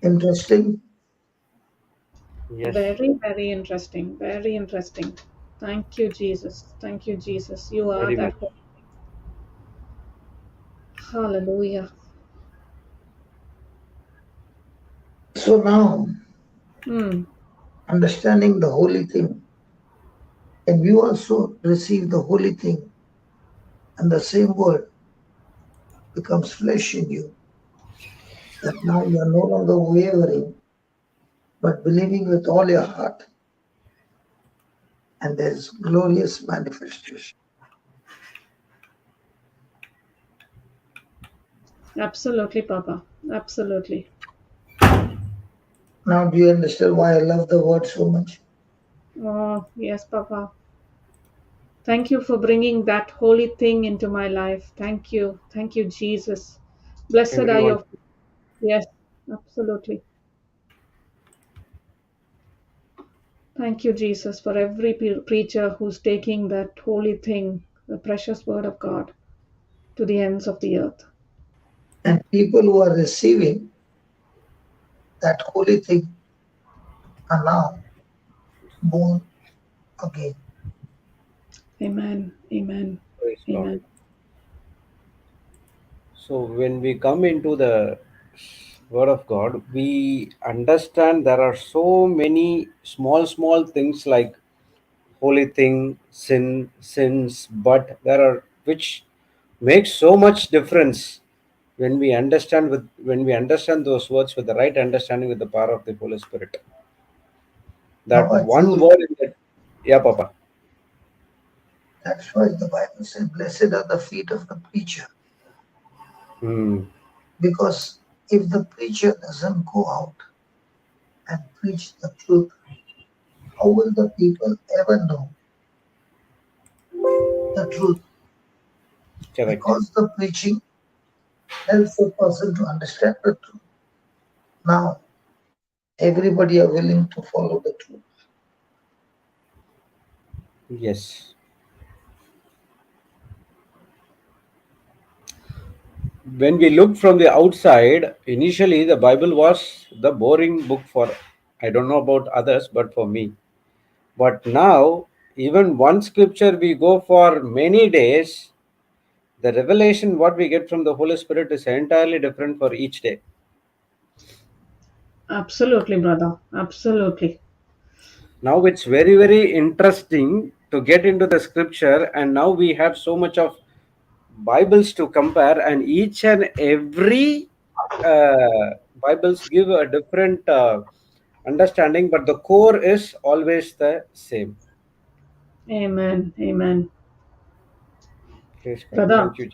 [SPEAKER 3] Interesting.
[SPEAKER 1] Yes,
[SPEAKER 2] Very, very interesting. Very interesting. Thank you, Jesus. Thank you, Jesus. You are
[SPEAKER 1] very
[SPEAKER 2] that
[SPEAKER 1] much.
[SPEAKER 2] holy. Hallelujah.
[SPEAKER 3] So now,
[SPEAKER 2] Hmm.
[SPEAKER 3] understanding the holy thing, and you also receive the holy thing, and the same word becomes flesh in you, that now you are no longer wavering, but believing with all your heart, and there's glorious manifestation.
[SPEAKER 2] Absolutely, Papa. Absolutely.
[SPEAKER 3] Now, do you understand why I love the word so much?
[SPEAKER 2] Oh, yes, Papa. Thank you for bringing that holy thing into my life. Thank you. Thank you, Jesus. Blessed are
[SPEAKER 1] Everyone.
[SPEAKER 2] your. Yes, absolutely. Thank you, Jesus, for every preacher who's taking that holy thing, the precious word of God, to the ends of the earth.
[SPEAKER 3] And people who are receiving that holy thing are now born again.
[SPEAKER 2] Amen. Amen.
[SPEAKER 1] Praise God.
[SPEAKER 2] Amen.
[SPEAKER 1] So when we come into the Word of God, we understand there are so many small, small things like holy thing, sin, sins, but there are which makes so much difference when we understand those words with the right understanding with the power of the Holy Spirit.
[SPEAKER 3] Now,
[SPEAKER 1] That one
[SPEAKER 3] actually,
[SPEAKER 1] word in that, yeah, Papa.
[SPEAKER 3] that's why the Bible said, "Blessed are the feet of the preacher."
[SPEAKER 1] Hmm.
[SPEAKER 3] Because if the preacher doesn't go out and preach the truth, how will the people ever know the truth?
[SPEAKER 1] Correct.
[SPEAKER 3] Because the preaching helps the person to understand the truth. Now, everybody are willing to follow the truth.
[SPEAKER 1] Yes. When we look from the outside, initially the Bible was the boring book for. I don't know about others, but for me. But now, even one scripture we go for many days, the revelation what we get from the Holy Spirit is entirely different for each day.
[SPEAKER 2] Absolutely, brother. Absolutely.
[SPEAKER 1] Now it's very, very interesting to get into the scripture, and now we have so much of Bibles to compare, and each and every Bibles give a different understanding, but the core is always the same.
[SPEAKER 2] Amen. Amen.
[SPEAKER 1] Praise God.
[SPEAKER 2] Brother,
[SPEAKER 1] Thank you.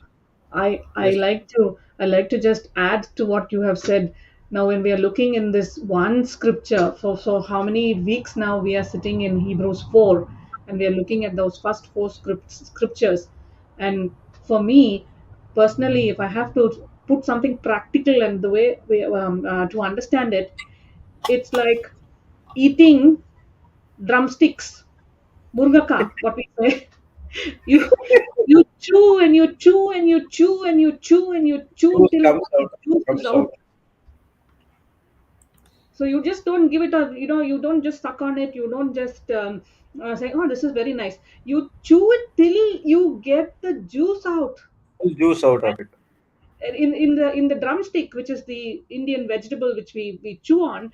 [SPEAKER 2] I I
[SPEAKER 1] Yes.
[SPEAKER 2] like to I like to just add to what you have said. Now, when we are looking in this one scripture, for so how many weeks now we are sitting in Hebrews 4, and we are looking at those first four scriptures. And for me personally, if I have to put something practical and the way to understand it, it's like eating drumsticks, murgaka, what we say. you you chew and you chew and you chew and you chew and you chew
[SPEAKER 1] Truth
[SPEAKER 2] till
[SPEAKER 1] comes
[SPEAKER 2] the
[SPEAKER 1] out.
[SPEAKER 2] juice is
[SPEAKER 1] Comes
[SPEAKER 2] out.
[SPEAKER 1] out.
[SPEAKER 2] So you just don't give it a, you don't just suck on it. You don't just say, oh, this is very nice. You chew it till you get the juice out.
[SPEAKER 1] Full juice out of it.
[SPEAKER 2] In the drumstick, which is the Indian vegetable which we chew on,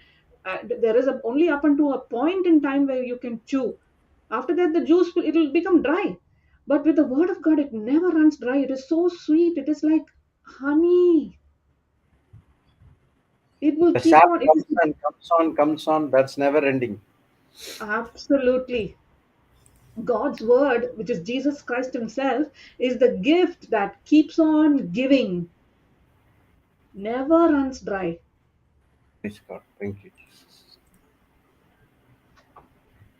[SPEAKER 2] there is only up until a point in time where you can chew. After that, the juice it'll become dry. But with the word of God, it never runs dry. It is so sweet. It is like honey. It will
[SPEAKER 1] The
[SPEAKER 2] keep
[SPEAKER 1] sap
[SPEAKER 2] on. It
[SPEAKER 1] comes
[SPEAKER 2] is
[SPEAKER 1] and comes on, comes on. That's never ending.
[SPEAKER 2] absolutely God's word, which is Jesus Christ Himself, is the gift that keeps on giving, never runs dry.
[SPEAKER 1] Praise God. Thank you, Jesus.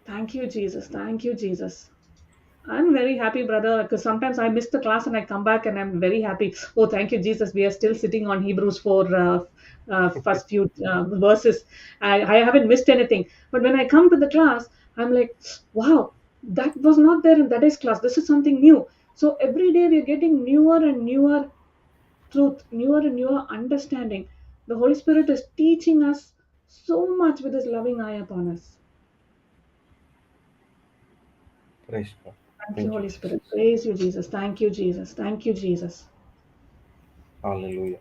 [SPEAKER 2] Thank you, Jesus. Thank you, Jesus. I'm very happy, brother, because sometimes I miss the class and I come back and I'm very happy. Oh, thank you, Jesus. We are still sitting on Hebrews 4, first few verses. I haven't missed anything. But when I come to the class, I'm like, wow, that was not there in that day's class. This is something new. So every day we're getting newer and newer truth, newer and newer understanding. The Holy Spirit is teaching us so much with His loving eye upon us.
[SPEAKER 1] Praise God.
[SPEAKER 2] Thank you,
[SPEAKER 1] Thank you,
[SPEAKER 2] Holy Spirit.
[SPEAKER 1] Jesus.
[SPEAKER 2] Praise you, Jesus. Thank you, Jesus. Thank you, Jesus.
[SPEAKER 1] Hallelujah.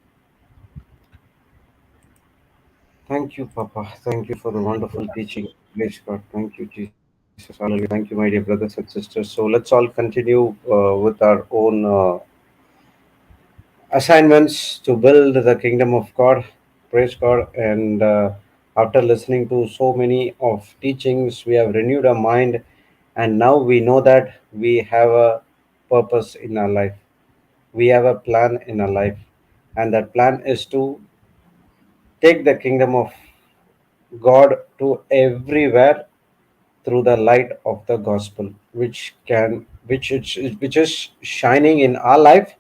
[SPEAKER 1] Thank you, Papa. Thank you for the wonderful teaching. Praise God. Thank you, Jesus. Hallelujah. Thank you, my dear brothers and sisters. So let's all continue with our own assignments to build the kingdom of God. Praise God. And after listening to so many of teachings, we have renewed our mind, and now we know that we have a purpose in our life. We have a plan in our life, and that plan is to take the kingdom of God to everywhere through the light of the gospel, which is shining in our life,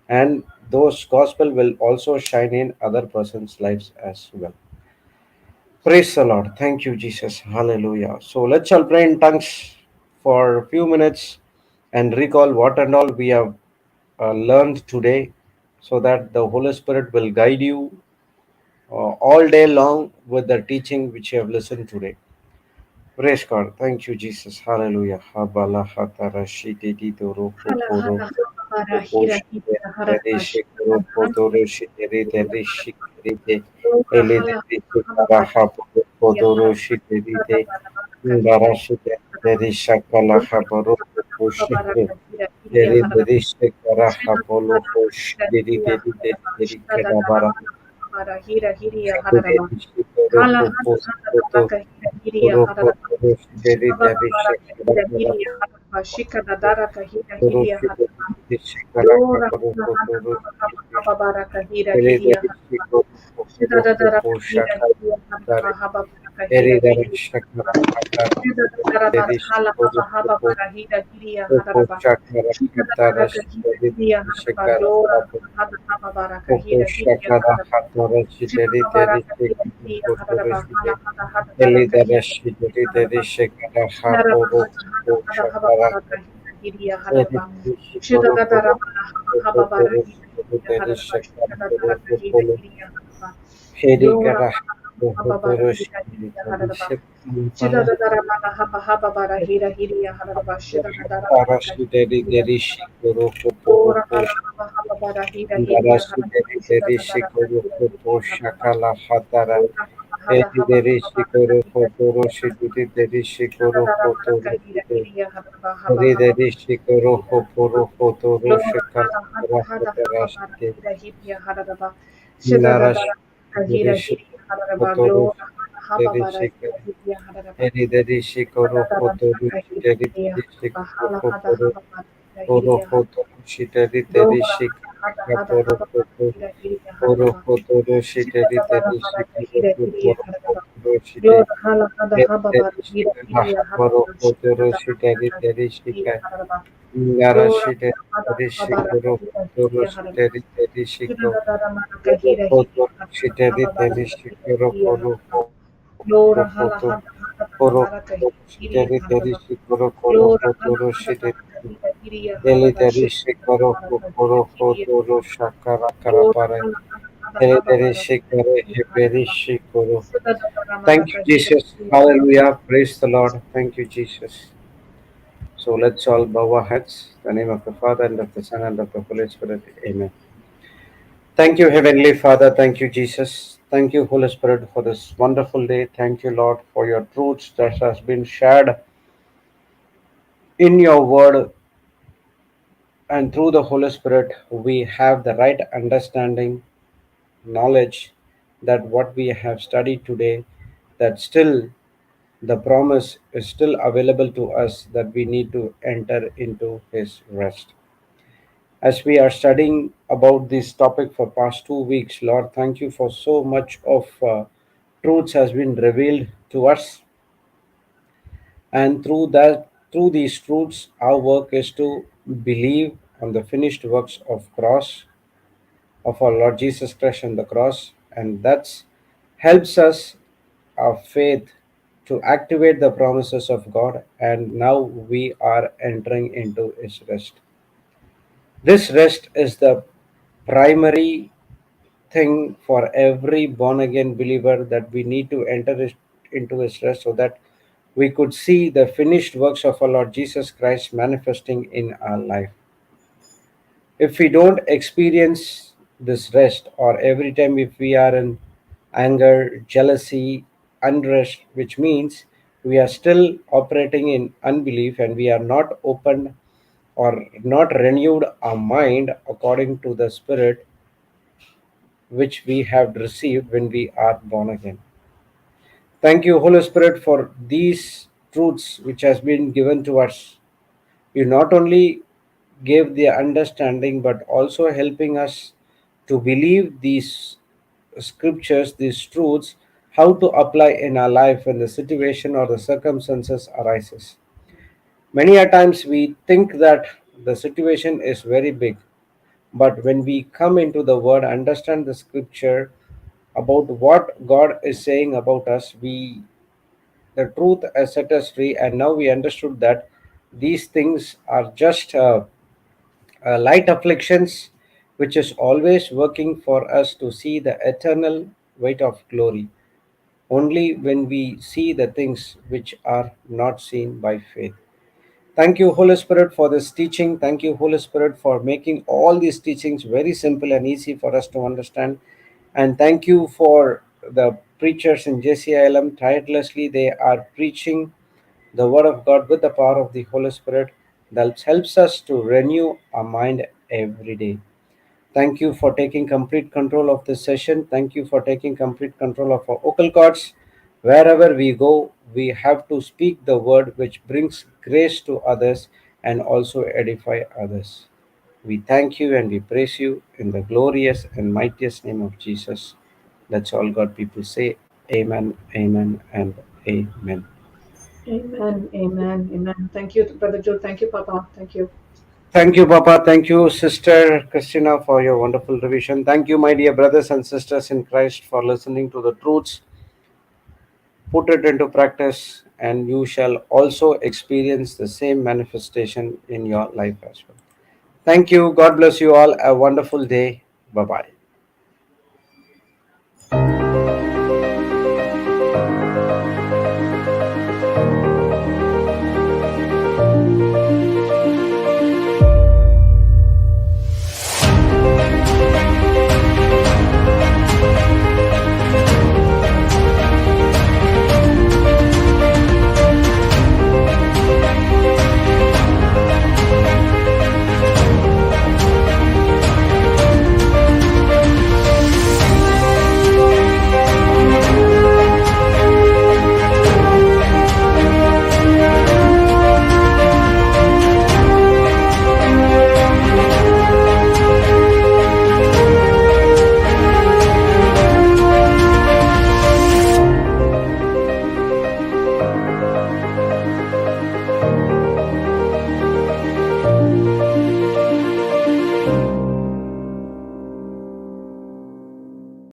[SPEAKER 1] and those gospel will also shine in other person's lives as well. Praise the Lord. Thank you, Jesus. Hallelujah. So let's all pray in tongues for a few minutes and recall what and all we have learned today, so that the Holy Spirit will guide you all day long with the teaching which you have listened today. Praise God. Thank you, Jesus. Hallelujah. Habala hatara shiti tito roko
[SPEAKER 2] Hala
[SPEAKER 1] poro.
[SPEAKER 2] hala hara
[SPEAKER 1] Roko
[SPEAKER 2] hira
[SPEAKER 1] shite
[SPEAKER 2] hira hara
[SPEAKER 1] tere
[SPEAKER 2] bash.
[SPEAKER 1] shikoro potoro shitere tere shikere te.
[SPEAKER 2] Ora
[SPEAKER 1] Ele
[SPEAKER 2] hala
[SPEAKER 1] tere
[SPEAKER 2] haba
[SPEAKER 1] shikara
[SPEAKER 2] bara
[SPEAKER 1] hapo
[SPEAKER 2] hira
[SPEAKER 1] potoro
[SPEAKER 2] hara
[SPEAKER 1] shitere
[SPEAKER 2] hara
[SPEAKER 1] te.
[SPEAKER 2] bara bara
[SPEAKER 1] Ndara
[SPEAKER 2] hira
[SPEAKER 1] shite
[SPEAKER 2] hara
[SPEAKER 1] tere shakala
[SPEAKER 2] ora
[SPEAKER 1] habaro
[SPEAKER 2] haba bara
[SPEAKER 1] poshite.
[SPEAKER 2] hira hira
[SPEAKER 1] Tere
[SPEAKER 2] hara
[SPEAKER 1] tere shikara
[SPEAKER 2] shina
[SPEAKER 1] habolo
[SPEAKER 2] hara
[SPEAKER 1] posh.
[SPEAKER 2] hira
[SPEAKER 1] Tere
[SPEAKER 2] hira
[SPEAKER 1] tere
[SPEAKER 2] hara
[SPEAKER 1] tere
[SPEAKER 2] bash.
[SPEAKER 1] tere
[SPEAKER 2] Dada
[SPEAKER 1] kera
[SPEAKER 2] dara
[SPEAKER 1] bara.
[SPEAKER 2] hara bara hira hira hara
[SPEAKER 1] Tere
[SPEAKER 2] ba.
[SPEAKER 1] shikoro
[SPEAKER 2] Hala
[SPEAKER 1] popo
[SPEAKER 2] hala hara
[SPEAKER 1] poto.
[SPEAKER 2] bara hira hira hara
[SPEAKER 1] Roko
[SPEAKER 2] ba.
[SPEAKER 1] poro shitere
[SPEAKER 2] Shiba
[SPEAKER 1] tere
[SPEAKER 2] bara hira
[SPEAKER 1] shikara
[SPEAKER 2] hira hara ba. Shika dara hira hira
[SPEAKER 1] Toroshi
[SPEAKER 2] hara ba.
[SPEAKER 1] Shikara
[SPEAKER 2] Dora
[SPEAKER 1] Kaparoko
[SPEAKER 2] hana haba haba
[SPEAKER 1] Toroshi
[SPEAKER 2] haba baraka hira hiria haba.
[SPEAKER 1] Eridari
[SPEAKER 2] Shida da da
[SPEAKER 1] Roko
[SPEAKER 2] hira
[SPEAKER 1] Shaka
[SPEAKER 2] hiria haba haba baraka hira
[SPEAKER 1] Eridari
[SPEAKER 2] hiria
[SPEAKER 1] Shakara
[SPEAKER 2] haba.
[SPEAKER 1] Katara
[SPEAKER 2] Shida da da hala haba haba
[SPEAKER 1] Roko
[SPEAKER 2] bara hira hiria
[SPEAKER 1] Roko
[SPEAKER 2] haba.
[SPEAKER 1] Shakara
[SPEAKER 2] Shida da
[SPEAKER 1] Katara
[SPEAKER 2] hira hiria haba.
[SPEAKER 1] Shikara
[SPEAKER 2] Dora haba haba baraka
[SPEAKER 1] Roko
[SPEAKER 2] hira hiria
[SPEAKER 1] Shakara
[SPEAKER 2] haba.
[SPEAKER 1] Hatara
[SPEAKER 2] Shiba
[SPEAKER 1] Shideri Teri
[SPEAKER 2] baraka hira hiria haba.
[SPEAKER 1] Shikara
[SPEAKER 2] Hala hada hada baraka
[SPEAKER 1] Elidari
[SPEAKER 2] hira
[SPEAKER 1] Shideri
[SPEAKER 2] hiria
[SPEAKER 1] Teri
[SPEAKER 2] haba.
[SPEAKER 1] Shikara
[SPEAKER 2] Shara
[SPEAKER 1] Haporo
[SPEAKER 2] hada haba
[SPEAKER 1] Shakara
[SPEAKER 2] baraka hira hiria haba.
[SPEAKER 1] Eridari
[SPEAKER 2] Shida
[SPEAKER 1] Shikoro
[SPEAKER 2] da da
[SPEAKER 1] Poro
[SPEAKER 2] haba bara hira hiria
[SPEAKER 1] Teri
[SPEAKER 2] haba. Shida
[SPEAKER 1] Shakara
[SPEAKER 2] da
[SPEAKER 1] Poro
[SPEAKER 2] hira hiria haba.
[SPEAKER 1] Heri
[SPEAKER 2] Dora
[SPEAKER 1] Gara
[SPEAKER 2] Hababara Hira Hiria Haraba. Shida da da Ramana Haba Hababara Hira Hiria Haraba. Shida da da Ramana Hiria Ora Hala Haba Hababara Hira Hiria Haraba. Shida da da Ramana Hira Hiria Haraba. Ora Hala Haba Hababara Hira Hiria Haraba. Shida da Ramana Hira Hiria Haraba Haba Haba Hira Haraba. Lora Hala Hada Hada Hababara Hira Hiria Haraba. Shida da da Ramana Hira Hiria Haraba. Glora Hala Hababara Hira Hiria Haraba. Shida da Ramana Hira Hiria Haraba. Hala Hada Hababara Hira Hiria Haraba. Dora hada hada haba bara hira hiriya haraba. Shita da bara bara ka hira hiriya haraba. Dora hala hada haba bara hira hiriya haraba. Shita da bara bara ka hira hiriya haraba. Dora hada haba bara ka hira hiriya haraba. Shita da bara bara ka hira hiriya haraba. Haba bara ka hira hiriya haraba. Dora hala hada hada haba bara ka hira hiriya haraba. Dora hala hada bara ka hira hiriya haraba. Shita da bara bara ka hira hiriya haraba. Lord, hala hada hada haba bara hiriya haraba. Sida da bara
[SPEAKER 1] Thank
[SPEAKER 2] maraka
[SPEAKER 1] you,
[SPEAKER 2] hira
[SPEAKER 1] Jesus.
[SPEAKER 2] hiriya haraba.
[SPEAKER 1] Hallelujah. Praise the Lord. Thank you, Jesus. So let's all bow our heads. In the name of the Father, and of the Son, and of the Holy Spirit. Amen. Thank you, Heavenly Father. Thank you, Jesus. Thank you, Holy Spirit, for this wonderful day. Thank you, Lord, for your truths that has been shared in your word, and through the Holy Spirit we have the right understanding, knowledge that what we have studied today, that still the promise is still available to us, that we need to enter into his rest. As we are studying about this topic for past 2 weeks, Lord, thank you for so much of truths has been revealed to us, and through these truths our work is to believe on the finished works of cross of our Lord Jesus Christ on the cross, and that helps us our faith to activate the promises of God, and now we are entering into his rest. This rest is the primary thing for every born again believer, that we need to into his rest, so that we could see the finished works of our Lord Jesus Christ manifesting in our life. If we don't experience this rest, or every time if we are in anger, jealousy, unrest, which means we are still operating in unbelief, and we are not opened or not renewed our mind according to the spirit which we have received when we are born again. Thank you, Holy Spirit, for these truths which has been given to us. You not only gave the understanding, but also helping us to believe these scriptures, these truths, how to apply in our life when the situation or the circumstances arises. Many a times we think that the situation is very big, but when we come into the word, understand the scripture about what God is saying about us, we the truth has set us free, and now we understood that these things are just light afflictions, which is always working for us to see the eternal weight of glory. Only when we see the things which are not seen by faith. Thank you, Holy Spirit, for this teaching. Thank you, Holy Spirit, for making all these teachings very simple and easy for us to understand. And thank you for the preachers in JCILM. Tirelessly, they are preaching the Word of God with the power of the Holy Spirit that helps us to renew our mind every day. Thank you for taking complete control of this session. Thank you for taking complete control of our vocal cords. Wherever we go, we have to speak the word which brings grace to others and also edify others. We thank you and we praise you in the glorious and mightiest name of Jesus. That's all God people say. Amen, amen, and amen.
[SPEAKER 2] Amen, amen, amen. Thank you, Brother Joe. Thank you, Papa. Thank you.
[SPEAKER 1] Thank you, Papa. Thank you, Sister Christina, for your wonderful revision. Thank you, my dear brothers and sisters in Christ, for listening to the truths. Put it into practice, and you shall also experience the same manifestation in your life as well. Thank you. God bless you all. A wonderful day. Bye bye.